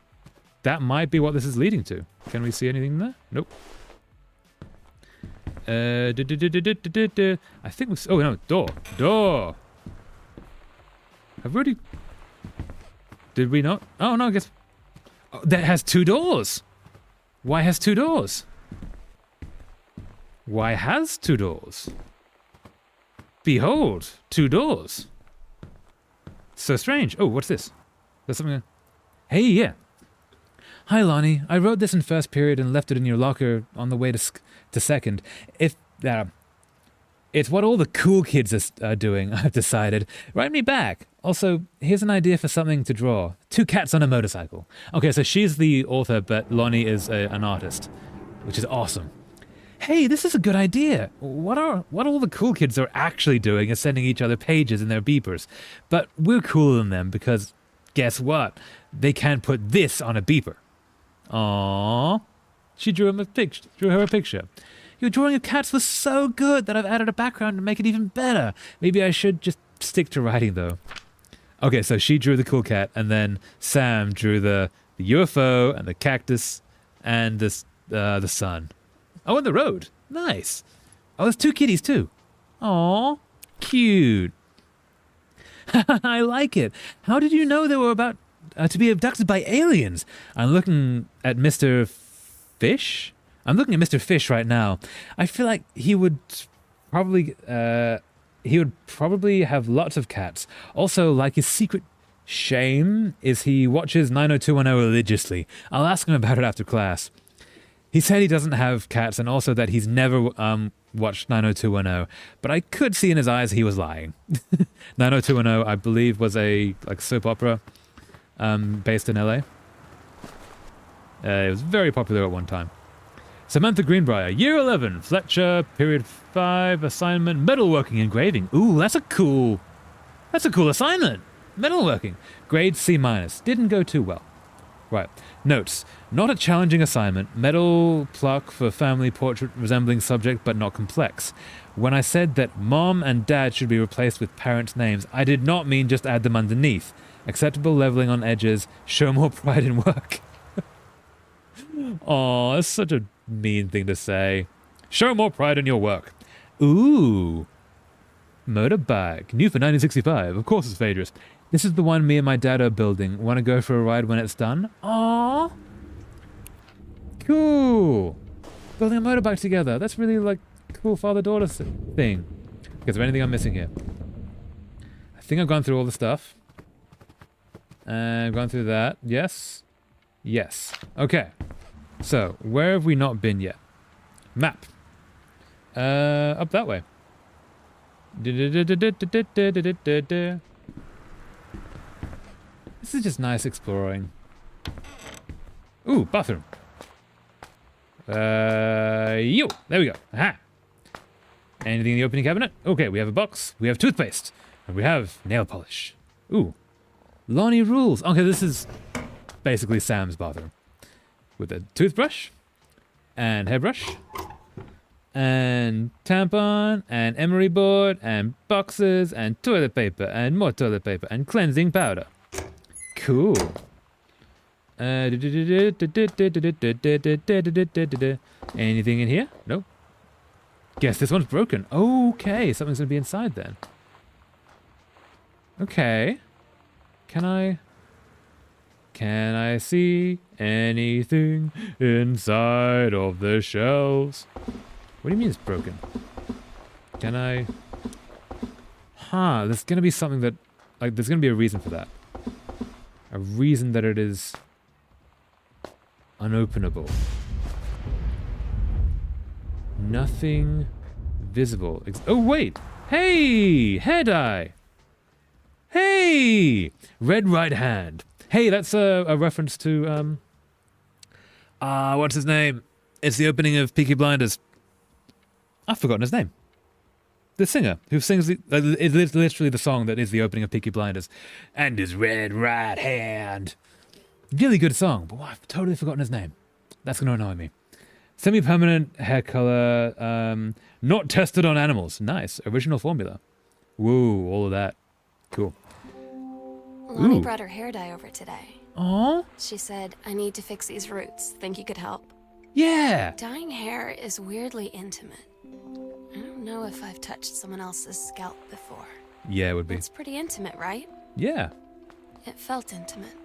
that might be what this is leading to. Can we see anything there? Nope. I think we... Oh, no. Door. I've already... Did we not? Oh, no, I guess... Oh, that has 2 doors. Why has 2 doors? Why has 2 doors? Behold, 2 doors. So strange. Oh, what's this? There's something... Hey, yeah. Hi, Lonnie. I wrote this in first period and left it in your locker on the way to second. It's what all the cool kids are doing, I've decided. Write me back. Also, here's an idea for something to draw. 2 cats on a motorcycle. Okay, so she's the author, but Lonnie is an artist, which is awesome. Hey, this is a good idea. What all the cool kids are actually doing is sending each other pages in their beepers. But we're cooler than them because, guess what? They can't put this on a beeper. Aww. She drew her a picture. Your drawing of cats was so good that I've added a background to make it even better. Maybe I should just stick to writing, though. Okay, so she drew the cool cat, and then Sam drew the UFO and the cactus and the sun. Oh, and the road. Nice. Oh, there's 2 kitties, too. Aw, cute. I like it. How did you know they were about to be abducted by aliens? I'm looking at Mr. Fish. I'm looking at Mr. Fish right now. I feel like he would probably have lots of cats. Also, like his secret shame is he watches 90210 religiously. I'll ask him about it after class. He said he doesn't have cats and also that he's never watched 90210, but I could see in his eyes he was lying. 90210, I believe, was a soap opera based in LA. It was very popular at one time. Samantha Greenbrier, Year 11, Fletcher, Period 5, assignment, metalworking engraving. Ooh, that's a cool assignment. Metalworking. Grade C-. Didn't go too well. Right. Notes. Not a challenging assignment. Metal pluck for family portrait resembling subject but not complex. When I said that mom and dad should be replaced with parents' names, I did not mean just add them underneath. Acceptable leveling on edges. Show more pride in work. Aw, that's such a mean thing to say. Show more pride in your work. Ooh. Motorbike. New for 1965. Of course it's Phaedrus. This is the one me and my dad are building. Want to go for a ride when it's done? Aww. Cool. Building a motorbike together. That's really like cool father-daughter thing. Is there anything I'm missing here? I think I've gone through all the stuff. And I've gone through that. Yes. Yes. Okay. So, where have we not been yet? Map. Up that way. This is just nice exploring. Ooh, bathroom. Yo, there we go. Aha. Anything in the opening cabinet? Okay, we have a box, we have toothpaste, and we have nail polish. Ooh. Lonnie rules. Okay, this is basically Sam's bathroom. With a toothbrush, and hairbrush, and tampon, and emery board, and boxes, and toilet paper, and more toilet paper, and cleansing powder. Cool. Anything in here? Nope. Guess this one's broken. Okay, something's gonna be inside then. Okay. Can I see anything inside of the shelves? What do you mean it's broken? Can I? Huh, there's gonna be something that, like, there's gonna be a reason for that. A reason that it is unopenable. Nothing visible. Oh, wait! Hey! Hair dye! Hey! Red right hand. Hey, that's a reference to, what's his name? It's the opening of Peaky Blinders. I've forgotten his name. The singer who sings it's literally the song that is the opening of Peaky Blinders. And his red right hand. Really good song, but I've totally forgotten his name. That's going to annoy me. Semi-permanent hair color, not tested on animals. Nice. Original formula. Woo, all of that. Cool. Lonnie Ooh. brought her hair dye over today. Aww. She said, I need to fix these roots. Think you could help? Yeah. Dyeing hair is weirdly intimate. I don't know if I've touched someone else's scalp before. Yeah, it would be. It's pretty intimate, right? Yeah. It felt intimate.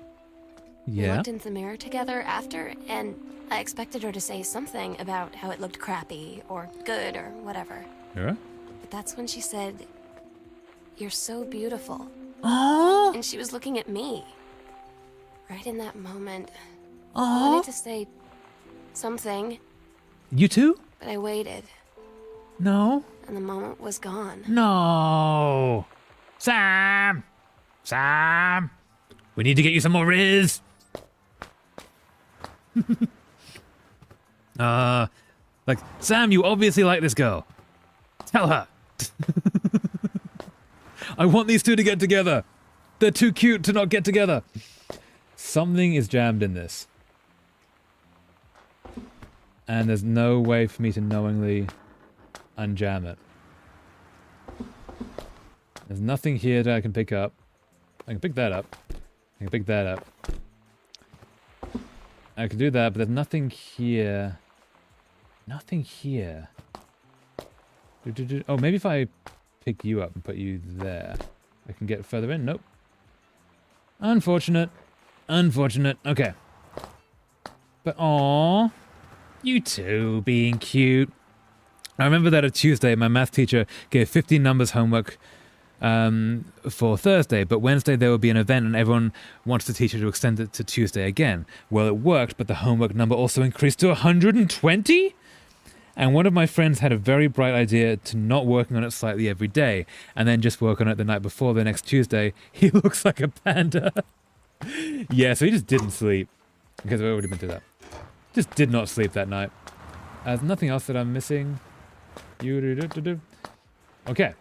We Yeah. looked in the mirror together after, and I expected her to say something about how it looked crappy or good or whatever. Yeah. But that's when she said, you're so beautiful. Aww. And she was looking at me. Right in that moment, I Aww. wanted to say something, You too? but I waited, No. and the moment was gone. No. Sam. Sam. We need to get you some more Riz. Like, Sam, you obviously like this girl. Tell her. I want these two to get together. They're too cute to not get together. Something is jammed in this. And there's no way for me to knowingly unjam it. There's nothing here that I can pick up. I can pick that up. I can pick that up. I can do that, but there's nothing here. Nothing here. Oh, maybe if I pick you up and put you there, I can get further in. Nope. Unfortunate. Unfortunate. Okay. But aww, you two being cute. I remember that on Tuesday, my math teacher gave 15 numbers homework for Thursday, but Wednesday there will be an event and everyone wants the teacher to extend it to Tuesday again. Well, it worked, but the homework number also increased to 120? And one of my friends had a very bright idea to not working on it slightly every day, and then just work on it the night before the next Tuesday. He looks like a panda. Yeah, so he just didn't sleep. Because I've already been through that. Just did not sleep that night. There's nothing else that I'm missing. Okay.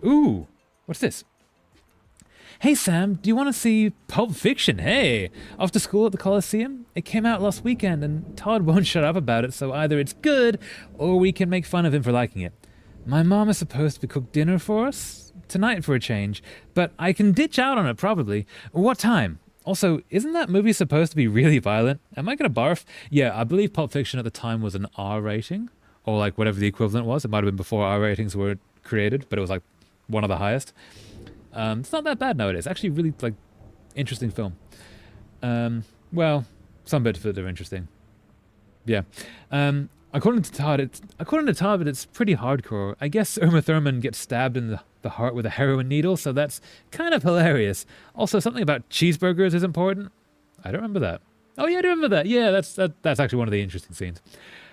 Ooh, what's this? Hey Sam, do you want to see Pulp Fiction? Hey, after school at the Coliseum? It came out last weekend and Todd won't shut up about it, so either it's good or we can make fun of him for liking it. My mom is supposed to cook dinner for us tonight for a change, but I can ditch out on it probably. What time? Also, isn't that movie supposed to be really violent? Am I gonna barf? Yeah, I believe Pulp Fiction at the time was an R rating, or like whatever the equivalent was. It might have been before R ratings were created, but it was like one of the highest. It's not that bad nowadays. Actually, really like interesting film. Well, some bits of it are interesting. Yeah. According to Todd, it's pretty hardcore. I guess Uma Thurman gets stabbed in the heart with a heroin needle, so that's kind of hilarious. Also, something about cheeseburgers is important. I don't remember that. Oh yeah, I do remember that. Yeah, that's actually one of the interesting scenes.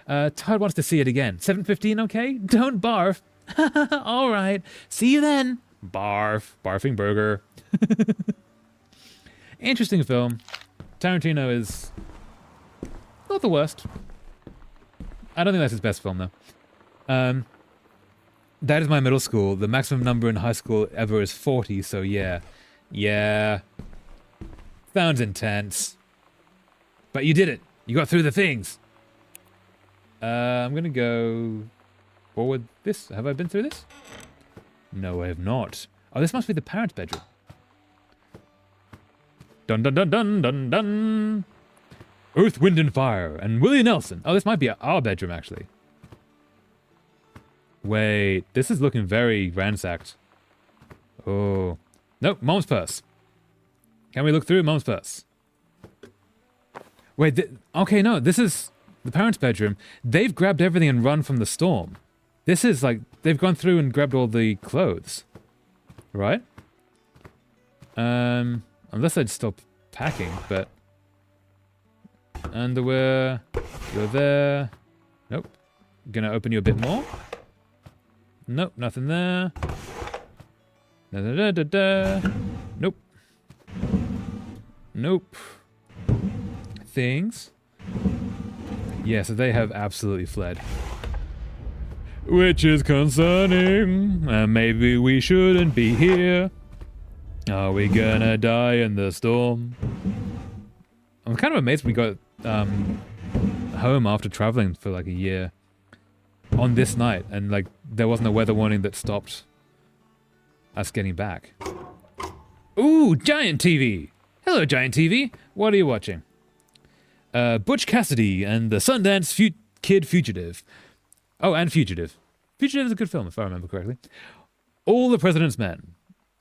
Todd wants to see it again. 7:15, okay? Don't barf. All right. See you then. Barf. Barfing burger. Interesting film. Tarantino is not the worst. I don't think that's his best film, though. That is my middle school. The maximum number in high school ever is 40, so yeah. Yeah. Sounds intense. But you did it. You got through the things. I'm gonna go forward this. Have I been through this? No, I have not. Oh, this must be the parents' bedroom. Dun dun dun dun dun dun. Earth, Wind and Fire and Willie Nelson. Oh, this might be our bedroom, actually. Wait, this is looking very ransacked. Oh. Nope, Mom's purse. Can we look through Mom's purse? Wait, okay, no, this is the parents' bedroom. They've grabbed everything and run from the storm. This is like, they've gone through and grabbed all the clothes. Right? Unless they'd stop packing, but... Underwear. You're there. Nope. Gonna open you a bit more. Nope, nothing there. Da da da da da. Nope. Nope. Things. Yeah, so they have absolutely fled. Which is concerning. Maybe we shouldn't be here. Are we gonna die in the storm? I'm kind of amazed we got home after traveling for like a year on this night, and like there wasn't a weather warning that stopped us getting back. Ooh, Giant TV! Hello, Giant TV. What are you watching? Butch Cassidy and the Sundance Kid Fugitive. Oh, and Fugitive. Fugitive is a good film, if I remember correctly. All the President's Men.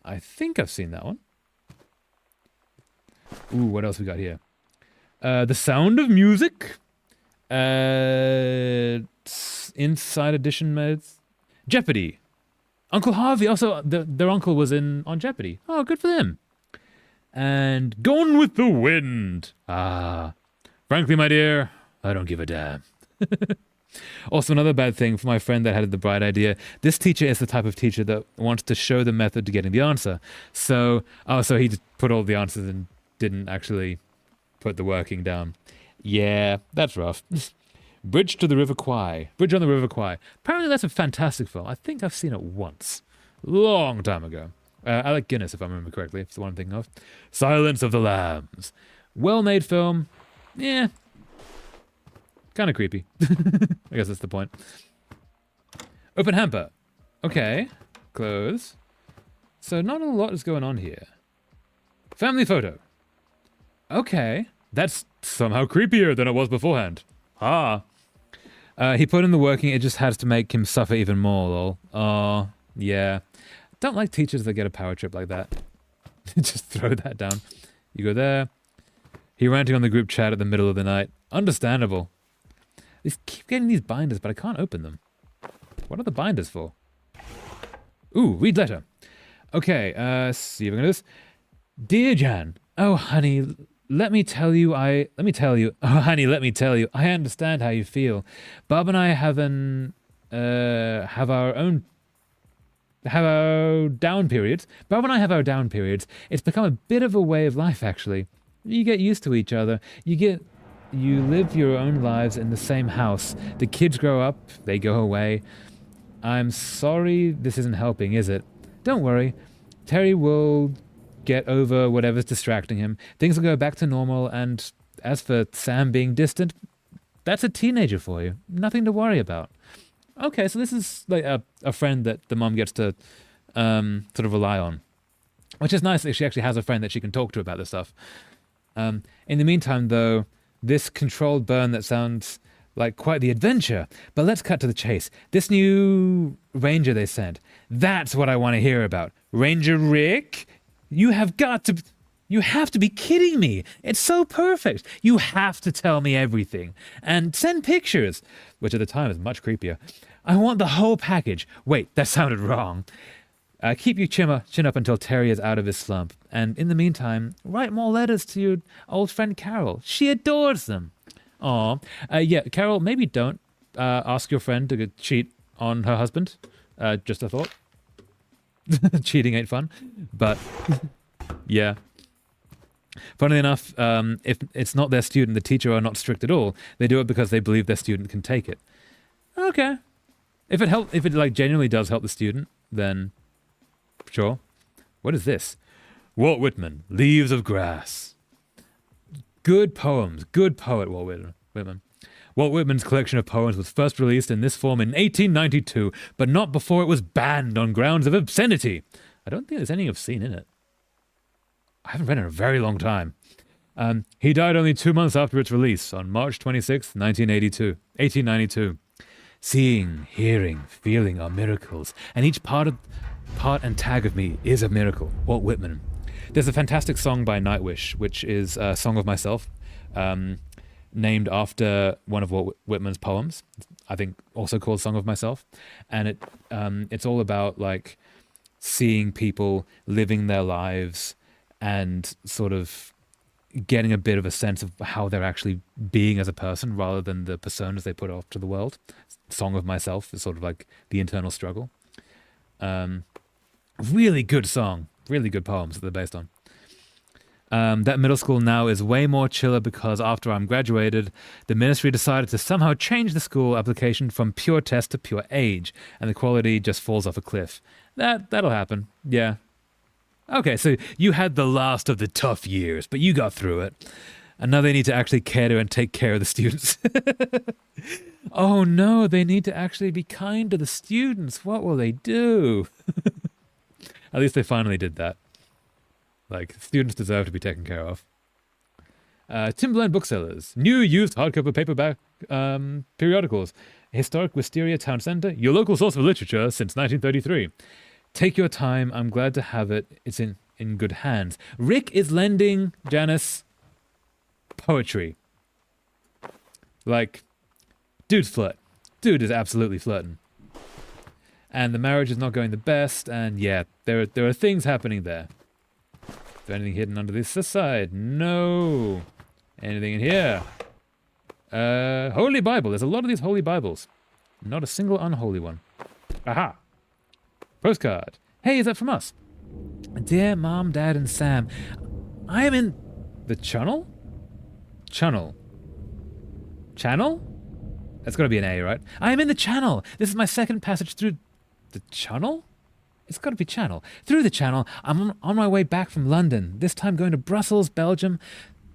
I think I've seen that one. Ooh, what else we got here? The Sound of Music. Inside Edition modes. Jeopardy. Uncle Harvey. Also, their uncle was on Jeopardy. Oh, good for them. And Gone with the Wind. Ah. Frankly, my dear, I don't give a damn. Also, another bad thing for my friend that had the bright idea. This teacher is the type of teacher that wants to show the method to getting the answer. So he just put all the answers and didn't actually put the working down. Yeah, that's rough. Bridge to the River Kwai. Bridge on the River Kwai. Apparently that's a fantastic film. I think I've seen it once. Long time ago. Alec Guinness, if I remember correctly. It's the one I'm thinking of. Silence of the Lambs. Well-made film. Yeah. Kind of creepy. I guess that's the point. Open hamper. Okay. Clothes. So not a lot is going on here. Family photo. Okay. That's somehow creepier than it was beforehand. Ah. He put in the working, it just has to make him suffer even more, lol. Oh, yeah. Don't like teachers that get a power trip like that. Just throw that down. You go there. He ranting on the group chat at the middle of the night. Understandable. They keep getting these binders, but I can't open them. What are the binders for? Ooh, read letter. Okay, see if I can do this. Dear Jan, oh honey, let me tell you, I understand how you feel. Bob and I have our down periods. Bob and I have our down periods. It's become a bit of a way of life, actually. You get used to each other. You live your own lives in the same house. The kids grow up, they go away. I'm sorry this isn't helping, is it? Don't worry. Terry will get over whatever's distracting him. Things will go back to normal, and as for Sam being distant, that's a teenager for you. Nothing to worry about. Okay, so this is like a friend that the mom gets to sort of rely on, which is nice that she actually has a friend that she can talk to about this stuff. In the meantime, though, this controlled burn that sounds like quite the adventure. But let's cut to the chase. This new ranger they sent, that's what I want to hear about. Ranger Rick? You have to be kidding me. It's so perfect. You have to tell me everything. And send pictures, which at the time is much creepier. I want the whole package. Wait, that sounded wrong. Keep your chin up until Terry is out of his slump. And in the meantime, write more letters to your old friend Carol. She adores them. Aw. Yeah, Carol, maybe don't ask your friend to cheat on her husband. Just a thought. Cheating ain't fun. But, yeah. Funnily enough, if it's not their student, the teacher are not strict at all. They do it because they believe their student can take it. Okay. If it like genuinely does help the student, then sure. What is this? Walt Whitman, Leaves of Grass. Good poems. Good poet, Walt Whitman. Walt Whitman's collection of poems was first released in this form in 1892, but not before it was banned on grounds of obscenity. I don't think there's anything obscene in it. I haven't read it in a very long time. He died only 2 months after its release, on March 26, 1892. Seeing, hearing, feeling are miracles, and each part and tag of me is a miracle. Walt Whitman. There's a fantastic song by Nightwish, which is a Song of Myself, named after one of Walt Whitman's poems. I think also called Song of Myself, and it's all about like seeing people living their lives and sort of getting a bit of a sense of how they're actually being as a person rather than the personas they put off to the world. Song of Myself is sort of like the internal struggle. Really good song. Really good poems that they're based on. That middle school now is way more chiller because after I'm graduated, the ministry decided to somehow change the school application from pure test to pure age, and the quality just falls off a cliff. That'll happen. Yeah. Okay, so you had the last of the tough years, but you got through it. And now they need to actually care to and take care of the students. Oh no, they need to actually be kind to the students. What will they do? At least they finally did that. Like, students deserve to be taken care of. Timberland Booksellers. New used hardcover paperback periodicals. Historic Wisteria Town Center. Your local source of literature since 1933. Take your time. I'm glad to have it. It's in good hands. Rick is lending Janice poetry. Like, dude's flirt. Dude is absolutely flirting. And the marriage is not going the best. And yeah, there are things happening there. Is there anything hidden under this side? No. Anything in here? Holy Bible. There's a lot of these holy Bibles. Not a single unholy one. Aha. Postcard. Hey, is that from us? Dear Mom, Dad, and Sam, I am in the channel? Channel? That's got to be an A, right? I am in the channel. This is my second passage through the channel? It's got to be channel. Through the channel, I'm on my way back from London, this time going to Brussels, Belgium.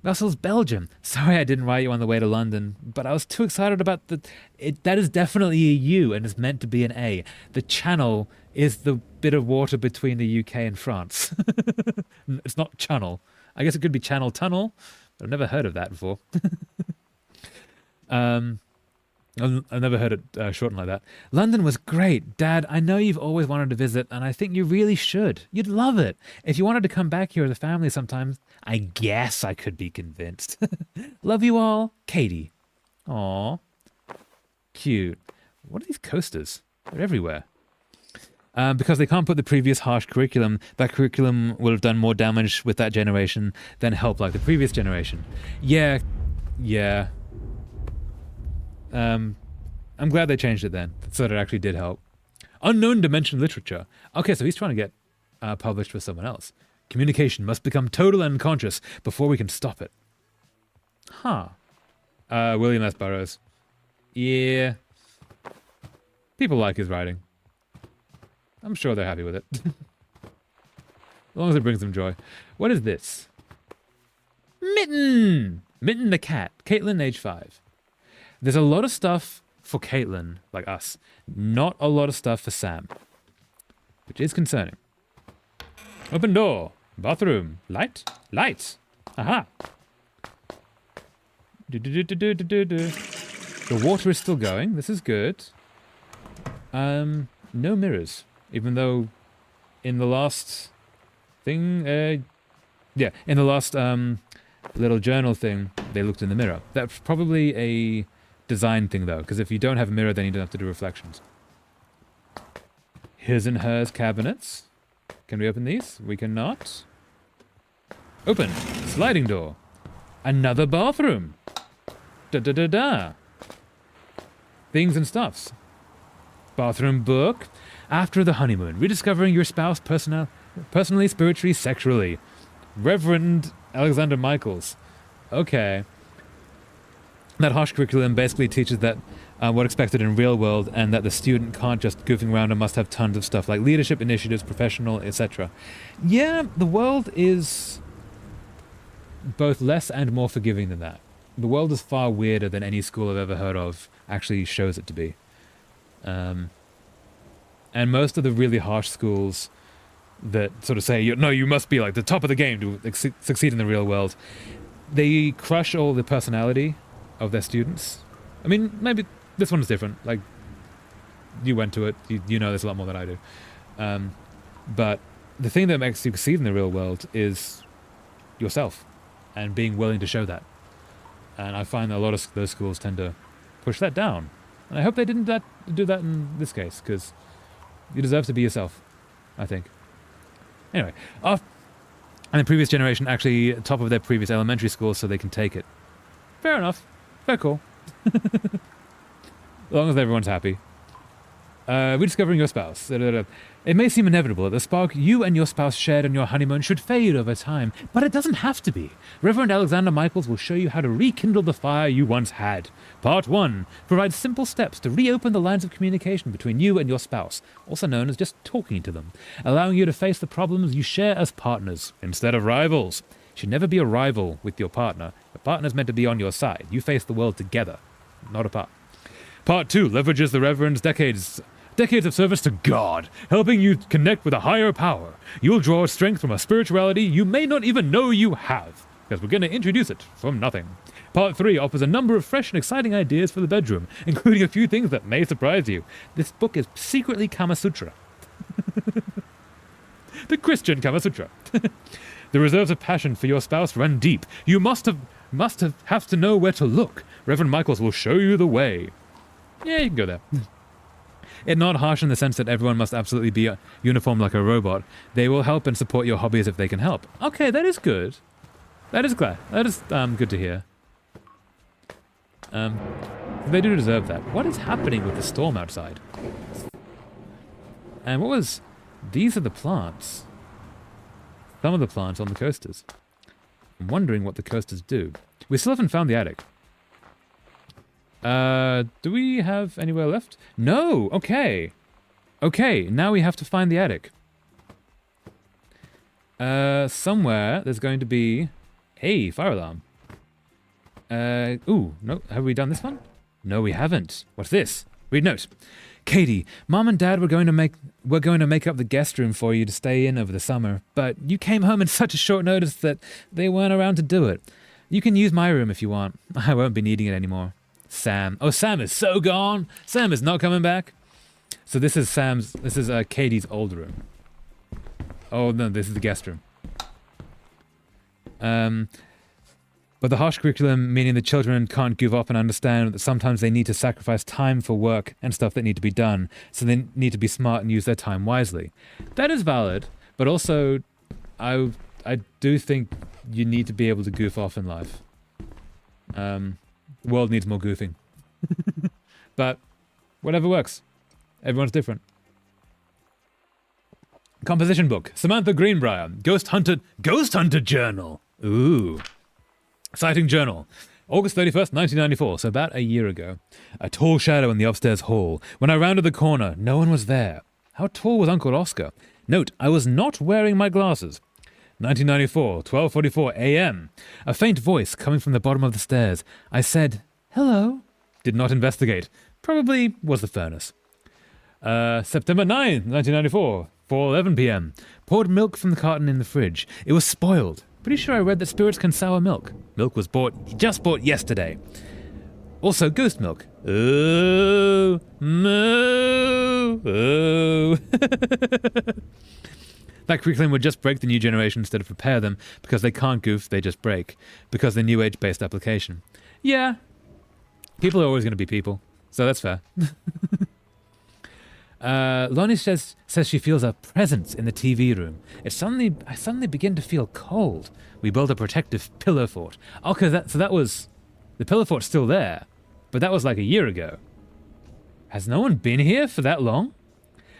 Sorry I didn't write you on the way to London, but I was too excited about that is definitely a U and is meant to be an A. The channel is the bit of water between the UK and France. It's not channel. I guess it could be channel tunnel, but I've never heard of that before. I've never heard it shortened like that. London was great. Dad, I know you've always wanted to visit, and I think you really should. You'd love it. If you wanted to come back here as a family sometime, I guess I could be convinced. Love you all, Katie. Aw. Cute. What are these coasters? They're everywhere. Because they can't put the previous harsh curriculum, that curriculum will have done more damage with that generation than help like the previous generation. Yeah. I'm glad they changed it then, so that it actually did help. Unknown Dimension Literature. Okay, so he's trying to get published for someone else. Communication must become total and conscious before we can stop it. Huh. William S. Burroughs. Yeah. People like his writing. I'm sure they're happy with it. As long as it brings them joy. What is this? Mitten! Mitten the cat. Caitlin, age 5. There's a lot of stuff for Caitlin, like us. Not a lot of stuff for Sam. Which is concerning. Open door. Bathroom. Light? Light! Aha! The water is still going. This is good. No mirrors. Even though in the last thing, in the last little journal thing, they looked in the mirror. That's probably a design thing though, because if you don't have a mirror, then you don't have to do reflections. His and hers cabinets. Can we open these? We cannot. Open. Sliding door. Another bathroom. Da-da-da-da. Things and stuffs. Bathroom book. After the honeymoon. Rediscovering your spouse personally, spiritually, sexually. Reverend Alexander Michaels. Okay. That harsh curriculum basically teaches that what expected in real world, and that the student can't just goofing around and must have tons of stuff like leadership initiatives, professional, etc. Yeah, the world is both less and more forgiving than that. The world is far weirder than any school I've ever heard of actually shows it to be. And most of the really harsh schools that sort of say, no, you must be like the top of the game to succeed in the real world, they crush all the personality of their students. I mean, maybe this one is different. Like, you went to it, you know this a lot more than I do. But the thing that makes you succeed in the real world is yourself and being willing to show that. And I find that a lot of those schools tend to push that down. And I hope they didn't do that in this case, because you deserve to be yourself, I think. Anyway, and the previous generation actually top of their previous elementary school so they can take it. Fair enough. Fair cool. As long as everyone's happy. Rediscovering your spouse. It may seem inevitable that the spark you and your spouse shared on your honeymoon should fade over time, but it doesn't have to be. Reverend Alexander Michaels will show you how to rekindle the fire you once had. Part 1 provides simple steps to reopen the lines of communication between you and your spouse, also known as just talking to them, allowing you to face the problems you share as partners instead of rivals. You should never be a rival with your partner. Your partner's meant to be on your side. You face the world together, not apart. Part 2 leverages the Reverend's decades of service to God, helping you connect with a higher power. You'll draw strength from a spirituality you may not even know you have, because we're going to introduce it from nothing. Part 3 offers a number of fresh and exciting ideas for the bedroom, including a few things that may surprise you. This book is secretly Kama Sutra. The Christian Kama Sutra. The reserves of passion for your spouse run deep. You must have to know where to look. Reverend Michaels will show you the way. Yeah, you can go there. It's not harsh in the sense that everyone must absolutely be uniform like a robot. They will help and support your hobbies if they can help. Okay, that is good. That is glad. That is good to hear. They do deserve that. What is happening with the storm outside? And what was... These are the plants. Some of the plants on the coasters. I'm wondering what the coasters do. We still haven't found the attic. Do we have anywhere left? No! Okay. Okay, now we have to find the attic. Somewhere there's going to be... Hey, fire alarm. Ooh, no, have we done this one? No, we haven't. What's this? Read note. Katie, Mom and Dad were going to make up the guest room for you to stay in over the summer, but you came home in such a short notice that they weren't around to do it. You can use my room if you want. I won't be needing it anymore. Sam. Oh, Sam is so gone. Sam is not coming back. So this is Katie's old room. Oh, no, this is the guest room. But the harsh curriculum, meaning the children can't give up and understand that sometimes they need to sacrifice time for work and stuff that need to be done, so they need to be smart and use their time wisely. That is valid, but also I do think you need to be able to goof off in life. The world needs more goofing. But whatever works. Everyone's different. Composition book. Samantha Greenbrier. Ghost Hunter Journal. Ooh. Sighting journal. August 31st, 1994, so about a year ago. A tall shadow in the upstairs hall. When I rounded the corner, no one was there. How tall was Uncle Oscar? Note, I was not wearing my glasses. 1994, 12:44 a.m. A faint voice coming from the bottom of the stairs. I said, hello. Did not investigate. Probably was the furnace. September 9th, 1994, 4:11 p.m. Poured milk from the carton in the fridge. It was spoiled. Pretty sure I read that spirits can sour milk. Milk was just bought yesterday. Also, ghost milk. Oh, moo, oh. That curriculum would just break the new generation instead of prepare them, because they can't goof, they just break. Because they're new age-based application. Yeah. People are always going to be people. So that's fair. Lonnie says she feels a presence in the TV room. I suddenly begin to feel cold. We built a protective pillow fort. Okay, so that was... The pillow fort's still there. But that was like a year ago. Has no one been here for that long?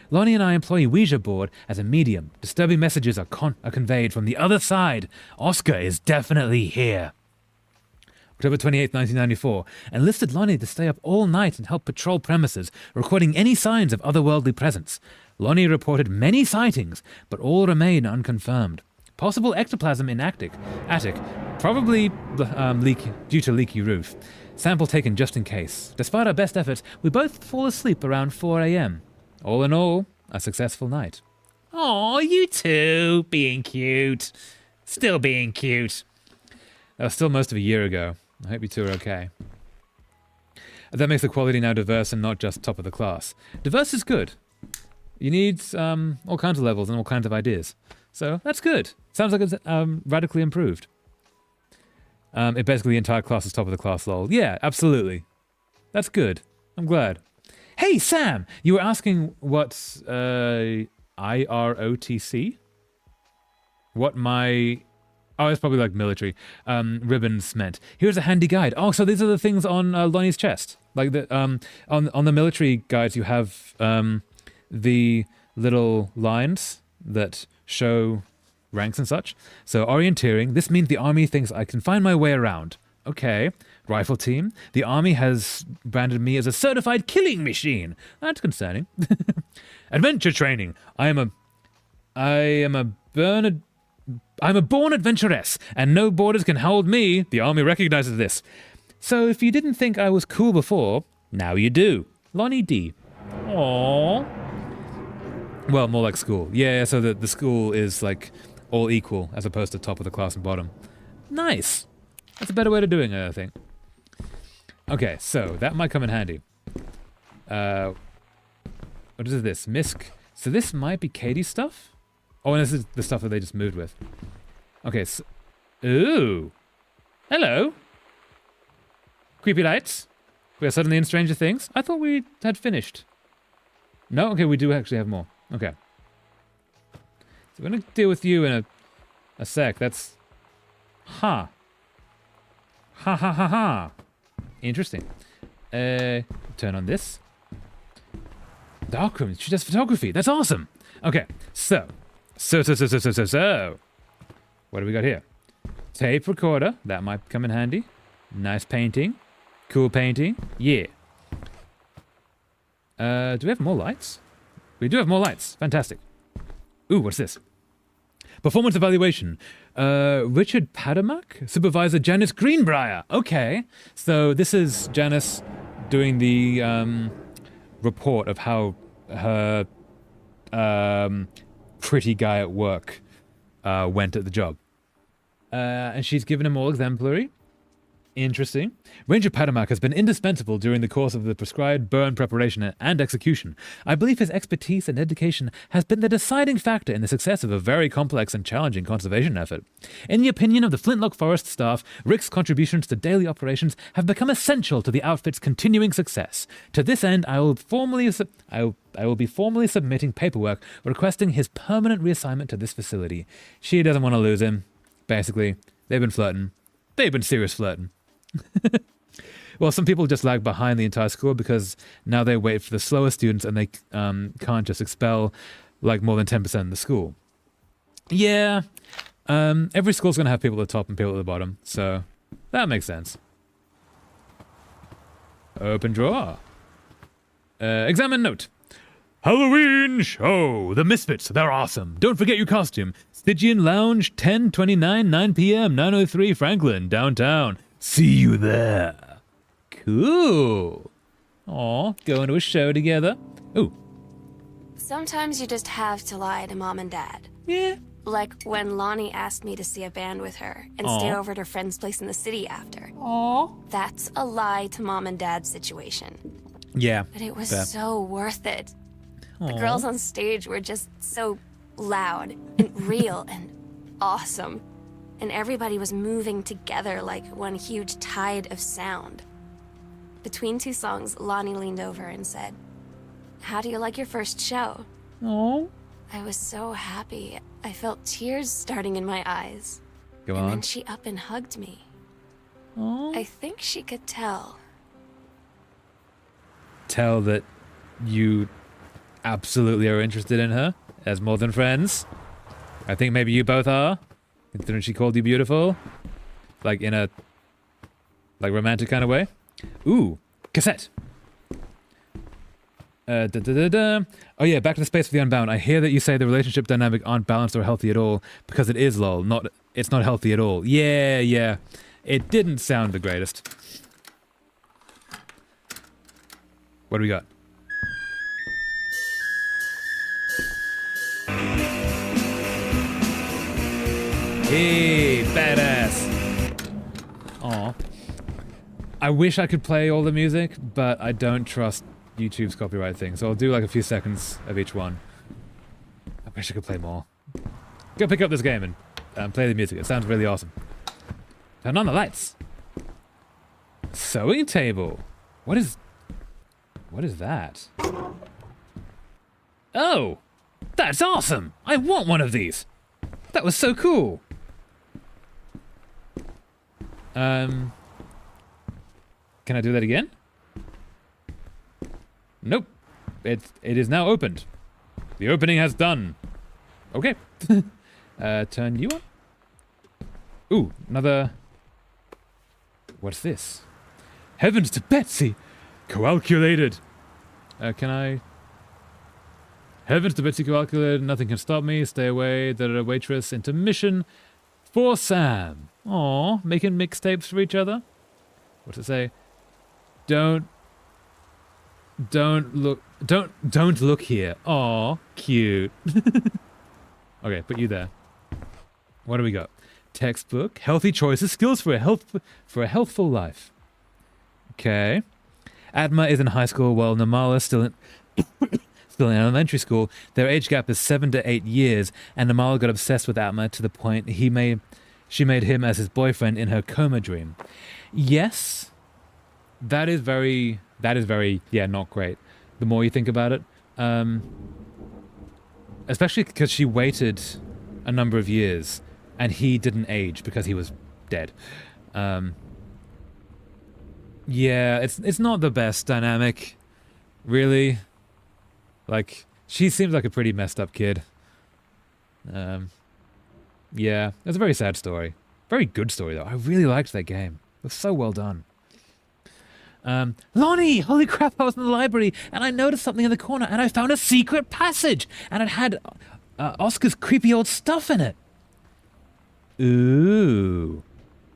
Lonnie and I employ Ouija board as a medium. Disturbing messages are conveyed from the other side. Oscar is definitely here. October 28th, 1994, enlisted Lonnie to stay up all night and help patrol premises, recording any signs of otherworldly presence. Lonnie reported many sightings, but all remain unconfirmed. Possible ectoplasm in attic, probably due to leaky roof. Sample taken just in case. Despite our best efforts, we both fall asleep around 4 a.m. All in all, a successful night. Aw, you two, being cute. Still being cute. That was still most of a year ago. I hope you two are okay. That makes the quality now diverse and not just top of the class. Diverse is good. You need all kinds of levels and all kinds of ideas. So that's good. Sounds like it's radically improved. It basically the entire class is top of the class, lol. Yeah, absolutely. That's good. I'm glad. Hey, Sam! You were asking what IROTC? What my... Oh, it's probably like military. Ribbons meant. Here's a handy guide. Oh, so these are the things on Lonnie's chest. Like the on the military guides, you have the little lines that show ranks and such. So orienteering. This means the army thinks I can find my way around. Okay. Rifle team. The army has branded me as a certified killing machine. That's concerning. Adventure training. I'm a born adventuress, and no borders can hold me. The army recognizes this. So if you didn't think I was cool before, now you do. Lonnie D. Aww. Well, more like school. Yeah, so the school is like all equal as opposed to top of the class and bottom. Nice. That's a better way of doing it, I think. Okay, so that might come in handy. What is this? Misk. So this might be Katie's stuff? Oh, and this is the stuff that they just moved with. Okay, so... Ooh. Hello. Creepy lights. We are suddenly in Stranger Things. I thought we had finished. No? Okay, we do actually have more. Okay. So we're going to deal with you in a sec. That's... Ha. Ha ha ha ha. Interesting. Turn on this. Darkroom. She does photography. That's awesome. Okay, so. What do we got here? Tape recorder. That might come in handy. Nice painting. Cool painting. Yeah. Do we have more lights? We do have more lights. Fantastic. Ooh, what's this? Performance evaluation. Richard Padermack, Supervisor Janice Greenbrier. Okay, so this is Janice doing the report of how her pretty guy at work went at the job. And she's given him all exemplary. Interesting. Ranger Padermack has been indispensable during the course of the prescribed burn preparation and execution. I believe his expertise and dedication has been the deciding factor in the success of a very complex and challenging conservation effort. In the opinion of the Flintlock Forest staff, Rick's contributions to daily operations have become essential to the outfit's continuing success. To this end, I will be formally submitting paperwork requesting his permanent reassignment to this facility. She doesn't want to lose him. Basically, they've been flirting. They've been serious flirting. Well, some people just lag behind the entire school because now they wait for the slower students and they can't just expel like more than 10% of the school. Yeah, every school's going to have people at the top and people at the bottom, so that makes sense. Open drawer. Examine note. Halloween show! The Misfits, they're awesome. Don't forget your costume. Stygian Lounge, 1029, 9 p.m., 903 Franklin, downtown. See you there. Cool. Aw, going to a show together. Ooh. Sometimes you just have to lie to Mom and Dad. Yeah. Like when Lonnie asked me to see a band with her and Aw. stay over at her friend's place in the city after. Aw. That's a lie to Mom and Dad's situation. Yeah. But it was fair. so worth it. The Aw. girls on stage were just so loud and real and awesome. And everybody was moving together like one huge tide of sound. Between two songs, Lonnie leaned over and said, "How do you like your first show?" Aw. I was so happy. I felt tears starting in my eyes. Go And on. then she up and hugged me. Aw. I think she could tell. Tell that you absolutely are interested in her as more than friends. I think maybe you both are, considering she called you beautiful. Like in a romantic kind of way. Ooh, cassette. Oh yeah, back to the space for the unbound. I hear that you say the relationship dynamic aren't balanced or healthy at all, because it is, lol. It's not healthy at all. Yeah. It didn't sound the greatest. What do we got? Hey, badass. Aw. I wish I could play all the music, but I don't trust YouTube's copyright thing, so I'll do like a few seconds of each one. I wish I could play more. Go pick up this game and play the music. It sounds really awesome. Turn on the lights. Sewing table. What is that? Oh, that's awesome. I want one of these. That was so cool. Can I do that again? Nope. It is now opened. The opening has done. Okay. Turn you on. Ooh, another. What's this? Heavens to Betsy! Coagulated. Can I? Heavens to Betsy coagulated. Nothing can stop me. Stay away. Da-da-da, waitress. Intermission. For Sam. Aw, making mixtapes for each other. What's it say? Don't look here. Aw, cute. Okay, put you there. What do we got? Textbook, healthy choices, skills for a healthful life. Okay. Adma is in high school while Namala is still in elementary school. Their age gap is 7 to 8 years, and Namala got obsessed with Atma to the point she made him as his boyfriend in her coma dream. Yes, that is very, yeah, not great. The more you think about it, especially because she waited a number of years, and he didn't age because he was dead. Yeah, it's not the best dynamic, really. Like, she seems like a pretty messed up kid. Yeah, it's a very sad story. Very good story, though. I really liked that game. It was so well done. Lonnie! Holy crap, I was in the library, and I noticed something in the corner, and I found a secret passage, and it had Oscar's creepy old stuff in it. Ooh.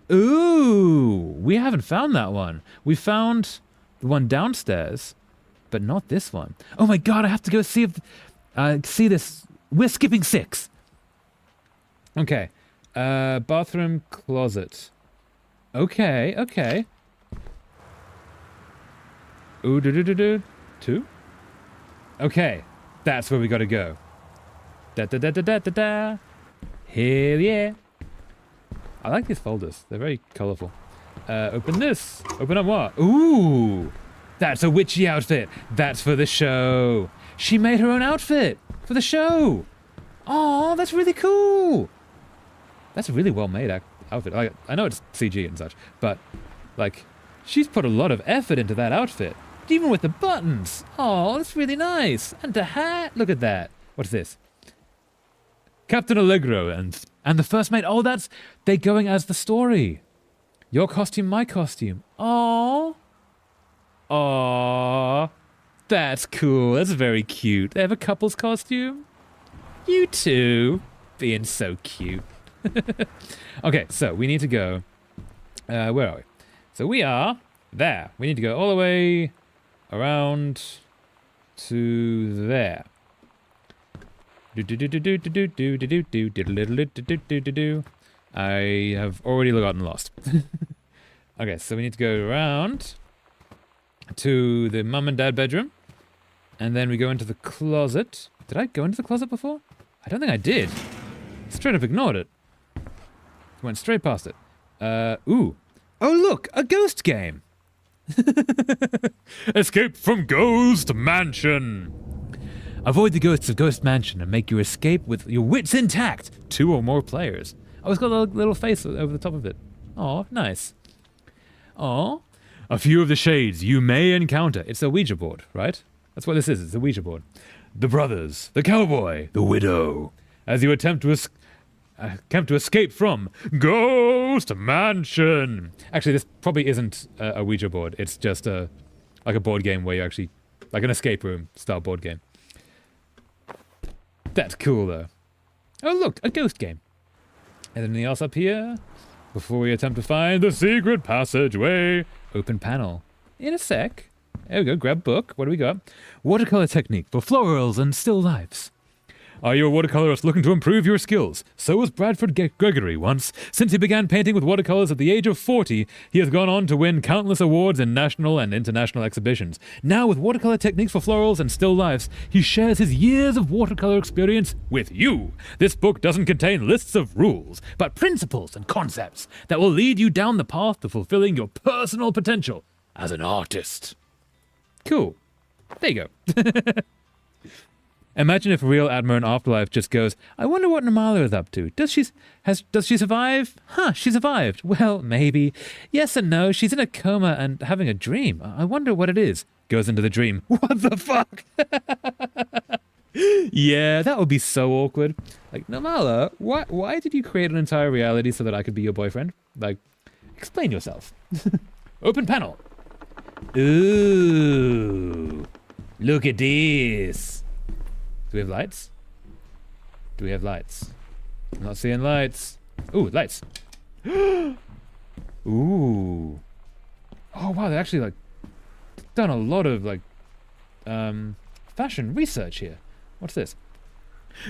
We haven't found that one. We found the one downstairs, but not this one. Oh my god, I have to go see this. We're skipping 6. Okay. Bathroom closet. Okay. Ooh, 2? Okay. That's where we gotta go. Da. Hell yeah. I like these folders. They're very colorful. Open this. Open up what? Ooh. That's a witchy outfit. That's for the show. She made her own outfit for the show. Oh, that's really cool. That's a really well made outfit. I know it's CG and such, but like, she's put a lot of effort into that outfit. Even with the buttons. Oh, that's really nice. And the hat. Look at that. What's this? Captain Allegro and the first mate. Oh, they're going as the story. Your costume, my costume. Oh. That's cool. That's very cute. They have a couple's costume? You two. Being so cute. Okay, so we need to go... where are we? So we are there. We need to go all the way around to there. I have already gotten lost. Okay, so we need to go around to the mum and dad bedroom. And then we go into the closet. Did I go into the closet before? I don't think I did. Straight up ignored it. Went straight past it. Ooh. Oh look, a ghost game. Escape from Ghost Mansion. Avoid the ghosts of Ghost Mansion and make your escape with your wits intact. 2 or more players. Oh, it's got a little face over the top of it. Oh, nice. Oh. A few of the shades you may encounter. It's a Ouija board, right? That's what this is. It's a Ouija board. The brothers, the cowboy, the widow. As you attempt to escape from Ghost Mansion. Actually, this probably isn't a Ouija board. It's just like a board game where you actually, like an escape room style board game. That's cool though. Oh look, a ghost game. Anything else up here? Before we attempt to find the secret passageway. Open panel. In a sec. There we go, grab book. What do we got? Watercolor technique for florals and still lifes. Are you a watercolorist looking to improve your skills? So was Bradford Gregory once. Since he began painting with watercolors at the age of 40, he has gone on to win countless awards in national and international exhibitions. Now, with watercolor techniques for florals and still lifes, he shares his years of watercolor experience with you. This book doesn't contain lists of rules, but principles and concepts that will lead you down the path to fulfilling your personal potential as an artist. Cool. There you go. Imagine if real Admiral in Afterlife just goes, I wonder what Namala is up to. Does she survive? Huh, she survived. Well, maybe. Yes and no, she's in a coma and having a dream. I wonder what it is. Goes into the dream. What the fuck? Yeah, that would be so awkward. Like, Namala, why did you create an entire reality so that I could be your boyfriend? Like, explain yourself. Open panel. Ooh. Look at this. Do we have lights? Do we have lights? I'm not seeing lights. Ooh, lights. Ooh. Oh wow, they actually like done a lot of like fashion research here. What's this?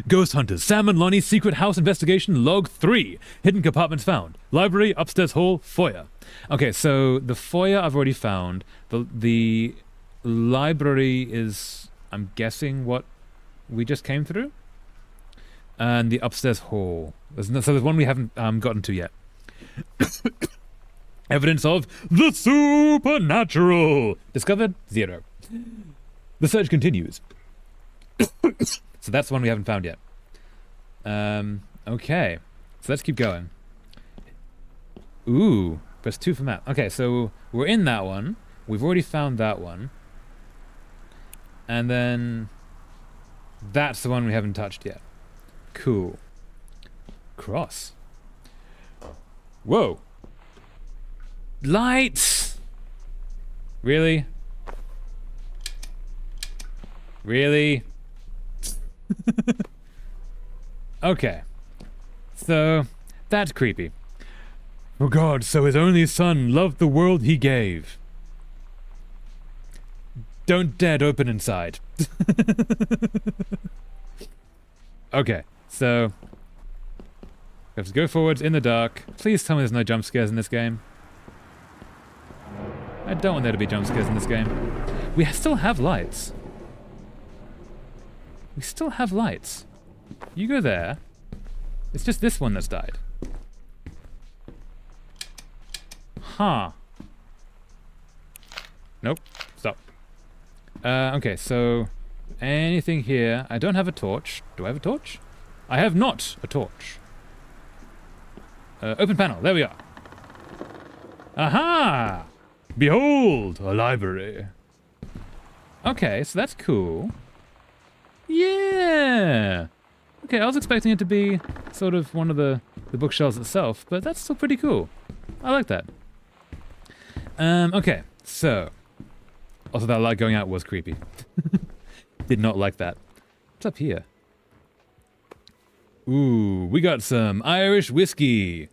Ghost Hunters, Sam and Lonnie's Secret House Investigation Log 3. Hidden compartments found. Library, upstairs hall, foyer. Okay, so the foyer I've already found. The library is, I'm guessing, what we just came through. And the upstairs hall. There's one we haven't gotten to yet. Evidence of the supernatural. Discovered? 0. The search continues. So that's the one we haven't found yet. Okay. So let's keep going. Ooh. Press 2 for map. Okay, so we're in that one. We've already found that one. And then that's the one we haven't touched yet. Cool. Cross. Whoa. Lights! Really? Really? Okay. So, that's creepy. Oh God, so his only son loved the world he gave. Don't dare to open inside. Okay, so we have to go forwards in the dark. Please tell me there's no jump scares in this game. I don't want there to be jump scares in this game. We still have lights. We still have lights. You go there. It's just this one that's died. Huh. Nope. Stop. Okay, so anything here? I don't have a torch. Do I have a torch? I have not a torch. Open panel. There we are. Aha! Behold, a library. Okay, so that's cool. Yeah! Okay, I was expecting it to be sort of one of the bookshelves itself, but that's still pretty cool. I like that. Okay, so Also, that light going out was creepy. Did not like that. What's up here? Ooh, we got some Irish whiskey.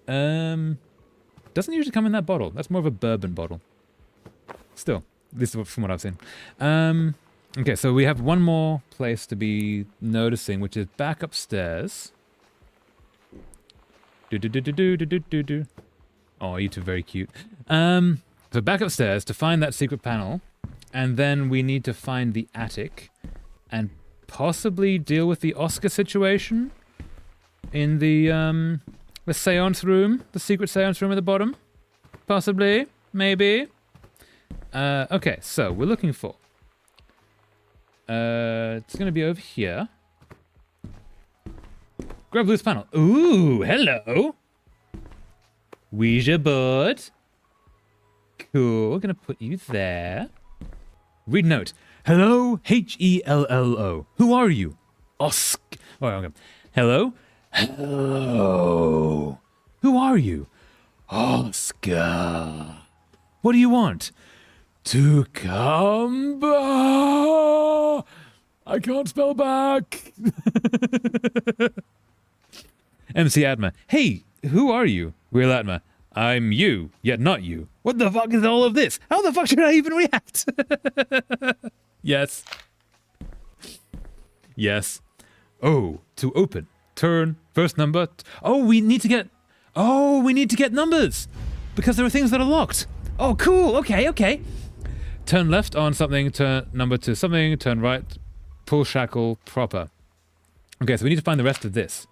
Doesn't usually come in that bottle. That's more of a bourbon bottle. Still, this is from what I've seen. Okay, so we have one more place to be noticing, which is back upstairs. Do. Oh, you two are very cute. So back upstairs to find that secret panel, and then we need to find the attic, and possibly deal with the Oscar situation in the seance room, the secret seance room at the bottom. Possibly, maybe. Okay, so we're looking for. It's gonna be over here. Grab loose panel. Ooh, hello. Ouija board. Cool. Gonna put you there. Read note. Hello, Hello. Who are you? Oscar. Oh, okay. Hello. Hello. Who are you? Oscar. What do you want? To come back. I can't spell back. MC Atma. Hey, who are you? Real Atma. I'm you, yet not you. What the fuck is all of this? How the fuck should I even react? Yes. Yes. Oh, to open. Turn. First number. Oh, we need to get numbers. Because there are things that are locked. Oh, cool. Okay. Turn left on something, turn number to something, turn right, pull shackle, proper. Okay, so we need to find the rest of this.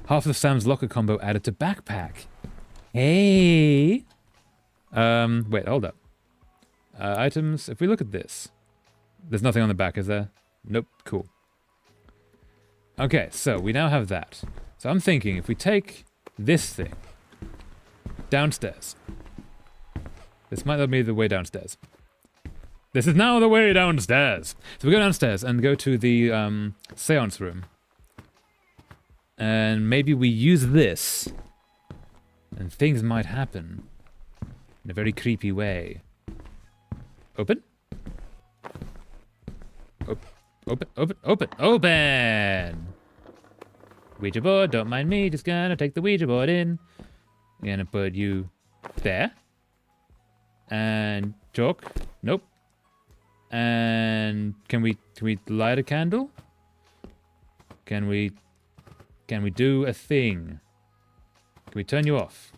Half of Sam's locker combo added to backpack. Hey. Wait, hold up. Items, if we look at this. There's nothing on the back, is there? Nope, cool. Okay, so we now have that. So I'm thinking if we take this thing downstairs. This might not be the way downstairs. This is now the way downstairs. So we go downstairs and go to the seance room. And maybe we use this. And things might happen. In a very creepy way. Open? Open! Ouija board, don't mind me, just gonna take the Ouija board in. Gonna put you there. And chalk. Nope. And can we light a candle? Can we do a thing? Can we turn you off?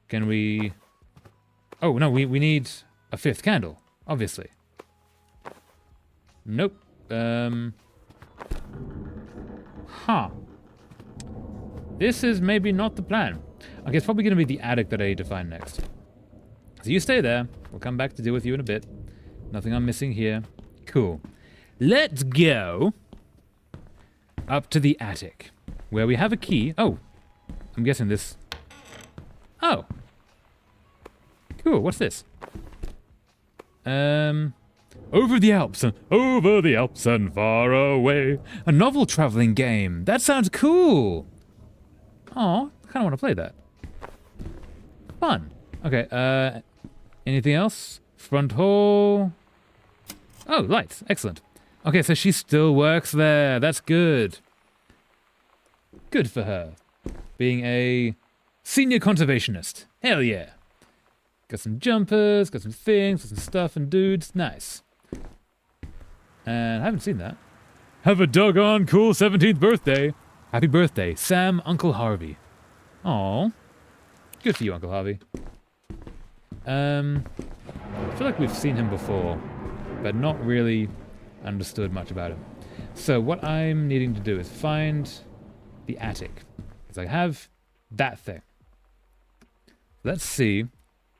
Can we... Oh, no, we need a fifth candle, obviously. Nope. Huh. This is maybe not the plan. Okay, it's probably going to be the attic that I need to find next. So you stay there. We'll come back to deal with you in a bit. Nothing I'm missing here. Cool. Let's go up to the attic, where we have a key. Oh, I'm guessing this... Oh. Cool, what's this? Over the Alps and far away. A novel traveling game. That sounds cool. Aw, I kind of want to play that. Fun. Okay, anything else? Front hall. Oh, lights. Excellent. Okay, so she still works there. That's good. Good for her. Being a senior conservationist. Hell yeah. Got some jumpers, got some things, got some stuff and dudes. Nice. And I haven't seen that. Have a doggone cool 17th birthday. Happy birthday, Sam Uncle Harvey. Aw. Good for you, Uncle Harvey. I feel like we've seen him before, but not really understood much about him. So what I'm needing to do is find the attic. Because I have that thing. Let's see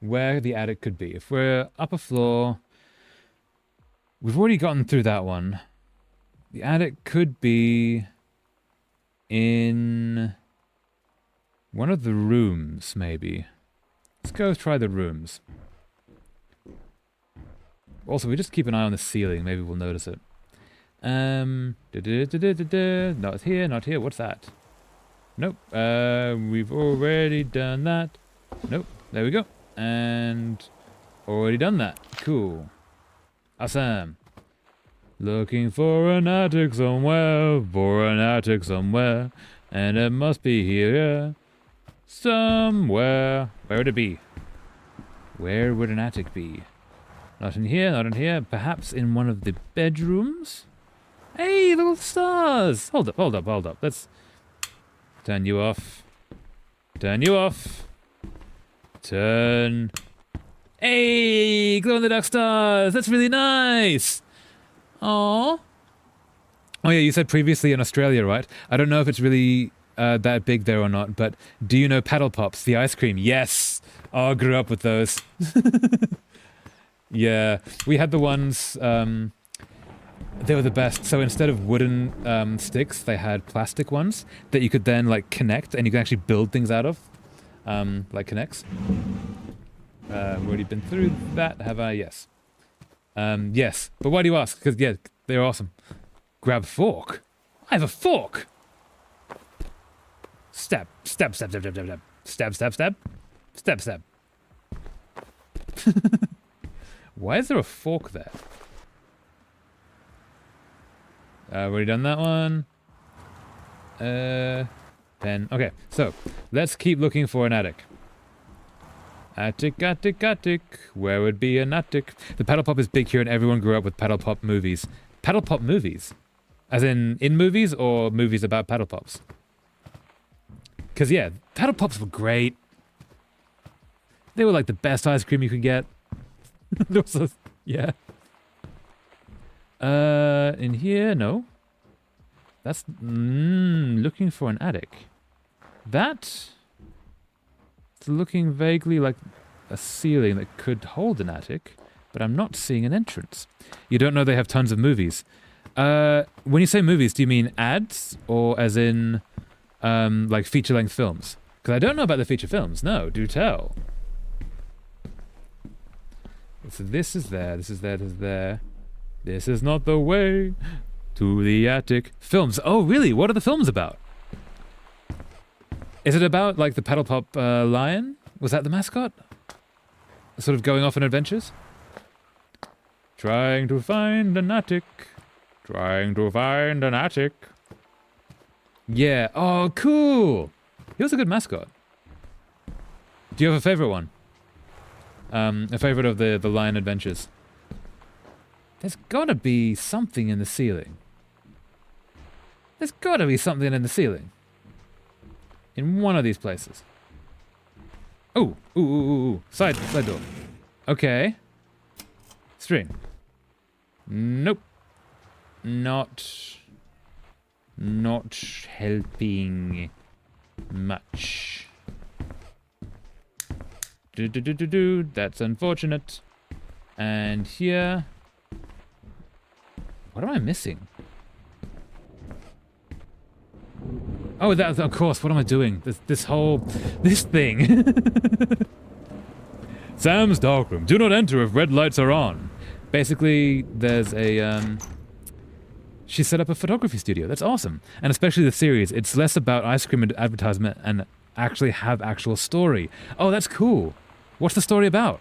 where the attic could be. If we're upper floor, we've already gotten through that one. The attic could be in one of the rooms, maybe. Let's go try the rooms. Also, we just keep an eye on the ceiling. Maybe we'll notice it. Not here, not here. What's that? Nope. We've already done that. Nope. There we go. And Already done that. Cool. Awesome. Looking for an attic somewhere, and it must be here somewhere. Where would it be? Where would an attic be? Not in here, not in here. Perhaps in one of the bedrooms? Hey, little stars! Hold up. Let's turn you off. Turn you off. Turn. Hey, glow-in-the-dark stars! That's really nice! Aww. Oh yeah, you said previously in Australia, right? I don't know if it's really that big there or not, but do you know Paddle Pops, the ice cream? Yes! Oh, I grew up with those. Yeah, we had the ones, they were the best. So instead of wooden sticks, they had plastic ones that you could then like connect and you can actually build things out of, like connects. I've already been through that, have I? Yes. Yes, but why do you ask? Because, yeah, they're awesome. Grab fork. I have a fork! Stab. Stab. Why is there a fork there? I've already done that one. Pen. Okay, so, let's keep looking for an attic. Attic. Where would be an attic? The Paddle Pop is big here and everyone grew up with Paddle Pop movies. Paddle Pop movies? As in movies or movies about Paddle Pops? Because, yeah, Paddle Pops were great. They were like the best ice cream you could get. Also, yeah. In here, no. That's, looking for an attic. That... It's looking vaguely like a ceiling that could hold an attic, but I'm not seeing an entrance. You don't know they have tons of movies. When you say movies, do you mean ads or as in like feature-length films? Because I don't know about the feature films. No, do tell. So this is there, this is there, this is there. This is not the way to the attic. Films. Oh, really? What are the films about? Is it about, like, the Paddle Pop lion? Was that the mascot? Sort of going off on adventures? Trying to find an attic. Trying to find an attic. Yeah. Oh, cool! He was a good mascot. Do you have a favorite one? A favorite of the lion adventures? There's gotta be something in the ceiling. There's gotta be something in the ceiling. In one of these places. Oh, ooh. Side door. Okay. String. Nope. Not helping much. That's unfortunate. And here. What am I missing? Oh, that, of course, what am I doing? This thing. Sam's darkroom. Do not enter if red lights are on. Basically, there's a, she set up a photography studio. That's awesome. And especially the series. It's less about ice cream and advertisement and actually have actual story. Oh, that's cool. What's the story about?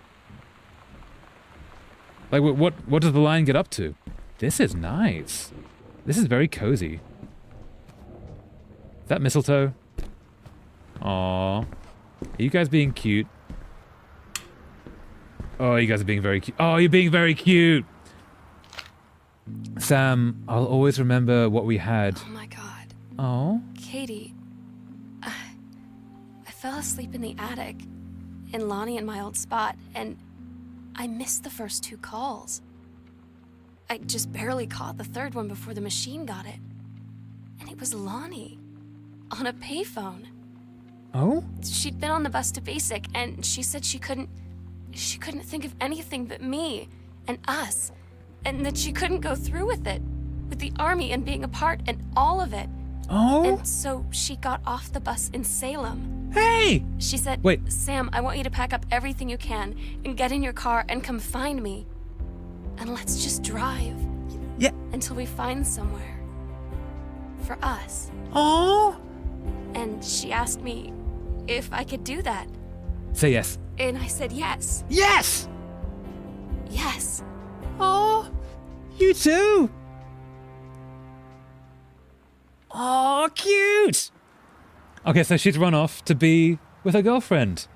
Like, what does the lion get up to? This is nice. This is very cozy. Is that mistletoe? Aww. Are you guys being cute? Oh, you guys are being very cute. Oh, you're being very cute! Sam, I'll always remember what we had. Oh my god. Oh? Katie, I fell asleep in the attic, in Lonnie and my old spot, and I missed the first 2 calls. I just barely caught the third one before the machine got it. And it was Lonnie. On a payphone. Oh? She'd been on the bus to Basic, and she said she couldn't think of anything but me and us, and that she couldn't go through with it, with the army and being apart and all of it. Oh? And so she got off the bus in Salem. Hey! She said, Wait. Sam, I want you to pack up everything you can and get in your car and come find me. And let's just drive. Yeah. Until we find somewhere. For us. Oh? And she asked me if I could do that. Say yes. And I said yes. Yes! Yes. Oh, you too. Oh, cute. Okay, so she's run off to be with her girlfriend.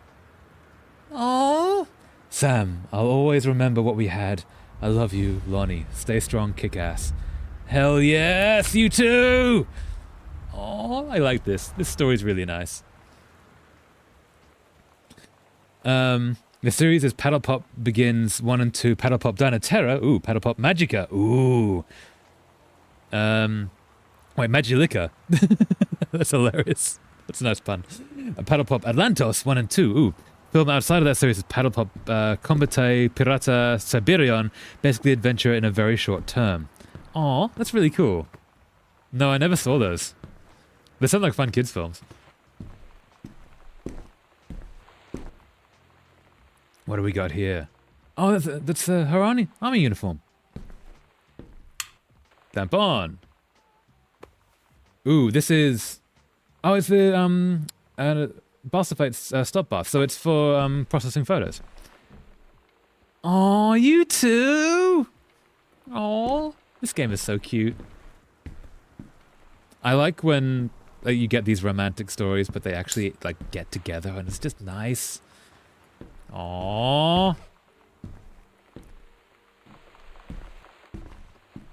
Oh. Sam, I'll always remember what we had. I love you, Lonnie. Stay strong, kick ass. Hell yes, you too. Oh, I like this. This story's really nice. The series is Paddle Pop Begins 1 and 2, Paddle Pop Dynaterra, ooh, Paddle Pop Magica, ooh. Wait, Magilica. That's hilarious. That's a nice pun. Paddle Pop Atlantos 1 and 2, ooh. Film outside of that series is Paddle Pop Combate Pirata Siberion, basically adventure in a very short term. Aw, that's really cool. No, I never saw those. They sound like fun kids' films. What do we got here? Oh, that's her army uniform. Tampon. Ooh, this is... Oh, it's the Balsafate stop bath, so it's for processing photos. Oh, you too! Oh, this game is so cute. I like when you get these romantic stories, but they actually like get together, and it's just nice. Aww.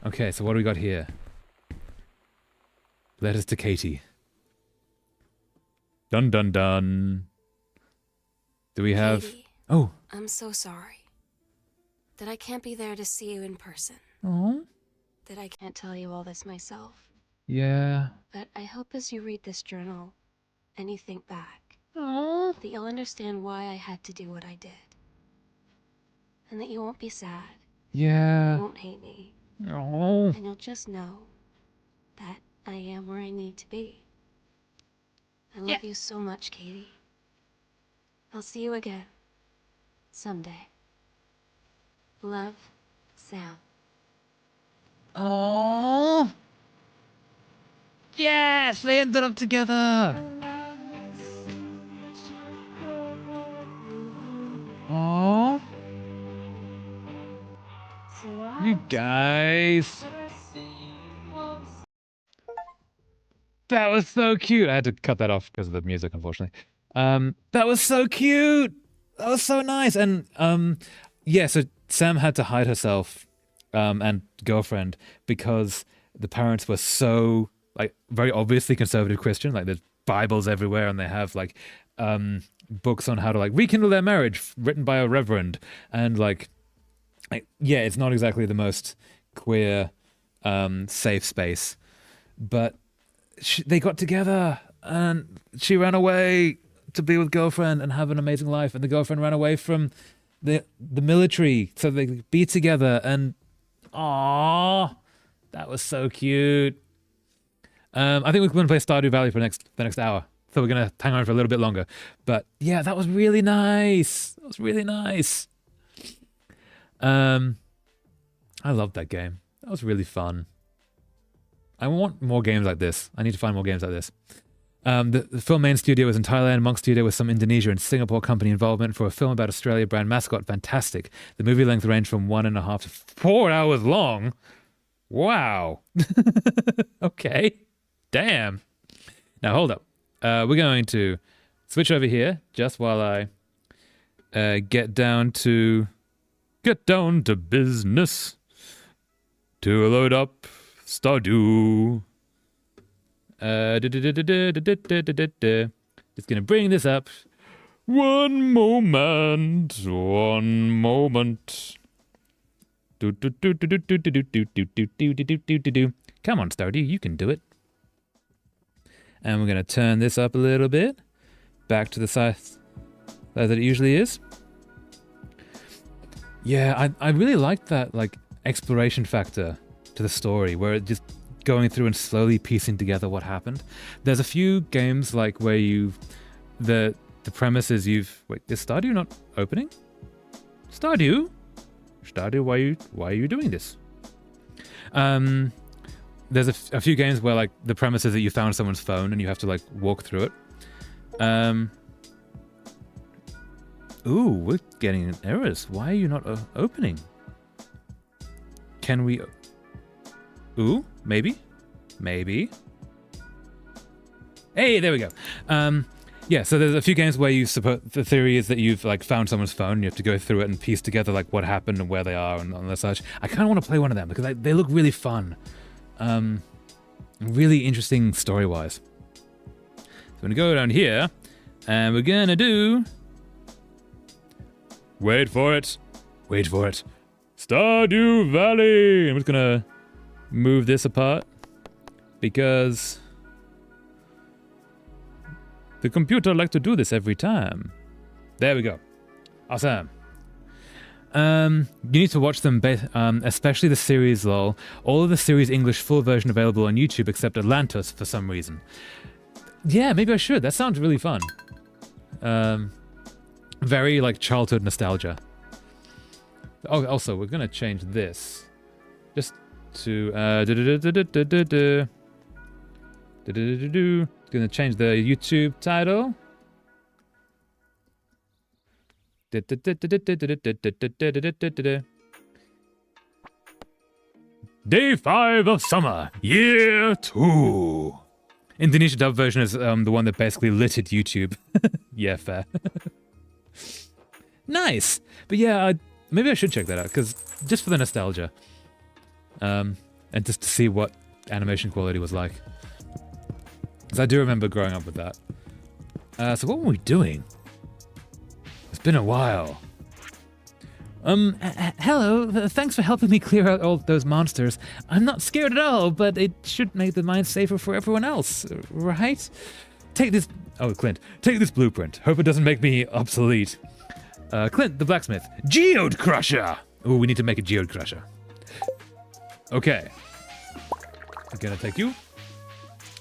Okay, so what do we got here? Letters to Katie. Dun dun dun. Do we have... Katie, Oh. I'm so sorry that I can't be there to see you in person. Oh. That I can't tell you all this myself. Yeah. But I hope as you read this journal and you think back, Oh. that you'll understand why I had to do what I did. And that you won't be sad. Yeah. You won't hate me. Oh. And you'll just know that I am where I need to be. I love you so much, Katie. I'll see you again. Someday. Love, Sam. Oh. Yes, they ended up together. Oh. You guys. That was so cute. I had to cut that off because of the music, unfortunately. That was so cute. That was so nice. And yeah, so Sam had to hide herself and girlfriend because the parents were so like very obviously conservative Christian. Like there's Bibles everywhere, and they have like books on how to like rekindle their marriage written by a reverend, and like yeah, it's not exactly the most queer safe space, but they got together and she ran away to be with girlfriend and have an amazing life, and the girlfriend ran away from the military so they could be together, and aww, that was so cute. I think we're going to play Stardew Valley for the next hour, so we're going to hang on for a little bit longer. But yeah, that was really nice. That was really nice. I loved that game. That was really fun. I want more games like this. I need to find more games like this. The film main studio was in Thailand, Monk Studio with some Indonesia and Singapore company involvement for a film about Australia brand mascot. Fantastic. The movie length ranged from 1.5 to 4 hours long. Wow. Okay. Damn. Now hold up. We're going to switch over here just while I get down to business to load up Stardew. Just gonna bring this up. One moment. Come on, Stardew, you can do it. And we're gonna turn this up a little bit, back to the size that it usually is. Yeah, I really liked that like exploration factor to the story, where it just going through and slowly piecing together what happened. There's a few games like where the premise is wait, is Stardew not opening? Stardew, why are you doing this? There's a few games where like the premise is that you found someone's phone and you have to like walk through it. Ooh, we're getting errors. Why are you not opening? Can we... Ooh, maybe? Maybe? Hey, there we go. Yeah, so there's a few games where you suppose the theory is that you've like found someone's phone and you have to go through it and piece together like what happened and where they are and such. I kind of want to play one of them because they look really fun. Really interesting story-wise. So I'm going to go down here and we're going to do... Wait for it. Wait for it. Stardew Valley! I'm just going to move this apart because... the computer likes to do this every time. There we go. Awesome. You need to watch them, especially the series LOL. All of the series English full version available on YouTube except Atlantis for some reason. Yeah, maybe I should. That sounds really fun. Very like childhood nostalgia. Oh, also, we're gonna change this just to Gonna change the YouTube title. Day 5 of summer, year 2. Indonesian dub version is the one that basically littered YouTube. Yeah, fair. Nice. But yeah, maybe I should check that out because just for the nostalgia, and just to see what animation quality was like. Because I do remember growing up with that. So what were we doing? It's been a while. Hello. Thanks for helping me clear out all those monsters. I'm not scared at all, but it should make the mine safer for everyone else, right? Take this... Oh, Clint. Take this blueprint. Hope it doesn't make me obsolete. Clint, the blacksmith. Geode Crusher! Ooh, we need to make a Geode Crusher. Okay. I'm gonna take you.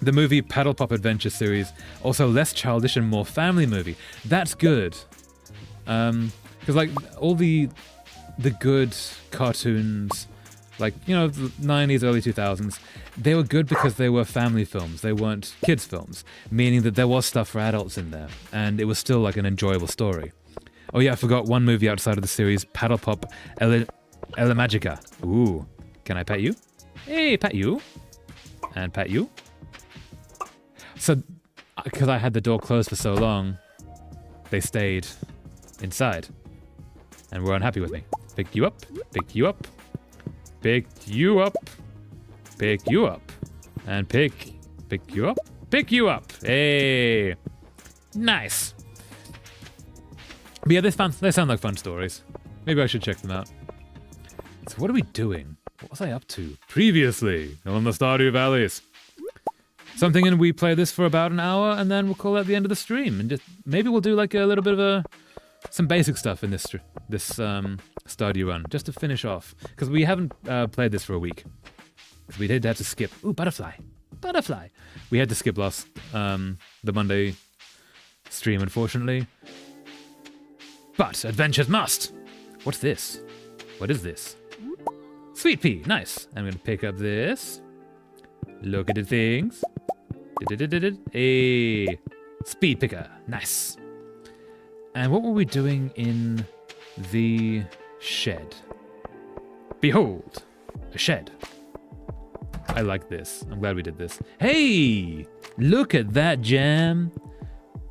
The movie Paddle Pop Adventure series, also less childish and more family movie. That's good. Because like all the good cartoons, like, you know, the 90s, early 2000s, they were good because they were family films. They weren't kids films, meaning that there was stuff for adults in there, and it was still like an enjoyable story. Oh yeah, I forgot one movie outside of the series, Paddle Pop Ella Magica. Ooh, can I pet you? Hey, pet you. And pet you. So, because I had the door closed for so long, they stayed inside and were unhappy with me. Pick you up, pick you up, pick you up, pick you up, and pick you up, pick you up. Hey, nice. But yeah, they sound like fun stories. Maybe I should check them out. So what are we doing? What was I up to previously on the Stardew Valleys? Something, and we play this for about an hour, and then we'll call that the end of the stream, and just maybe we'll do like a little bit of some basic stuff in this Stardew run, just to finish off, because we haven't played this for a week, because we did have to skip. Ooh, butterfly. We had to skip last the Monday stream, unfortunately. But adventures must. What's this? What is this? Sweet pea. Nice. I'm gonna pick up this. Look at the things. Hey, speed picker. Nice. And what were we doing in the shed? Behold, a shed. I like this. I'm glad we did this. Hey, look at that jam.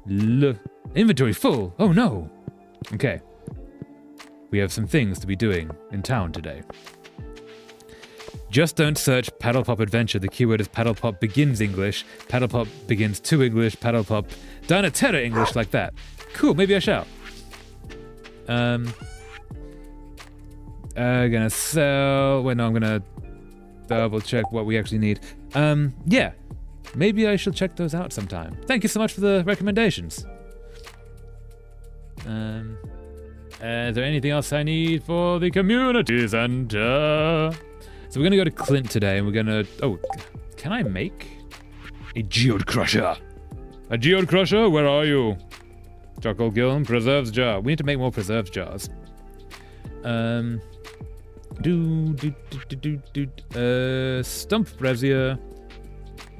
Look, inventory full. Oh no. Okay. We have some things to be doing in town today. Just don't search Paddle Pop Adventure. The keyword is Paddle Pop Begins English, Paddle Pop Begins to English, Paddle Pop Dynaterra English, like that. Cool, maybe I shall. Gonna sell... Wait, no, I'm gonna double check what we actually need. Yeah. Maybe I shall check those out sometime. Thank you so much for the recommendations. Is there anything else I need for the community center? So we're gonna go to Clint today, and we're gonna... Oh, can I make a Geode Crusher? A Geode Crusher? Where are you? Charcoal Kiln, Preserves Jar. We need to make more Preserves Jars. Stump Brazier.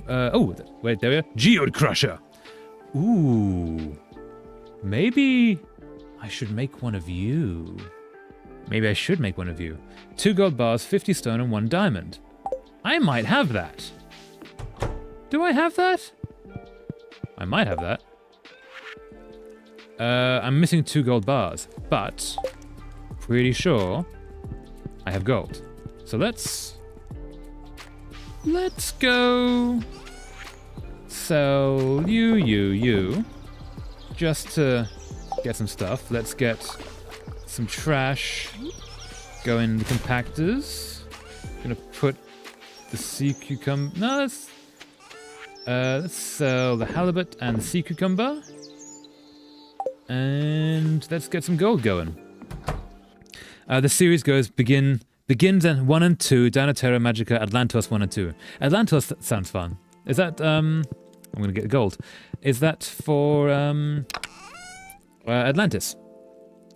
Oh, wait, there we are. Geode Crusher. Ooh. Maybe I should make one of you. Maybe I should make one of you. 2 gold bars, 50 stone, and 1 diamond. I might have that. Do I have that? I might have that. I'm missing 2 gold bars, but pretty sure I have gold. So let's go sell you. Just to get some stuff. Let's get some trash. Go in the compactors. Gonna put the sea cucumber. No, let's sell the halibut and the sea cucumber. And let's get some gold going. The series begins in 1 and 2, Danaterra Magica, Atlantos 1 and 2. Atlantos sounds fun. Is that, I'm gonna get gold. Is that for, Atlantis?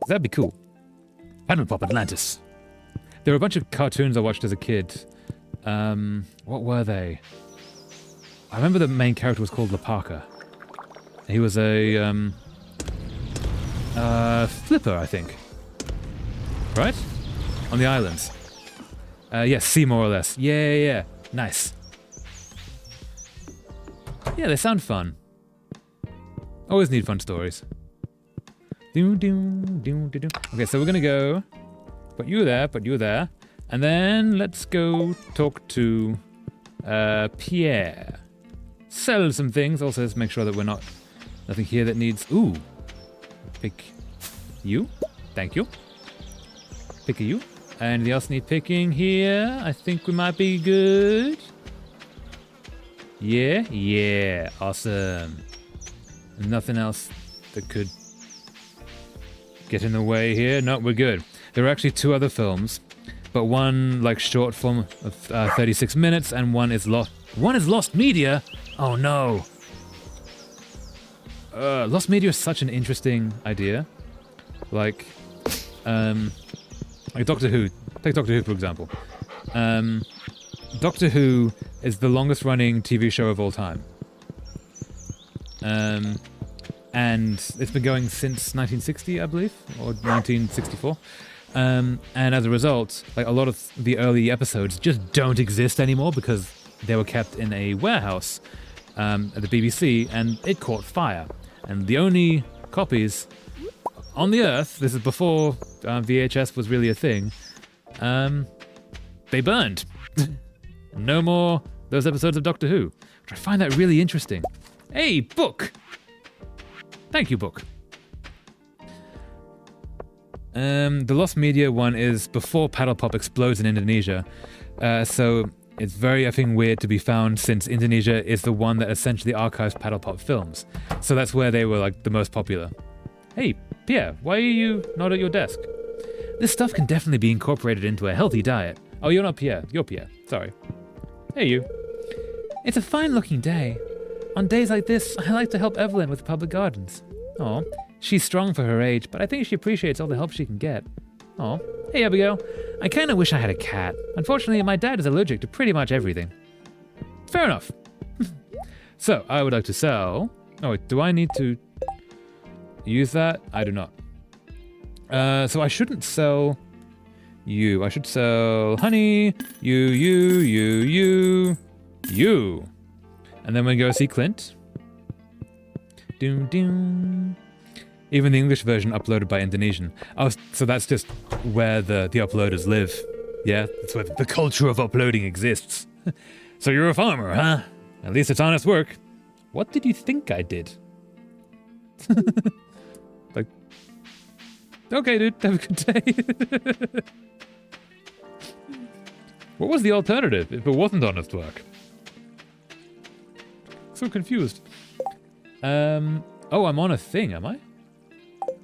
That'd be cool. Paddle Pop Atlantis. There were a bunch of cartoons I watched as a kid. What were they? I remember the main character was called Lapaka. He was a, flipper, I think. Right? On the islands. Yes, sea more or less. Yeah. Nice. Yeah, they sound fun. Always need fun stories. Okay, so we're gonna go put you there, and then let's go talk to Pierre. Sell some things. Also, let's make sure that we're nothing here that needs. Ooh, pick you. Thank you. Pick you. Anything else need picking here? I think we might be good. Yeah, awesome. Nothing else that could get in the way here. No, we're good. There are actually 2 other films, but one like short film of 36 minutes, and one is lost. One is lost media. Oh no. Lost media is such an interesting idea. Like Doctor Who. Take Doctor Who for example. Doctor Who is the longest running TV show of all time. And it's been going since 1960, I believe, or 1964. And as a result, like a lot of the early episodes just don't exist anymore because they were kept in a warehouse at the BBC, and it caught fire. And the only copies on the Earth, this is before VHS was really a thing, they burned. No more those episodes of Doctor Who, which I find that really interesting. Hey, book! Thank you, book. The Lost Media one is before Paddle Pop explodes in Indonesia, so it's very effing weird to be found since Indonesia is the one that essentially archives Paddle Pop films. So that's where they were like the most popular. Hey, Pierre, why are you not at your desk? This stuff can definitely be incorporated into a healthy diet. Oh, you're not Pierre. You're Pierre. Sorry. Hey, you. It's a fine-looking day. On days like this, I like to help Evelyn with the public gardens. Aw, she's strong for her age, but I think she appreciates all the help she can get. Aw, hey Abigail, I kinda wish I had a cat. Unfortunately, my dad is allergic to pretty much everything. Fair enough. So, I would like to sell... Oh wait, do I need to use that? I do not. So I shouldn't sell you. I should sell honey, you. And then we go see Clint. Doom. Even the English version uploaded by Indonesian. Oh, so that's just where the uploaders live. Yeah, that's where the culture of uploading exists. So you're a farmer, huh? At least it's honest work. What did you think I did? Like, okay, dude, have a good day. What was the alternative if it wasn't honest work? So confused. Oh, I'm on a thing, am I?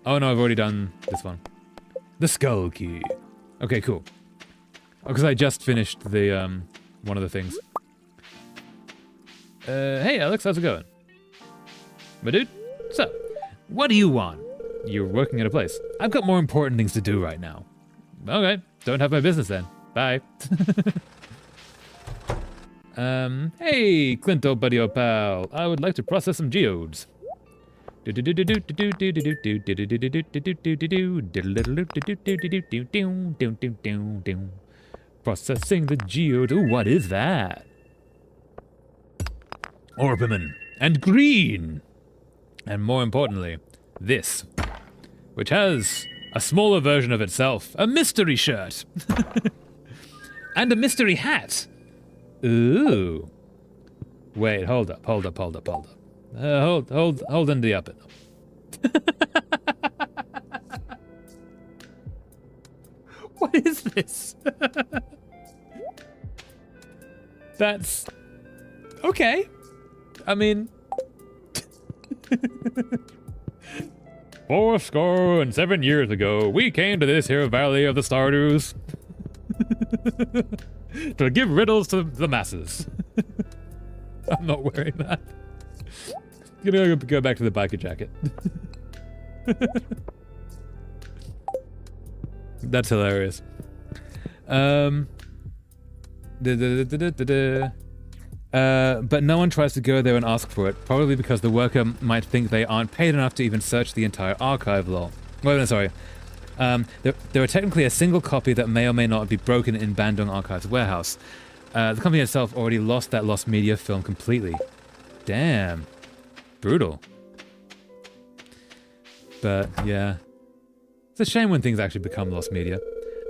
Oh no, I've already done this one. The skull key. Okay, cool. Oh, because I just finished the, one of the things. Hey Alex, how's it going? My dude? So, what do you want? You're working at a place. I've got more important things to do right now. Okay, don't have my business then. Bye. Hey, Clint, old buddy, old pal. I would like to process some geodes. Processing the geode. Ooh, what is that? Orpiment. And green. And more importantly, this, which has a smaller version of itself, a mystery shirt. And a mystery hat. Ooh. Wait, hold up. Hold in the up it. What is this? That's okay. I mean, 7 years ago, we came to this here valley of the Stardews to give riddles to the masses. I'm not wearing that. Gonna go back to the biker jacket. That's hilarious. But no one tries to go there and ask for it, probably because the worker might think they aren't paid enough to even search the entire archive, lol. Wait, no, sorry. There are technically a single copy that may or may not be broken in Bandung Archives warehouse. The company itself already lost that lost media film completely. Damn. Brutal. But, yeah. It's a shame when things actually become lost media.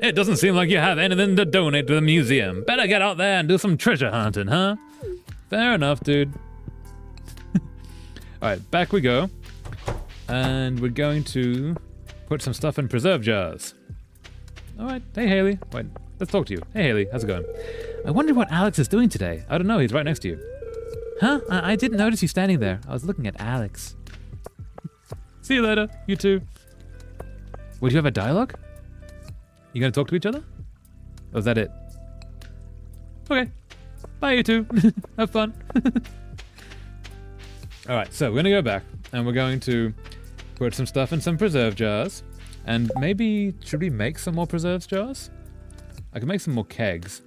It doesn't seem like you have anything to donate to the museum. Better get out there and do some treasure hunting, huh? Fair enough, dude. Alright, back we go. And we're going to put some stuff in preserve jars. Alright, hey Haley. Wait, let's talk to you. Hey Haley, how's it going? I wonder what Alex is doing today. I don't know, he's right next to you. Huh? I didn't notice you standing there. I was looking at Alex. See you later, you two. Would you have a dialogue? You gonna talk to each other? Or is that it? Okay. Bye, you two. Have fun. Alright, so we're gonna go back and we're going to put some stuff in some preserve jars. And maybe, should we make some more preserve jars? I can make some more kegs.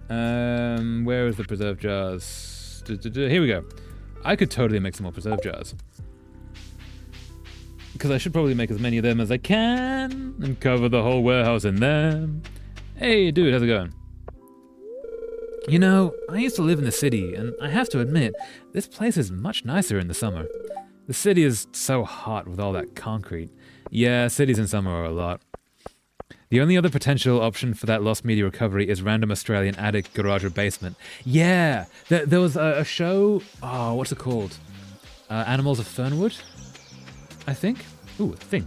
Where is the preserve jars? Here we go. I could totally make some more preserve jars. Because I should probably make as many of them as I can and cover the whole warehouse in them. Hey, dude, how's it going? You know, I used to live in the city, and I have to admit, this place is much nicer in the summer. The city is so hot with all that concrete. Yeah, cities in summer are a lot. The only other potential option for that lost media recovery is random Australian attic, garage, or basement. Yeah, there was a show, oh, what's it called? Animals of Fernwood? I think. Ooh, a thing.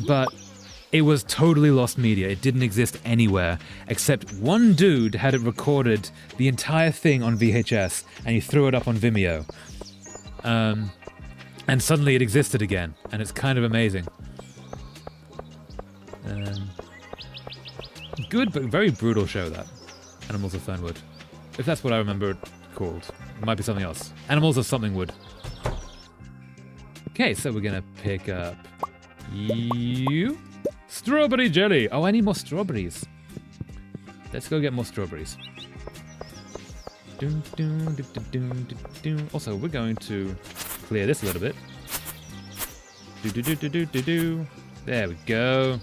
But it was totally lost media. It didn't exist anywhere, except one dude had it recorded, the entire thing on VHS, and he threw it up on Vimeo. And suddenly it existed again, and it's kind of amazing. Good, but very brutal show, that. Animals of Fernwood. If that's what I remember it called. It might be something else. Animals of something wood. Okay, so we're gonna pick up you. Strawberry jelly. Oh, I need more strawberries. Let's go get more strawberries. Also, we're going to clear this a little bit. There we go.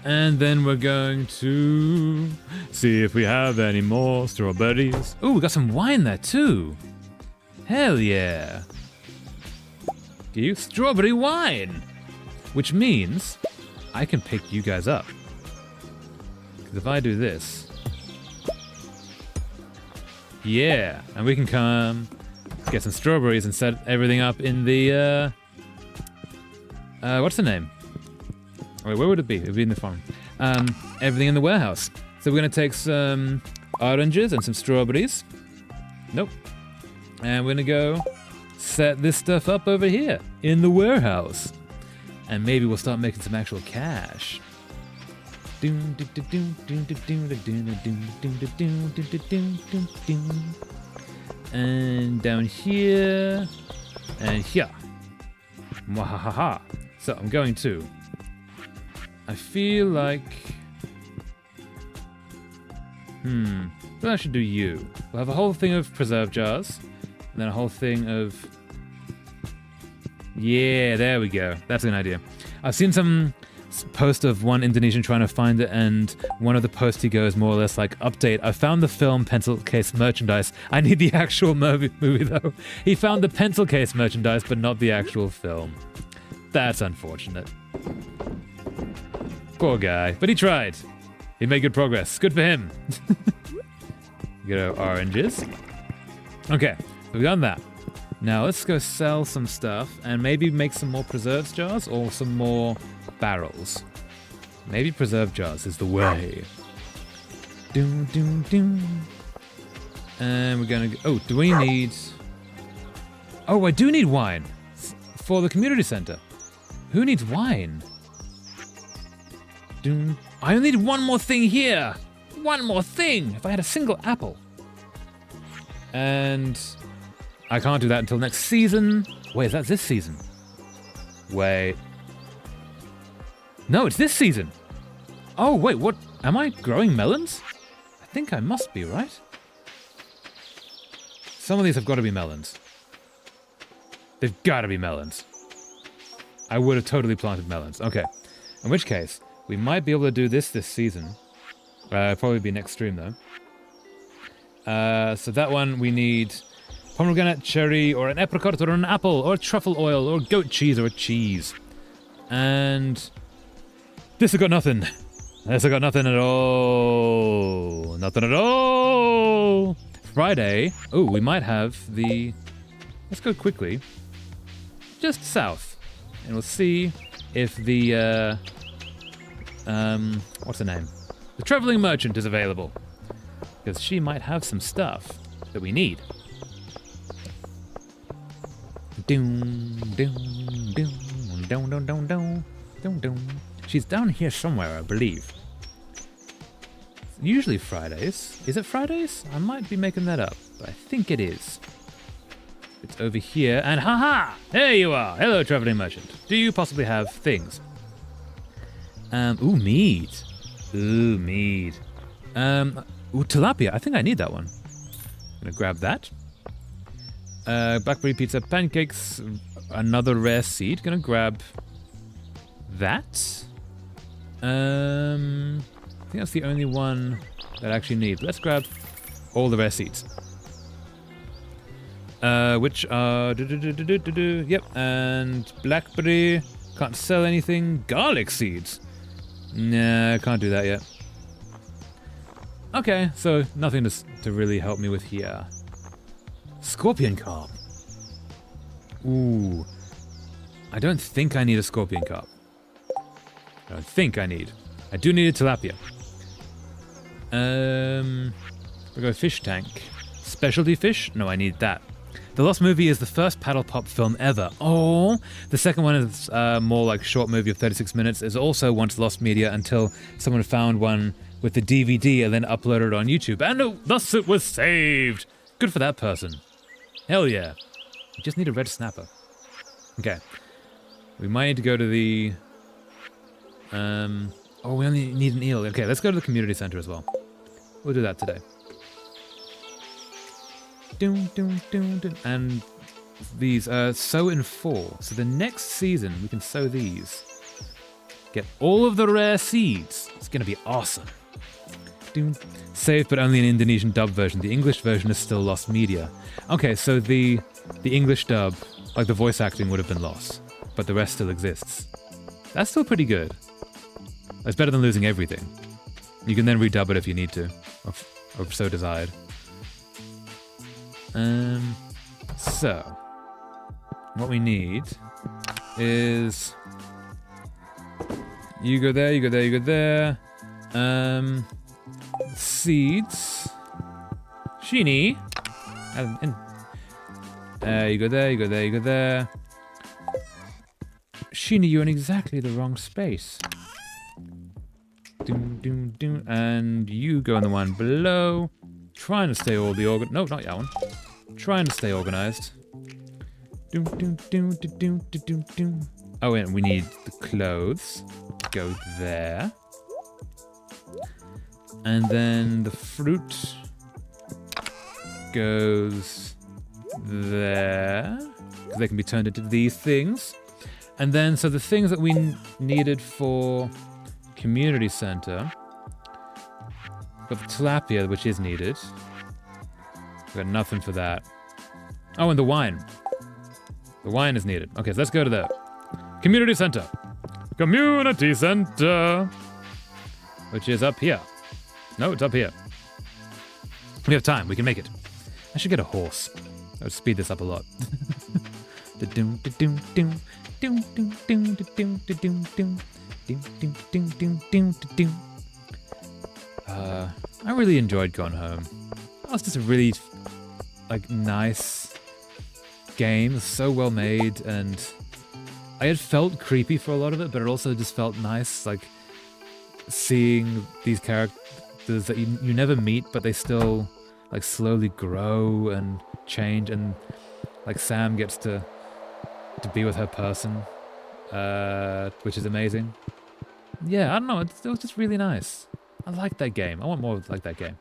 And then we're going to see if we have any more strawberries. Oh, we got some wine there too. Hell yeah. You strawberry wine, which means I can pick you guys up. Because if I do this, yeah, and we can come get some strawberries and set everything up in the what's the name? Wait, where would it be? It would be in the farm. Everything in the warehouse. So we're gonna take some oranges and some strawberries. Nope. And we're gonna go set this stuff up over here in the warehouse, and maybe we'll start making some actual cash. And down here and here. Mwahaha. So I'm going to, I feel like well, I should do you. We'll have a whole thing of preserve jars. And then a whole thing of... Yeah, there we go. That's an idea. I've seen some post of one Indonesian trying to find it, and one of the posts he goes more or less like, update, I found the film pencil case merchandise. I need the actual movie though. He found the pencil case merchandise, but not the actual film. That's unfortunate. Poor guy. But he tried. He made good progress. Good for him. Get our oranges. Okay, so we got that. Now let's go sell some stuff and maybe make some more preserves jars or some more barrels. Maybe preserve jars is the way. Doom, doom, doom. And we're gonna... Oh, do we need... Oh, I do need wine. For the community center. Who needs wine? Doom. I only need one more thing here. One more thing. If I had a single apple. And... I can't do that until next season. Wait, is that this season? Wait. No, it's this season. Oh, wait, what? Am I growing melons? I think I must be, right? Some of these have got to be melons. They've got to be melons. I would have totally planted melons. Okay. In which case, we might be able to do this season. Probably be next stream, though. So that one we need... pomegranate, cherry, or an apricot, or an apple, or truffle oil, or goat cheese, or a cheese. And this has got nothing. This has got nothing at all. Nothing at all. Friday. Oh, we might have the... Let's go quickly. Just south. And we'll see if the... what's her name? The traveling merchant is available. Because she might have some stuff that we need. Doom, doom, doom, doom, doom, doom, doom, doom, doom. She's down here somewhere, I believe. Usually Fridays. Is it Fridays? I might be making that up, but I think it is. It's over here, and haha! There you are! Hello, traveling merchant. Do you possibly have things? Ooh, mead. Ooh, mead. Ooh, tilapia. I think I need that one. Gonna grab that. Blackberry pizza, pancakes, another rare seed. Gonna grab that. I think that's the only one that I actually need. Let's grab all the rare seeds. Which are... Yep, and blackberry. Can't sell anything. Garlic seeds. Nah, can't do that yet. Okay, so nothing to really help me with here. Scorpion carp. Ooh. I don't think I need a scorpion carp. I don't think I need. I do need a tilapia. We go fish tank. Specialty fish? No, I need that. The Lost Movie is the first paddle pop film ever. Oh, the second one is more like a short movie of 36 minutes. Is also once lost media until someone found one with the DVD and then uploaded it on YouTube. And thus it was saved. Good for that person. Hell yeah. We just need a red snapper. Okay. We might need to go to the... Oh, we only need an eel. Okay, let's go to the community center as well. We'll do that today. Doom, doom, doom, doom. And these sow in fall. So the next season we can sow these. Get all of the rare seeds. It's gonna be awesome. Doom. Saved, but only an Indonesian dub version. The English version is still lost media. Okay, so the English dub, like the voice acting, would have been lost, but the rest still exists. That's still pretty good. It's better than losing everything. You can then redub it if you need to, or so desired. So what we need is you go there, you go there, you go there. Seeds. Sheeny. You go there, you go there, you go there. Sheeny, you're in exactly the wrong space. Doom, doom, doom. And you go in the one below. Trying to stay all the organ. No, not that one. Trying to stay organized. Doom, doom, doom, doom, doom, doom, doom. Oh, and we need the clothes. Go there. And then the fruit goes there. Because they can be turned into these things. And then, so the things that we needed for community center. We've got the tilapia, which is needed. We've got nothing for that. Oh, and the wine. The wine is needed. Okay, so let's go to the community center. Community center. Which is up here. No, it's up here. We have time. We can make it. I should get a horse. That would speed this up a lot. I really enjoyed going home. That was just a really, like, nice game. It was so well made, and I had felt creepy for a lot of it, but it also just felt nice, like, seeing these characters that you never meet, but they still, like, slowly grow and change, and, like, Sam gets to be with her person, which is amazing. Yeah, I don't know, it was just really nice. I like that game. I want more like that game.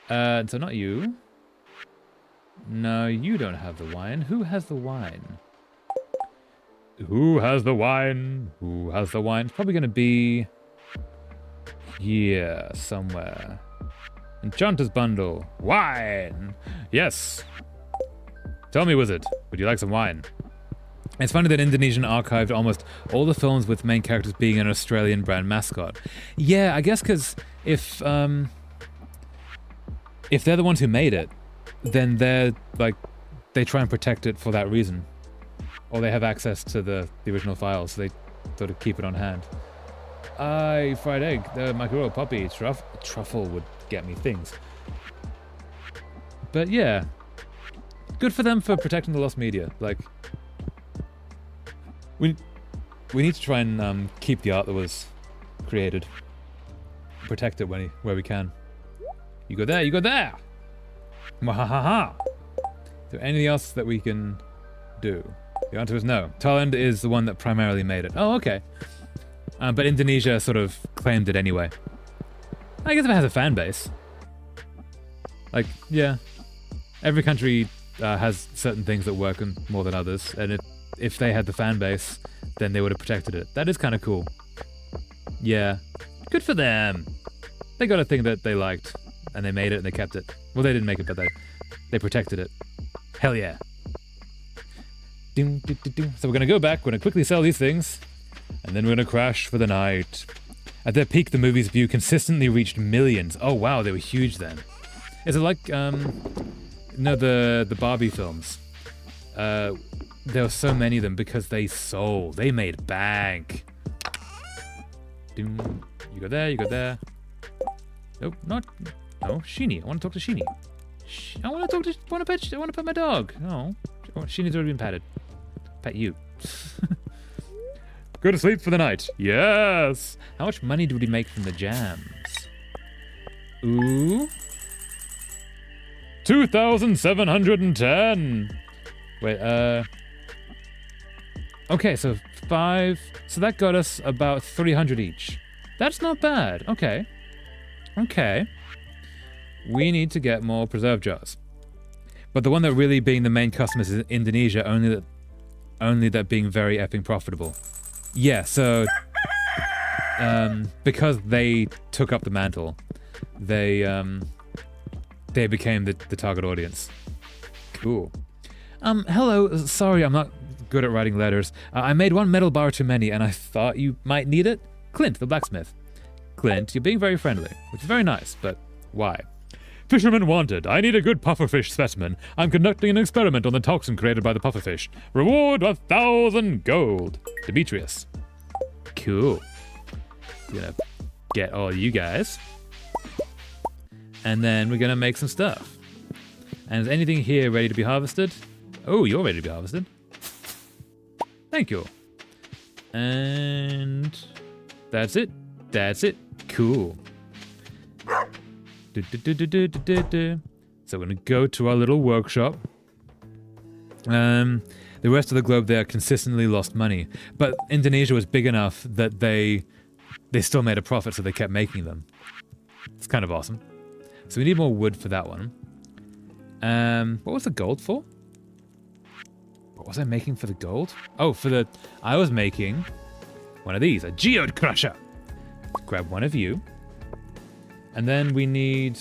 So not you. No, you don't have the wine. Who has the wine? Who has the wine? Who has the wine? It's probably going to be here somewhere. Enchanter's bundle. Wine! Yes! Tell me, wizard, would you like some wine? It's funny that Indonesian archived almost all the films with main characters being an Australian brand mascot. Yeah, I guess because if they're the ones who made it, then they're like, they try and protect it for that reason. Or they have access to the original files, so they sort of keep it on hand. Aye, fried egg, the mackerel, puppy, truffle would get me things. But yeah, good for them for protecting the lost media. Like, we need to try and keep the art that was created. Protect it where we can. You go there, you go there! Mwahaha! Is there anything else that we can do? The answer is no. Thailand is the one that primarily made it. Oh, okay. But Indonesia sort of claimed it anyway. I guess if it has a fan base. Like, yeah. Every country has certain things that work more than others, and if they had the fan base, then they would have protected it. That is kind of cool. Yeah. Good for them. They got a thing that they liked, and they made it and they kept it. Well, they didn't make it, but they protected it. Hell yeah. So we're going to go back, we're going to quickly sell these things, and then we're going to crash for the night. At their peak, the movie's view consistently reached millions. Oh wow, they were huge then. Is it like, the Barbie films? There were so many of them because they sold. They made bank. You go there, you go there. Nope, not... No, Sheeny. I want to talk to Sheeny. I want to talk to... I want to pet my dog. No. Sheeny's already been patted. Pet you. Go to sleep for the night. Yes! How much money did we make from the jams? Ooh. 2,710! Wait, okay, so 5... So that got us about 300 each. That's not bad. Okay. Okay. We need to get more preserve jars. But the one that really being the main customer is Indonesia, only that being very effing profitable. Yeah, so... because they took up the mantle, they became the target audience. Cool. Hello, sorry, I'm not good at writing letters. I made one metal bar too many, and I thought you might need it. Clint, the blacksmith. Clint, you're being very friendly, which is very nice, but why? Fisherman wanted. I need a good pufferfish specimen. I'm conducting an experiment on the toxin created by the pufferfish. Reward 1,000 gold. Demetrius. Cool. Gonna get all you guys. And then we're gonna make some stuff. And is anything here ready to be harvested? Oh, you're ready to be harvested. Thank you. And that's it. That's it. Cool. So we're gonna go to our little workshop. The rest of the globe there consistently lost money, but Indonesia was big enough that they still made a profit, so they kept making them. It's kind of awesome. So we need more wood for that one. What was the gold for? What was I making for the gold? Oh, I was making one of these, a geode crusher. Grab one of you. And then we need...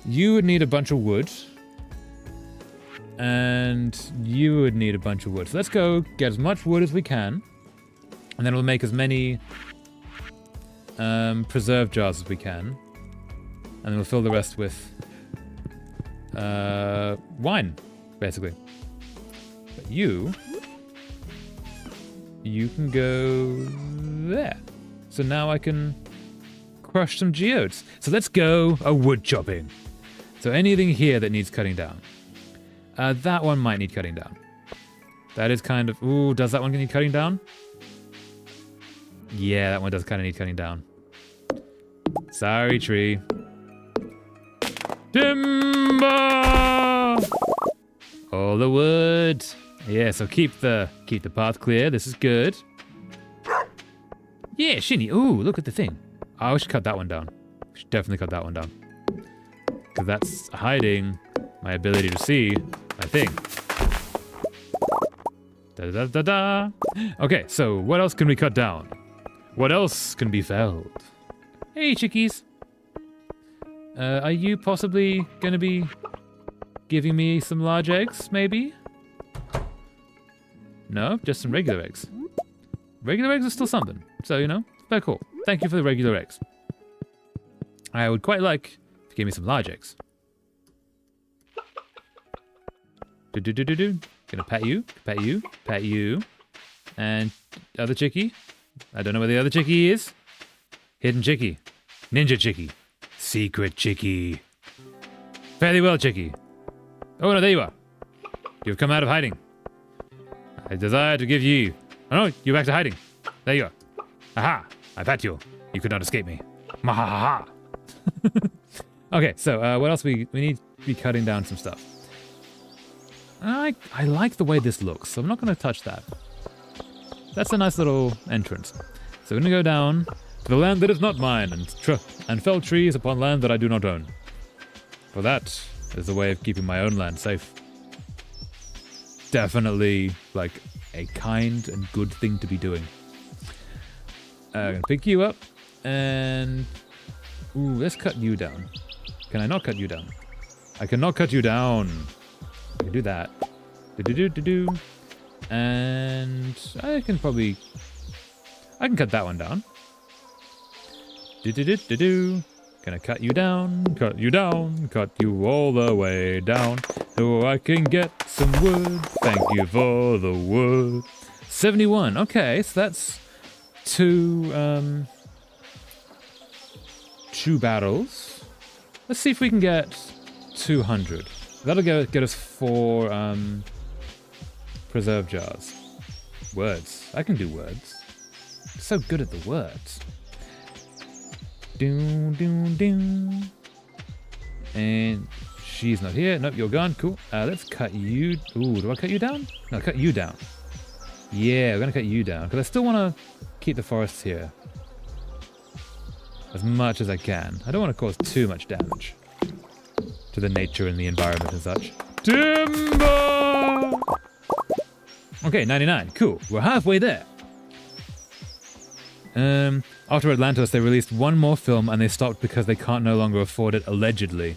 You would need a bunch of wood. And you would need a bunch of wood. So let's go get as much wood as we can. And then we'll make as many preserve jars as we can. And then we'll fill the rest with wine, basically. But you can go there. So now I can crush some geodes. So let's go wood chopping. So anything here that needs cutting down. That one might need cutting down. That is kind of... Ooh, does that one need cutting down? Yeah, that one does kind of need cutting down. Sorry, tree. Timber! All the wood. Yeah, so keep the path clear. This is good. Yeah, Shinny. Ooh, look at the thing. Oh, we should cut that one down. We should definitely cut that one down. Because that's hiding my ability to see my thing. Da da da da. Okay, so what else can we cut down? What else can be felled? Hey, chickies. Are you possibly going to be giving me some large eggs, maybe? No, just some regular eggs. Regular eggs are still something. So, you know, very cool. Thank you for the regular eggs. I would quite like if you gave me some large eggs. Do-do-do-do-do. Gonna pet you, pet you, pet you. And other chickie. I don't know where the other chickie is. Hidden chickie. Ninja chickie. Secret chickie. Fairly well, chickie. Oh, no, there you are. You've come out of hiding. I desire to give you... Oh, no, you're back to hiding. There you are. Aha! I pat you. You could not escape me. Mahaha! Okay, so what else? We need to be cutting down some stuff. I like the way this looks, so I'm not going to touch that. That's a nice little entrance. So we're going to go down to the land that is not mine and fell trees upon land that I do not own. For that is the way of keeping my own land safe. Definitely, like, a kind and good thing to be doing. I'm going to pick you up and... Ooh, let's cut you down. Can I not cut you down? I cannot cut you down. I can do that. Do-do-do-do-do. And I can cut that one down. Do-do-do-do-do. Gonna cut you down, cut you all the way down. So I can get some wood. Thank you for the wood. 71. Okay, so that's two barrels. Let's see if we can get 200. That'll get us 4 preserve jars. Words. I can do words. I'm so good at the words. Doom, doom, doom. And she's not here. Nope, you're gone. Cool. Let's cut you. Ooh, do I cut you down? No, cut you down. Yeah, we're gonna cut you down because I still want to keep the forests here as much as I can. I don't want to cause too much damage to the nature and the environment and such. Timber! Okay, 99. Cool. We're halfway there. After Atlantis, they released one more film and they stopped because they can't no longer afford it, allegedly.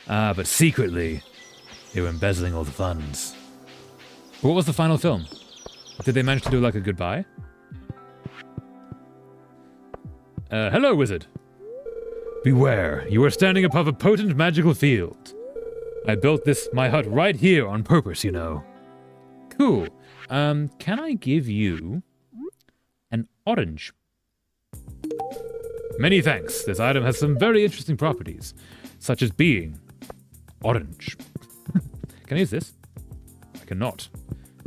But secretly, they were embezzling all the funds. What was the final film? Did they manage to do like a goodbye? Hello, wizard. Beware, you are standing above a potent magical field. I built my hut right here on purpose, you know. Cool. Can I give you an orange? Many thanks. This item has some very interesting properties, such as being orange. Can I use this? I cannot.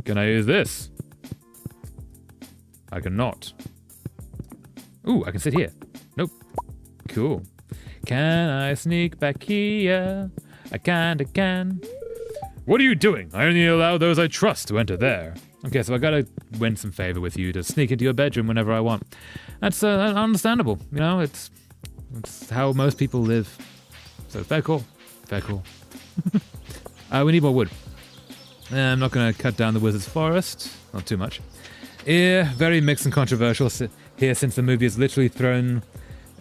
Can I use this? I cannot. Ooh, I can sit here. Nope. Cool. Can I sneak back here? I kinda can. What are you doing? I only allow those I trust to enter there. Okay, so I gotta win some favor with you to sneak into your bedroom whenever I want. That's understandable. You know, it's how most people live. So very cool. Very cool. We need more wood. I'm not going to cut down the Wizard's Forest. Not too much. Yeah, very mixed and controversial here since the movie has literally thrown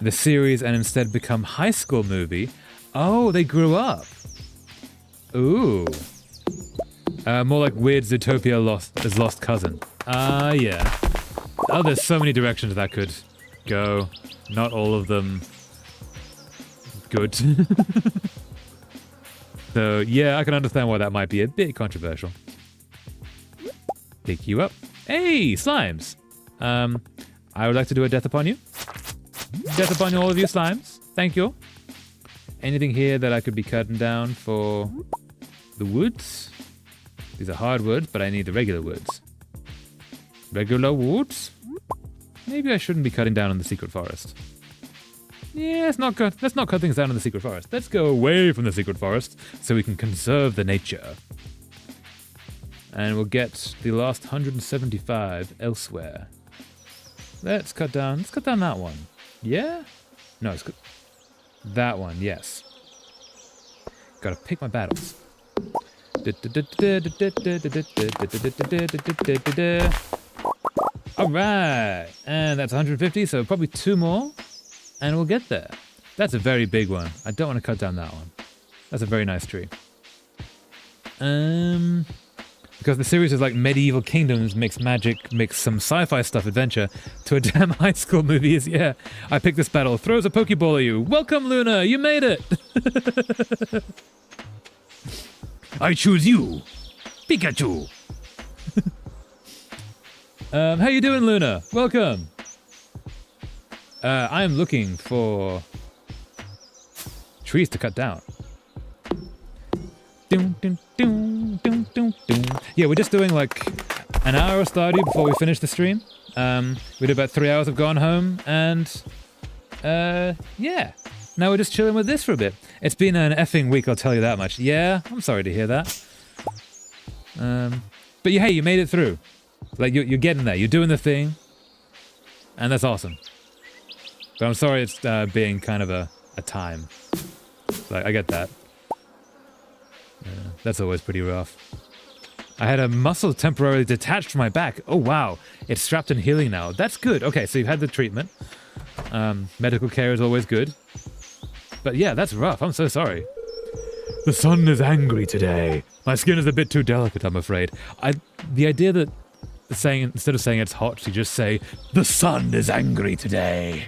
the series and instead become High School movie. Oh, they grew up. Ooh. More like Weird Zootopia Lost Cousin. Yeah. Oh, there's so many directions that could go. Not all of them good. So, yeah, I can understand why that might be a bit controversial. Pick you up. Hey, slimes! I would like to do a death upon you. Death upon all of you slimes. Thank you. Anything here that I could be cutting down for the woods? These are hardwoods, but I need the regular woods. Regular woods? Maybe I shouldn't be cutting down in the secret forest. Yeah, let's not cut things down in the secret forest. Let's go away from the secret forest so we can conserve the nature. And we'll get the last 175 elsewhere. Let's cut down that one. Yeah? No, it's good. That one, yes. Gotta pick my battles. Alright, and that's 150, so probably 2 more, and we'll get there. That's a very big one. I don't want to cut down that one. That's a very nice tree. Because the series is like Medieval Kingdoms mixed magic, mixed some sci-fi stuff adventure to a damn high school movie is, yeah. I picked this battle, throws a Pokeball at you. Welcome, Luna, you made it! I choose you, Pikachu! How you doing, Luna? Welcome! I am looking for trees to cut down. Yeah, we're just doing like an hour of Stardew before we finish the stream. We did about 3 hours of Gone Home, and yeah. Now we're just chilling with this for a bit. It's been an effing week, I'll tell you that much. Yeah, I'm sorry to hear that. But hey, you made it through. Like, you're getting there. You're doing the thing. And that's awesome. But I'm sorry it's being kind of a time. Like, I get that. That's always pretty rough. I had a muscle temporarily detached from my back. Oh, wow. It's strapped and healing now. That's good. Okay, so you've had the treatment. Medical care is always good. But yeah, that's rough. I'm so sorry. The sun is angry today. My skin is a bit too delicate, I'm afraid. The idea that instead of saying it's hot, you just say, the sun is angry today.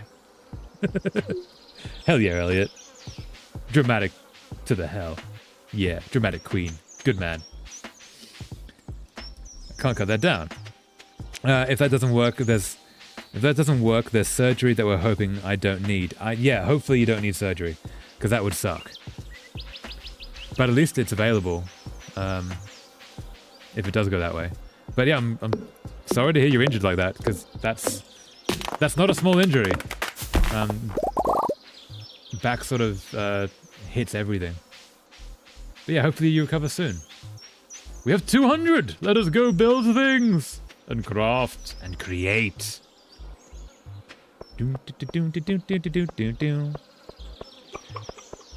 Hell yeah, Elliot. Dramatic to the hell. Yeah, dramatic queen. Good man. I can't cut that down. If that doesn't work, there's surgery that we're hoping I don't need. Yeah, hopefully you don't need surgery, because that would suck. But at least it's available, if it does go that way. But yeah, I'm sorry to hear you're injured like that, because that's not a small injury. Back sort of hits everything. But yeah, hopefully you recover soon. We have 200! Let us go build things! And craft and create.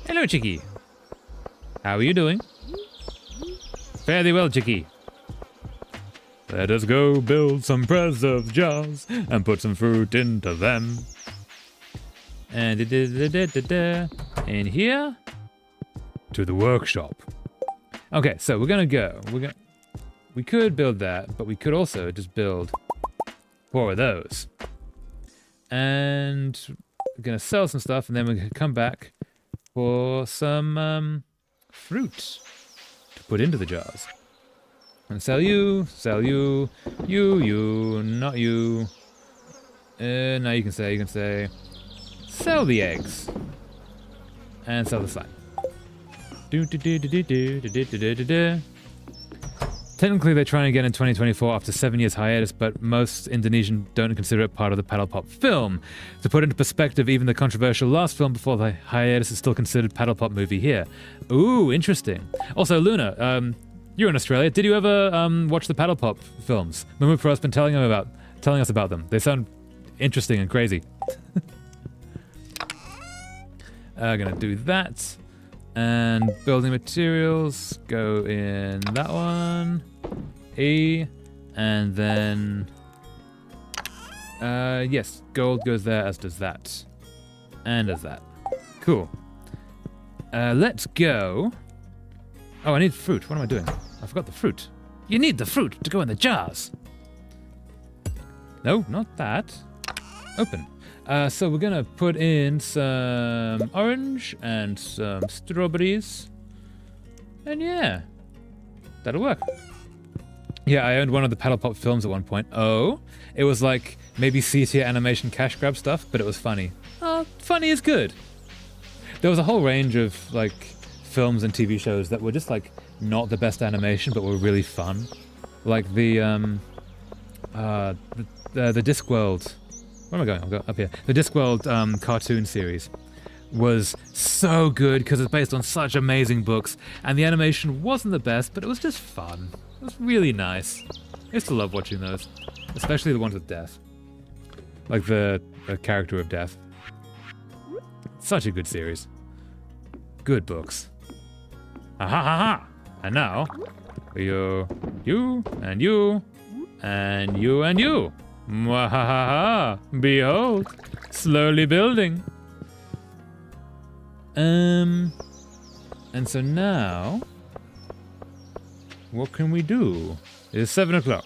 Hello, Chicky. How are you doing? Fairly well, Chicky. Let us go build some preserve jars and put some fruit into them. And in here to the workshop. Okay, so we're gonna go. We could build that, but we could also just build 4 of those. And we're gonna sell some stuff, and then we're gonna come back for some fruit to put into the jars. And sell you, you, not you. Now you can say, sell the eggs. And sell the slime. Technically, they're trying to get in 2024 after 7 years hiatus, but most Indonesian don't consider it part of the Paddle Pop film. To put into perspective, even the controversial last film before the hiatus is still considered Paddle Pop movie here. Ooh, interesting. Also, Luna, you're in Australia. Did you ever watch the Paddle Pop films? Mumu has been telling us about them. They sound interesting and crazy. Gonna do that. And building materials go in that one. E. And then... yes, gold goes there, as does that. And as that. Cool. Let's go. Oh, I need fruit. What am I doing? I forgot the fruit. You need the fruit to go in the jars. No, not that. Open. So we're gonna put in some orange and some strawberries. And yeah, that'll work. Yeah, I owned one of the Paddle Pop films at one point. Oh, it was like maybe C-tier animation cash grab stuff, but it was funny. Oh, funny is good. There was a whole range of like films and TV shows that were just like not the best animation, but were really fun. Like the Discworld. Where am I going? I'll go up here. The Discworld cartoon series was so good because it's based on such amazing books, and the animation wasn't the best, but it was just fun. It was really nice. I used to love watching those, especially the ones with Death. Like the character of Death. Such a good series. Good books. Ha ha ha ha! And now, you, and you, and you, and you. Mwahaha! Behold, slowly building. And so now, what can we do? It is 7 o'clock.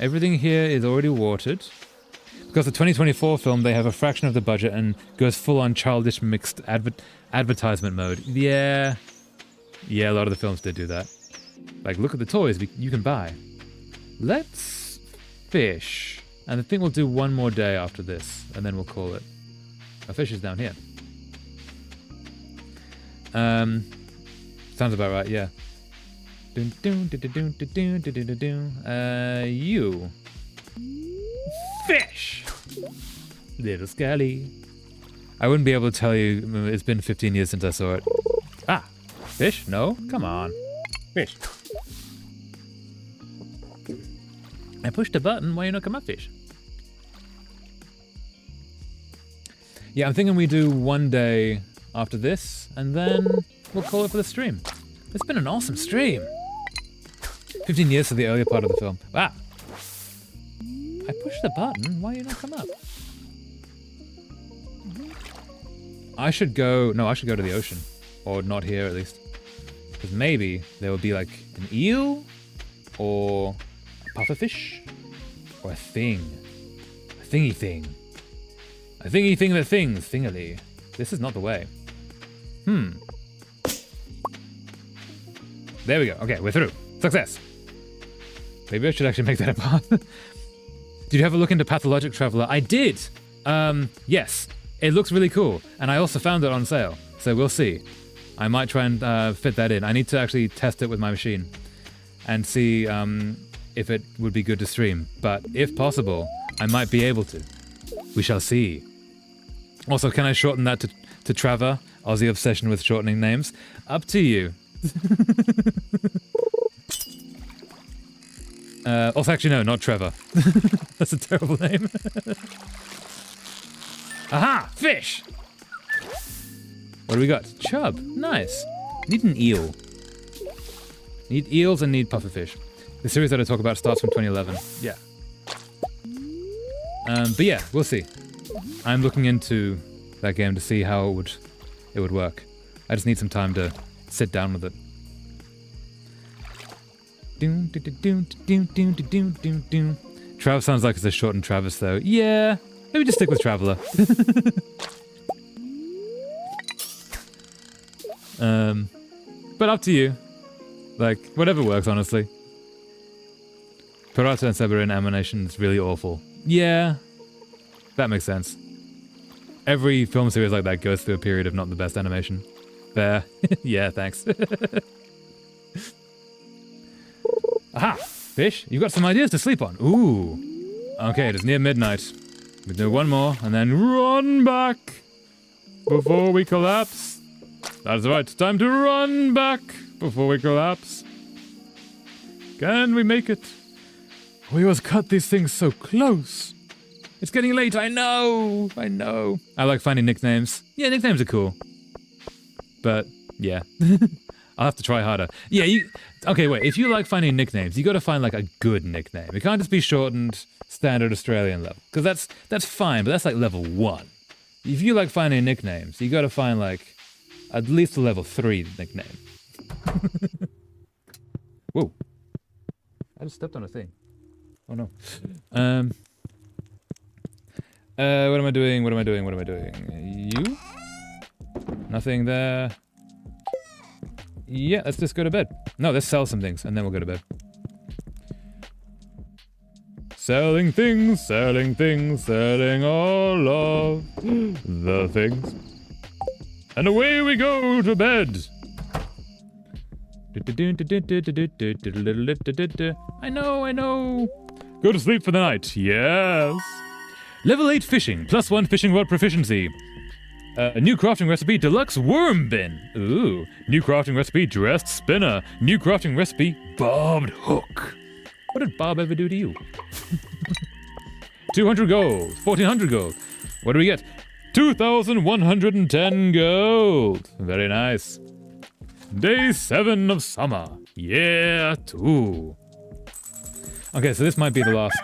Everything here is already watered. Because the 2024 film, they have a fraction of the budget and goes full on childish mixed advertisement mode. Yeah. Yeah, a lot of the films did do that. Like, look at the toys you can buy. Let's fish. And I think we'll do one more day after this, and then we'll call it. Our fish is down here. Sounds about right, yeah. You. Fish! Little Scully. I wouldn't be able to tell you, it's been 15 years since I saw it. Ah! Fish? No? Come on. Fish. I pushed a button, why you not come up, fish? Yeah, I'm thinking we do one day after this, and then we'll call it for the stream. It's been an awesome stream. 15 years to the earlier part of the film. Wow. I pushed the button, why you not come up? I should go to the ocean. Or not here, at least. Because maybe there will be like an eel, or a pufferfish, or a thing. A thingy thing. A thingy thing that things, thingily. This is not the way. There we go. Okay, we're through. Success. Maybe I should actually make that a path. Did you have a look into Pathologic Traveler? I did! Yes. It looks really cool. And I also found it on sale. So we'll see. I might try and fit that in. I need to actually test it with my machine. And see if it would be good to stream. But if possible, I might be able to. We shall see. Also, can I shorten that to Trevor? Aussie obsession with shortening names? Up to you. Also, actually, no, not Trevor. That's a terrible name. Aha! Fish! What do we got? Chub. Nice. Need an eel. Need eels and need pufferfish. The series that I talk about starts from 2011. Yeah. But yeah, we'll see. I'm looking into that game to see how it would work. I just need some time to sit down with it. Trav sounds like it's a shortened Travis though. Yeah, maybe just stick with Traveler. But up to you. Like, whatever works, honestly. Pirata and Severin animation is really awful. Yeah, that makes sense. Every film series like that goes through a period of not the best animation. There. Yeah, thanks. Aha! Fish, you've got some ideas to sleep on. Ooh. Okay, it is near midnight. We do one more, and then run back before we collapse. That's right, time to run back before we collapse. Can we make it? We always cut these things so close. It's getting late, I know. I like finding nicknames. Yeah, nicknames are cool. But Yeah. I'll have to try harder. Yeah, okay, wait. If you like finding nicknames, you got to find like a good nickname. It can't just be shortened standard Australian level, because that's fine, but that's like level 1. If you like finding nicknames, you got to find like at least a level 3 nickname. Whoa! I just stepped on a thing. Oh no. What am I doing? What am I doing? What am I doing? You? Nothing there. Yeah, let's just go to bed. No, let's sell some things, and then we'll go to bed. Selling things, selling things, selling all of the things. And away we go to bed. I know. Go to sleep for the night, yes. Level 8 fishing, +1 fishing rod proficiency. A new crafting recipe, deluxe worm bin. Ooh. New crafting recipe, dressed spinner. New crafting recipe, barbed hook. What did Bob ever do to you? 200 gold, 1400 gold. What do we get? 2,110 gold. Very nice. Day 7 of summer. Yeah, 2. Okay, so this might be the last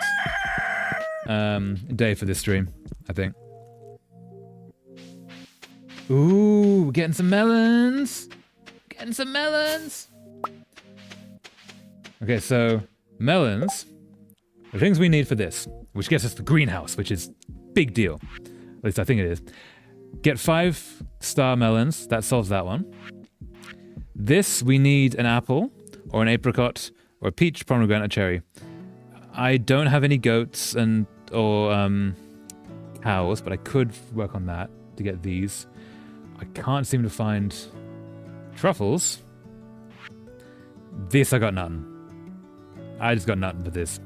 day for this stream, I think. Ooh, getting some melons. Getting some melons. Okay, so melons, the things we need for this, which gets us the greenhouse, which is big deal. At least I think it is. Get 5-star melons. That solves that one. This, we need an apple, or an apricot, or a peach, pomegranate, or cherry. I don't have any goats or cows, but I could work on that to get these. I can't seem to find truffles. This I got nothing. I just got nothing for this.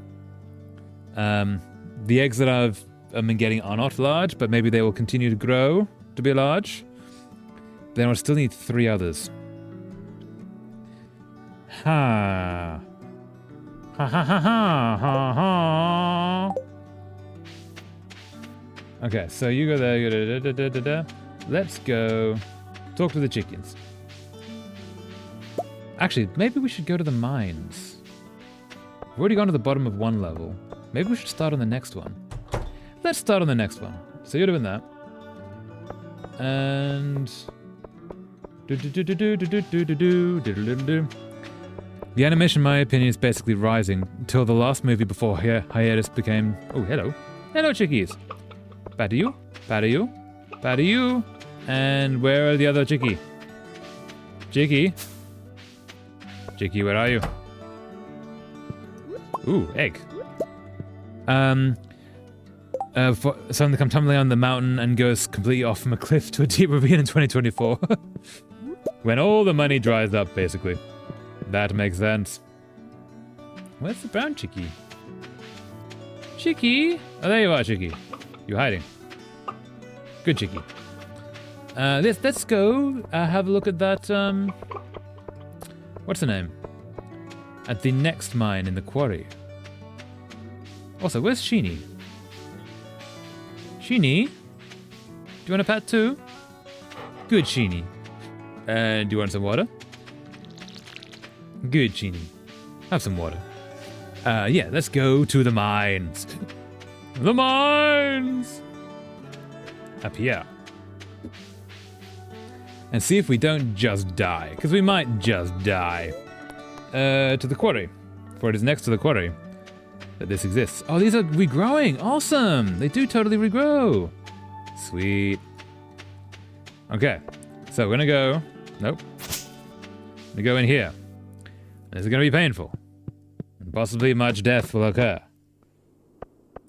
The eggs that I've been getting are not large, but maybe they will continue to grow to be large. Then I'll still need 3 others. Ha. Ha ha ha ha ha ha. Okay, so you go there, you go da, da, da, da, da. Let's go talk to the chickens. Actually, maybe we should go to the mines. We've already gone to the bottom of 1 level. Maybe we should start on the next one. Let's start on the next one. So you're doing that. And... The animation, in my opinion, is basically rising until the last movie before hiatus became... Oh, hello. Hello, chickies. Bad to you. Bad to you. Bad to you. And where are the other chickie? Chickie? Chickie, where are you? Ooh, egg. Something comes tumbling on the mountain and goes completely off from a cliff to a deep ravine in 2024. When all the money dries up, basically. That makes sense. Where's the brown chickie? Chickie? Oh, there you are, chickie. You hiding. Good chickie. Let's go have a look at that, what's the name? At the next mine in the quarry. Also, where's Sheeny? Sheeny? Do you want a pat too? Good, Sheeny. And do you want some water? Good, Sheeny. Have some water. Yeah, let's go to the mines. The mines! Up here. And see if we don't just die, because we might just die. To the quarry. For it is next to the quarry that this exists. Oh, these are regrowing. Awesome. They do totally regrow. Sweet. Okay. So we're going to go... Nope. We're going to go in here. This is going to be painful. And possibly much death will occur.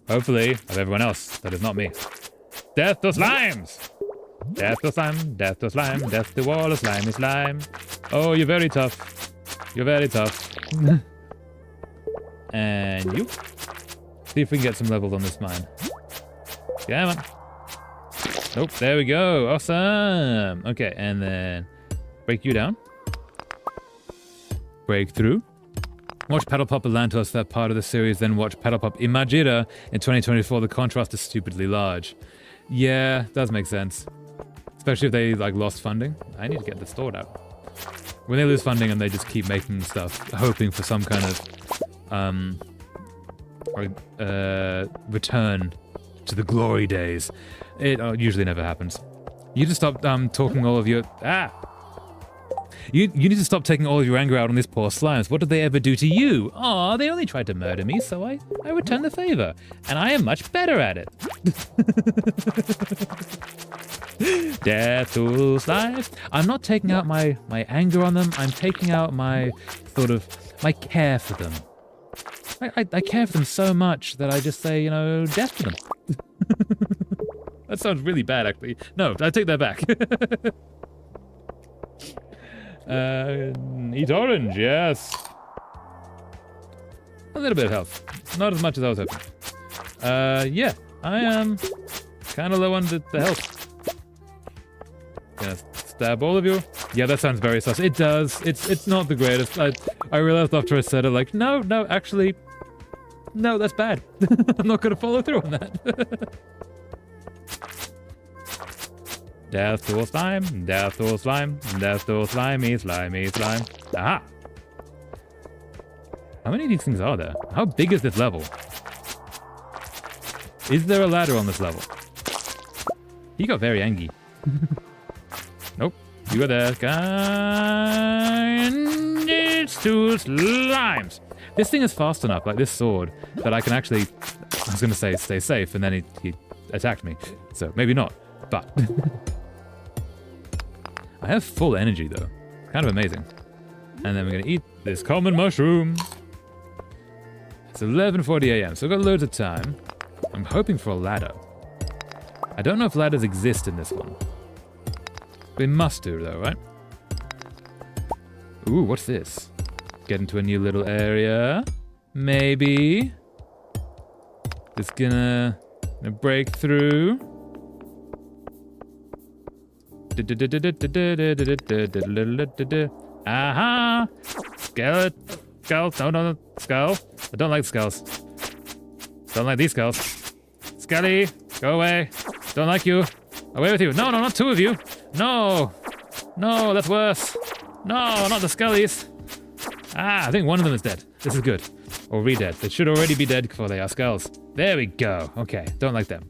Hopefully, of everyone else. That is not me. Death to slimes! Death to slime, death to slime, death to all the slimy slime. Oh, you're very tough. You're very tough. And you. See if we can get some levels on this mine. Come on. Nope, there we go. Awesome. Okay, and then break you down. Break through. Watch Paddle Pop Atlantos, that part of the series, then watch Paddle Pop Imagina in 2024. The contrast is stupidly large. Yeah, does make sense. Especially if they like lost funding. I need to get this stored out. When they lose funding and they just keep making stuff, hoping for some kind of return to the glory days, it usually never happens. You just stop talking all of your... You need to stop taking all of your anger out on these poor slimes. What did they ever do to you? Aw, they only tried to murder me, so I returned the favor. And I am much better at it. Death to slimes. I'm not taking out my anger on them. I'm taking out my care for them. I care for them so much that I just say, you know, death to them. That sounds really bad, actually. No, I take that back. Eat orange, yes. A little bit of health. Not as much as I was hoping. Yeah, I am kind of low on the health. Gonna stab all of you. Yeah, that sounds very sus. It does. It's not the greatest. I realized after I said it, like, no, actually, no, that's bad. I'm not gonna follow through on that. Death to slime, death to slime, death to slimy, slimy, slime. Aha! How many of these things are there? How big is this level? Is there a ladder on this level? He got very angry. Nope. You are there. And it's two slimes. This thing is fast enough, like this sword, that I can actually... I was going to say stay safe, and then he attacked me. So maybe not, but... I have full energy, though. Kind of amazing. And then we're going to eat this common mushroom. It's 11:40 a.m., so we've got loads of time. I'm hoping for a ladder. I don't know if ladders exist in this one. They must do, though, right? Ooh, what's this? Get into a new little area. Maybe. It's gonna break through. Aha! Skull. No, skull. I don't like skulls. Don't like these skulls. Scully, go away. Don't like you. Away with you. No, not two of you. No, that's worse. No, not the Scullies. I think one of them is dead. This is good. Or re-dead. They should already be dead before they are skulls. There we go. Okay, don't like them.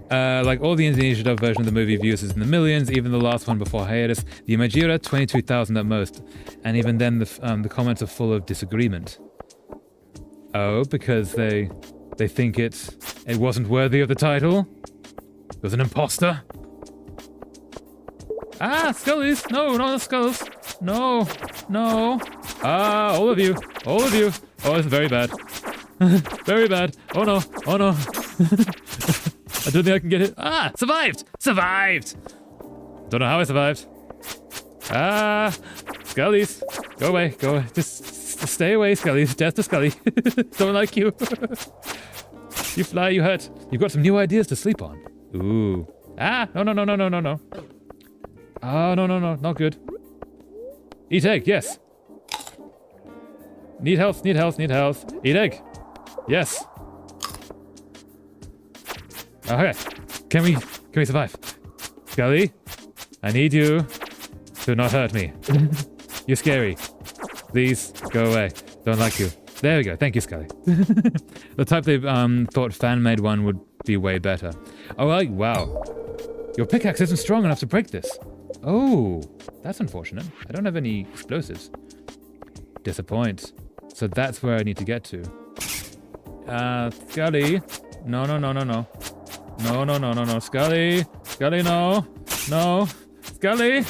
Like all the Indonesian dub version of the movie views is in the millions, even the last one before hiatus, the Imajira, 22,000 at most. And even then, the comments are full of disagreement. Oh, because they think it wasn't worthy of the title? It was an imposter? Scullies! No, not the skulls! No! All of you! Oh, this is very bad. Very bad. Oh no! I don't think I can get it. Survived! Don't know how I survived. Scullies! Go away. Just stay away, Scullies. Death to Scully. Don't like you. You fly, you hurt. You've got some new ideas to sleep on. Ooh. No. Oh, no, not good. Eat egg, yes. Need health. Eat egg. Yes. Okay. Can we survive? Scully, I need you to not hurt me. You're scary. Please, go away. Don't like you. There we go. Thank you, Scully. The type they thought fan-made one would be way better. Oh, wow. Your pickaxe isn't strong enough to break this. Oh, that's unfortunate. I don't have any explosives. Disappoint. So that's where I need to get to. Scully. No. No. Scully, no. Scully.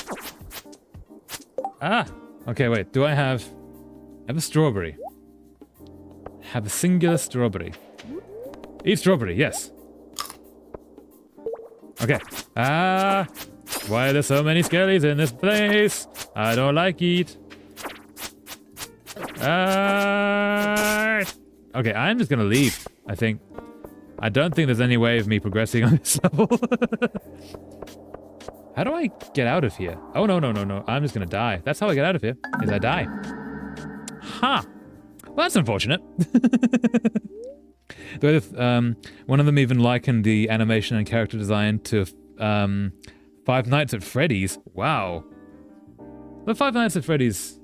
Okay, wait. Do I have a strawberry? Have a singular strawberry. Eat strawberry, yes. Okay. Why are there so many skellies in this place? I don't like it. Okay, I'm just gonna leave, I think. I don't think there's any way of me progressing on this level. How do I get out of here? Oh, no. I'm just gonna die. That's how I get out of here, is I die. Well, that's unfortunate. One of them even likened the animation and character design to Five Nights at Freddy's. Wow. The Five Nights at Freddy's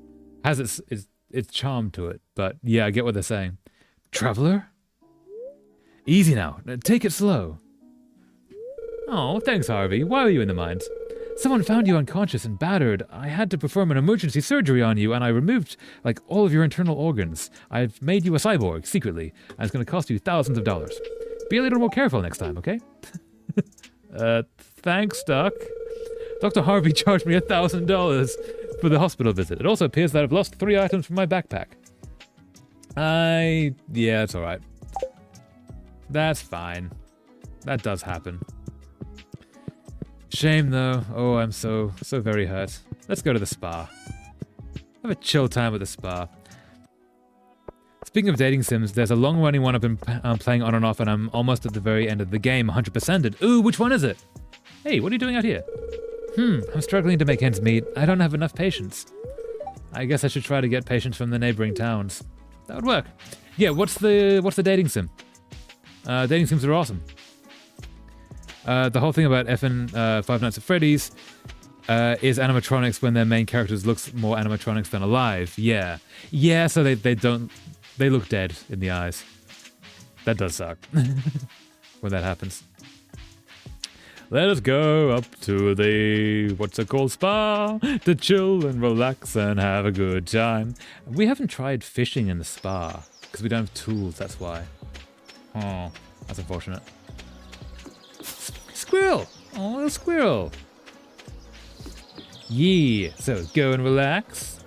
has its charm to it, but yeah, I get what they're saying. Traveler? Easy now. Take it slow. Oh, thanks, Harvey. Why were you in the mines? Someone found you unconscious and battered. I had to perform an emergency surgery on you, and I removed, like, all of your internal organs. I've made you a cyborg, secretly, and it's going to cost you thousands of dollars. Be a little more careful next time, okay? Thanks, Doc. Dr. Harvey charged me $1,000 for the hospital visit. It also appears that I've lost 3 items from my backpack. Yeah, it's alright. That's fine. That does happen. Shame, though. Oh, I'm so very hurt. Let's go to the spa. Have a chill time at the spa. Speaking of dating sims, there's a long-running one I've been playing on and off, and I'm almost at the very end of the game, 100%ed. Ooh, which one is it? Hey, what are you doing out here? I'm struggling to make ends meet. I don't have enough patience. I guess I should try to get patience from the neighboring towns. That would work. Yeah, what's the dating sim? Dating sims are awesome. The whole thing about effing Five Nights at Freddy's is animatronics when their main characters looks more animatronics than alive. Yeah. Yeah, so they look dead in the eyes. That does suck when that happens. Let us go up to the, what's it called, spa, to chill and relax and have a good time. We haven't tried fishing in the spa, because we don't have tools, that's why. Oh, that's unfortunate. Squirrel! Oh, little squirrel! Yeah, so go and relax.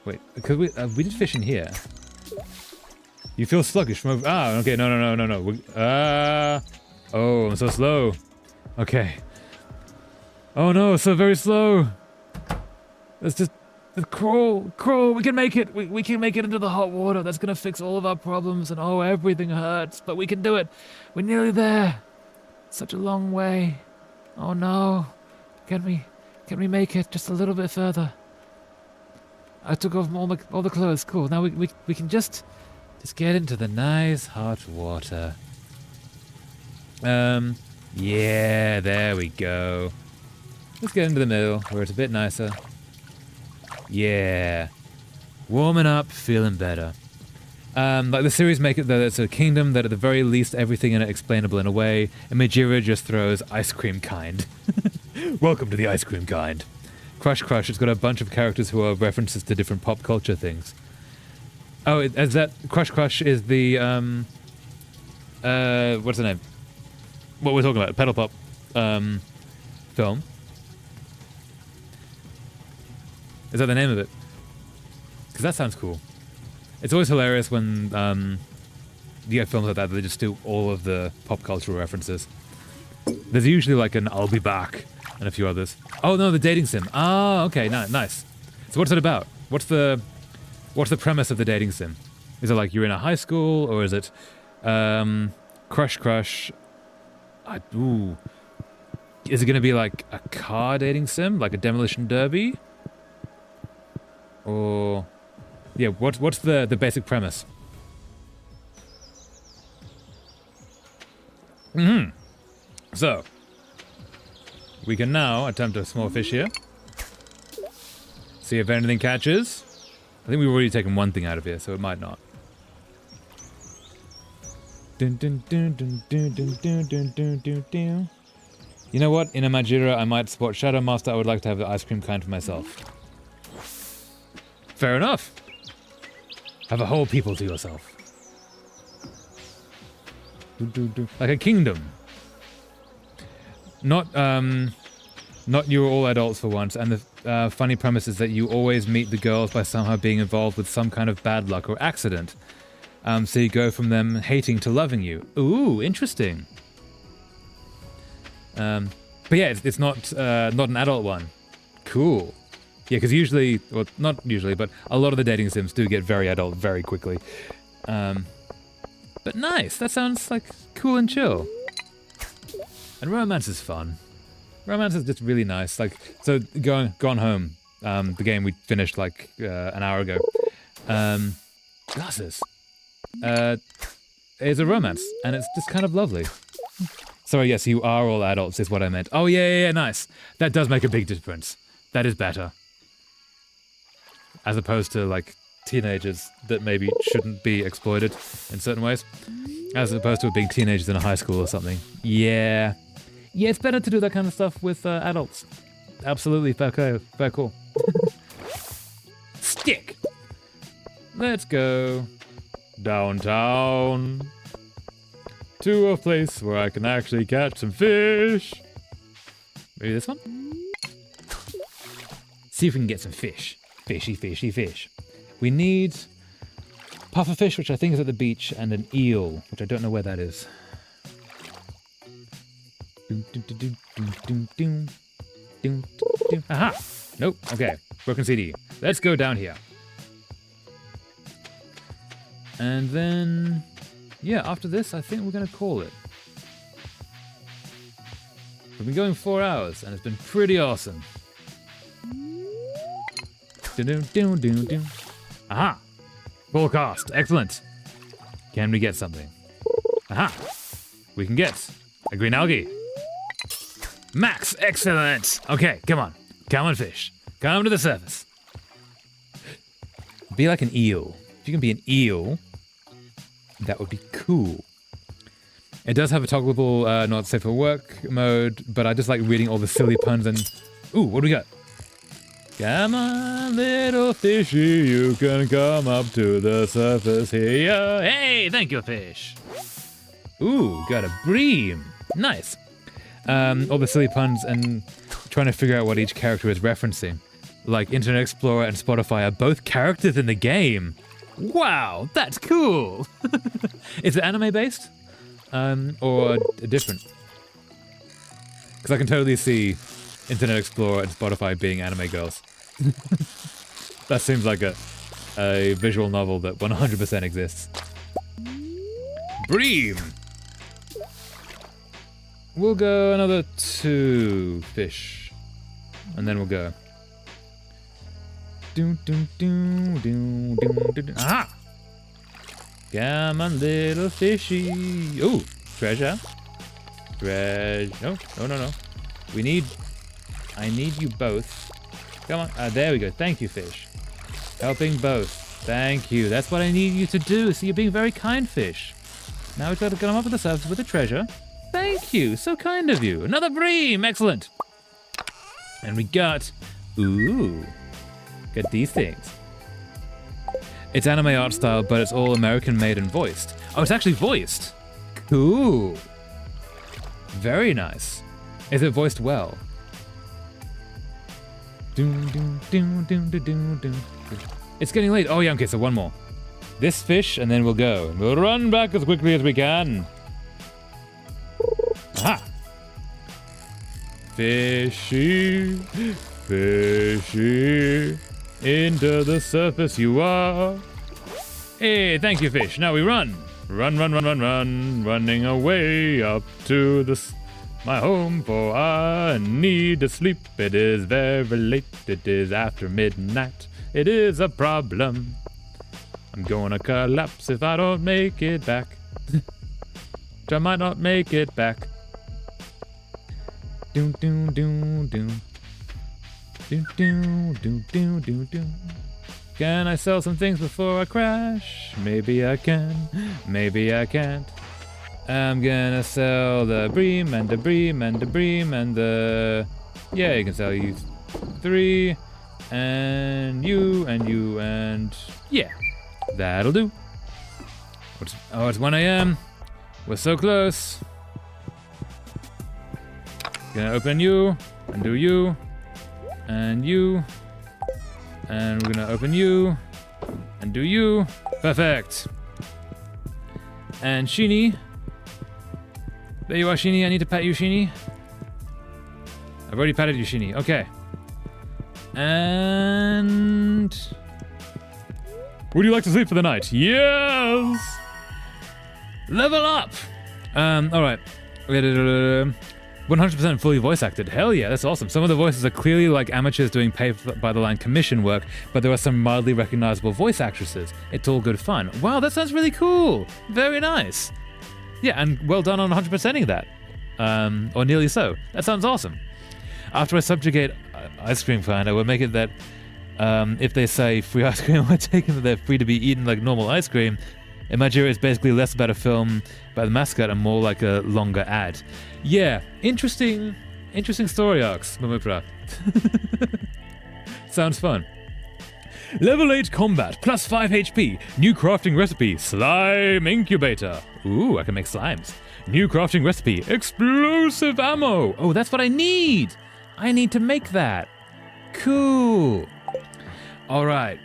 Wait, because we did fish in here. You feel sluggish from over, okay, no. Oh, I'm so slow. Okay. Oh no, so very slow. Let's just crawl. We can make it. We can make it into the hot water. That's gonna fix all of our problems, and oh, everything hurts, but we can do it. We're nearly there. Such a long way. Oh no. Can we make it just a little bit further? I took off all the clothes. Cool. Now we can just get into the nice hot water. Yeah, there we go. Let's get into the middle where it's a bit nicer. Yeah. Warming up, feeling better. Like the series make it that it's a kingdom that at the very least everything in it explainable in a way, and Majira just throws ice cream kind. Welcome to the ice cream kind. Crush Crush, it's got a bunch of characters who are references to different pop culture things. Oh, is that Crush Crush is the what's the name? What we're talking about, Pedal Pop film. Is that the name of it? Because that sounds cool. It's always hilarious when you get films like that, they just do all of the pop cultural references. There's usually like an I'll Be Back and a few others. Oh no, the dating sim. Ah, okay, nice. So what's it about? What's the premise of the dating sim? Is it like you're in a high school, or is it Crush? Ooh. Is it going to be like a car dating sim, like a demolition derby? Or yeah, what's the basic premise? So we can now attempt a small fish here. See if anything catches. I think we've already taken one thing out of here, so it might not. Dun, dun, dun, dun, dun, dun, dun, dun, dun, dun, dun. You know what? In a Majira, I might support Shadow Master. I would like to have the ice cream kind for myself. Fair enough. Have a whole people to yourself. Like a kingdom. Not you're all adults for once, and the funny premise is that you always meet the girls by somehow being involved with some kind of bad luck or accident. So you go from them hating to loving you. Ooh, interesting. But yeah, it's not an adult one. Cool. Yeah, because usually, well, not usually, but a lot of the dating sims do get very adult very quickly. But nice. That sounds like cool and chill. And romance is fun. Romance is just really nice. Like, so Gone Home, the game we finished like an hour ago. Glasses. Is a romance, and it's just kind of lovely. Sorry, yes, you are all adults is what I meant. Oh, yeah, nice. That does make a big difference. That is better. As opposed to, like, teenagers that maybe shouldn't be exploited in certain ways. As opposed to being teenagers in a high school or something. Yeah. Yeah, it's better to do that kind of stuff with adults. Absolutely, fair call. Stick! Let's go downtown to a place where I can actually catch some fish. Maybe this one? See if we can get some fish. Fishy, fishy, fish. We need pufferfish, which I think is at the beach, and an eel, which I don't know where that is. Aha! Nope. Okay. Broken CD. Let's go down here. And then, yeah, after this, I think we're going to call it. We've been going 4 hours, and it's been pretty awesome. Aha! Full cast. Excellent. Can we get something? Aha! We can get a green algae. Max! Excellent! Okay, come on. Come on, fish. Come to the surface. Be like an eel. If you can be an eel, that would be cool. It does have a toggleable not safe for work mode, but I just like reading all the silly puns and... Ooh, what do we got? Come on, little fishy, you can come up to the surface here. Hey, thank you, fish. Ooh, got a bream. Nice. All the silly puns and trying to figure out what each character is referencing. Like Internet Explorer and Spotify are both characters in the game. Wow, that's cool. Is it anime based? Or different? Because I can totally see Internet Explorer and Spotify being anime girls. That seems like a visual novel that 100% exists. Bream! We'll go another 2 fish. And then we'll go. Aha! Come on, little fishy. Ooh, treasure. No. I need you both. Come on. There we go. Thank you, fish. Helping both. Thank you. That's what I need you to do. So you're being very kind, fish. Now we've got to come up with the surface with the treasure. Thank you. So kind of you. Another bream. Excellent. And we got... Ooh. Got these things. It's anime art style, but it's all American made and voiced. Oh, it's actually voiced. Cool. Very nice. Is it voiced well? It's getting late. Oh yeah, okay, so one more. This fish, and then we'll go. We'll run back as quickly as we can. Aha! Fishy, fishy, into the surface you are. Hey, thank you, fish. Now we run. Run, running away up to my home, for I need to sleep. It is very late, it is after midnight. It is a problem. I'm gonna collapse if I don't make it back. I might not make it back. Doom. Can I sell some things before I crash? Maybe I can, maybe I can't. I'm gonna sell the bream and the bream and the bream and the... Yeah, you can sell you 3 and you and... Yeah, that'll do. It's 1 a.m. We're so close. Gonna open you and do you and you. And we're gonna open you and do you. Perfect. And Sheeny. There you are, Sheeny. I need to pat you, Sheeny. I've already patted you, Sheeny. Okay. And... Would you like to sleep for the night? Yes! Level up! Alright. 100% fully voice acted. Hell yeah, that's awesome. Some of the voices are clearly like amateurs doing pay-by-the-line commission work, but there are some mildly recognizable voice actresses. It's all good fun. Wow, that sounds really cool. Very nice. Yeah, and well done on 100%ing that. Or nearly so. That sounds awesome. After I subjugate Ice Cream Finder, we'll make it that if they say free ice cream, we're taking that they're free to be eaten like normal ice cream. Imagery is basically less about a film about the mascot and more like a longer ad. Yeah, interesting story arcs, Momopra. Sounds fun. Level 8 combat, plus 5 HP. New crafting recipe, slime incubator. Ooh, I can make slimes. New crafting recipe, explosive ammo. Oh, that's what I need. I need to make that. Cool. All right.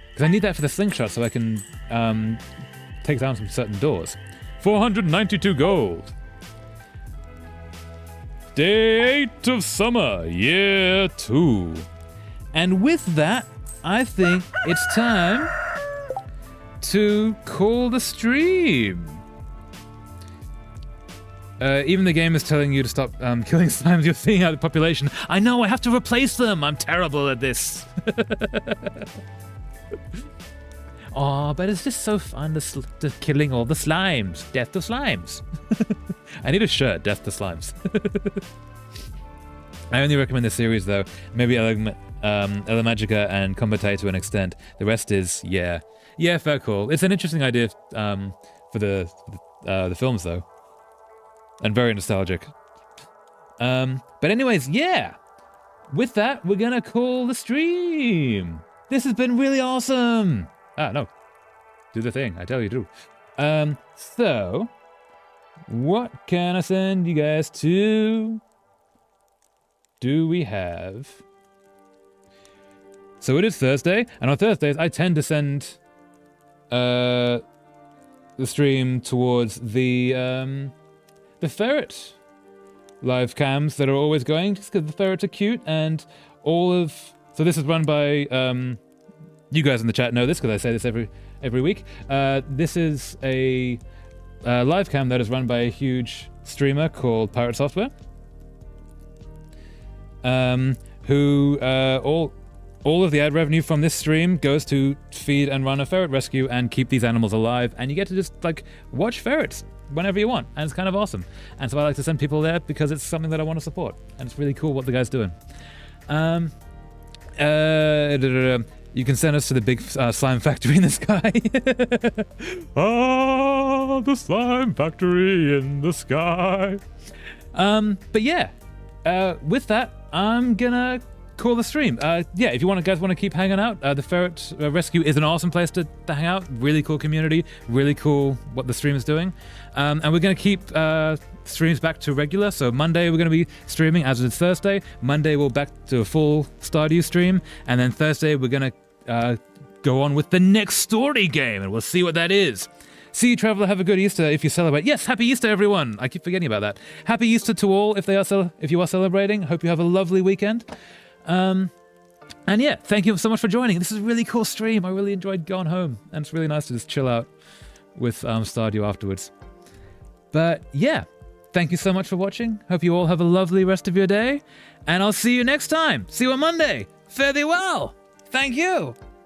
Because I need that for the slingshot so I can take down some certain doors. 492 gold. Day 8 of summer, year 2. And with that, I think it's time to call the stream. Even the game is telling you to stop killing slimes. You're seeing out the population. I know, I have to replace them. I'm terrible at this. Oh, but it's just so fun to killing all the slimes. Death to slimes. I need a shirt, Death to Slimes. I only recommend the series though. Maybe Magica and Combatate to an extent. The rest is, yeah, fair call. It's an interesting idea for the films though. And very nostalgic. But anyways, yeah. With that, we're gonna call the stream. This has been really awesome. No. Do the thing. I tell you to. So, what can I send you guys to? Do we have? So it is Thursday, and on Thursdays I tend to send the stream towards the ferret live cams that are always going, just because the ferrets are cute, and so this is run by you guys in the chat know this because I say this every week. This is a live cam that is run by a huge streamer called Pirate Software, who all of the ad revenue from this stream goes to feed and run a ferret rescue and keep these animals alive, and you get to just like watch ferrets whenever you want, and it's kind of awesome. And so I like to send people there because it's something that I want to support, and it's really cool what the guy's doing. You can send us to the big slime factory in the sky. Ah, the slime factory in the sky. But yeah, with that, I'm gonna call the stream. Yeah, if you guys want to keep hanging out, the ferret rescue is an awesome place to hang out. Really cool community, really cool what the stream is doing. And we're gonna keep streams back to regular. So Monday we're gonna be streaming as it's Thursday. Monday we'll back to a full Stardew stream, and then Thursday we're gonna go on with the next story game, and we'll see what that is. See you, traveler. Have a good Easter if you celebrate. Yes, happy Easter, everyone. I keep forgetting about that. Happy Easter to all if you are celebrating. Hope you have a lovely weekend. And yeah, thank you so much for joining. This is a really cool stream. I really enjoyed going home, and it's really nice to just chill out with Stardew afterwards. But yeah, thank you so much for watching. Hope you all have a lovely rest of your day, and I'll see you next time. See you on Monday. Fare thee well. Thank you.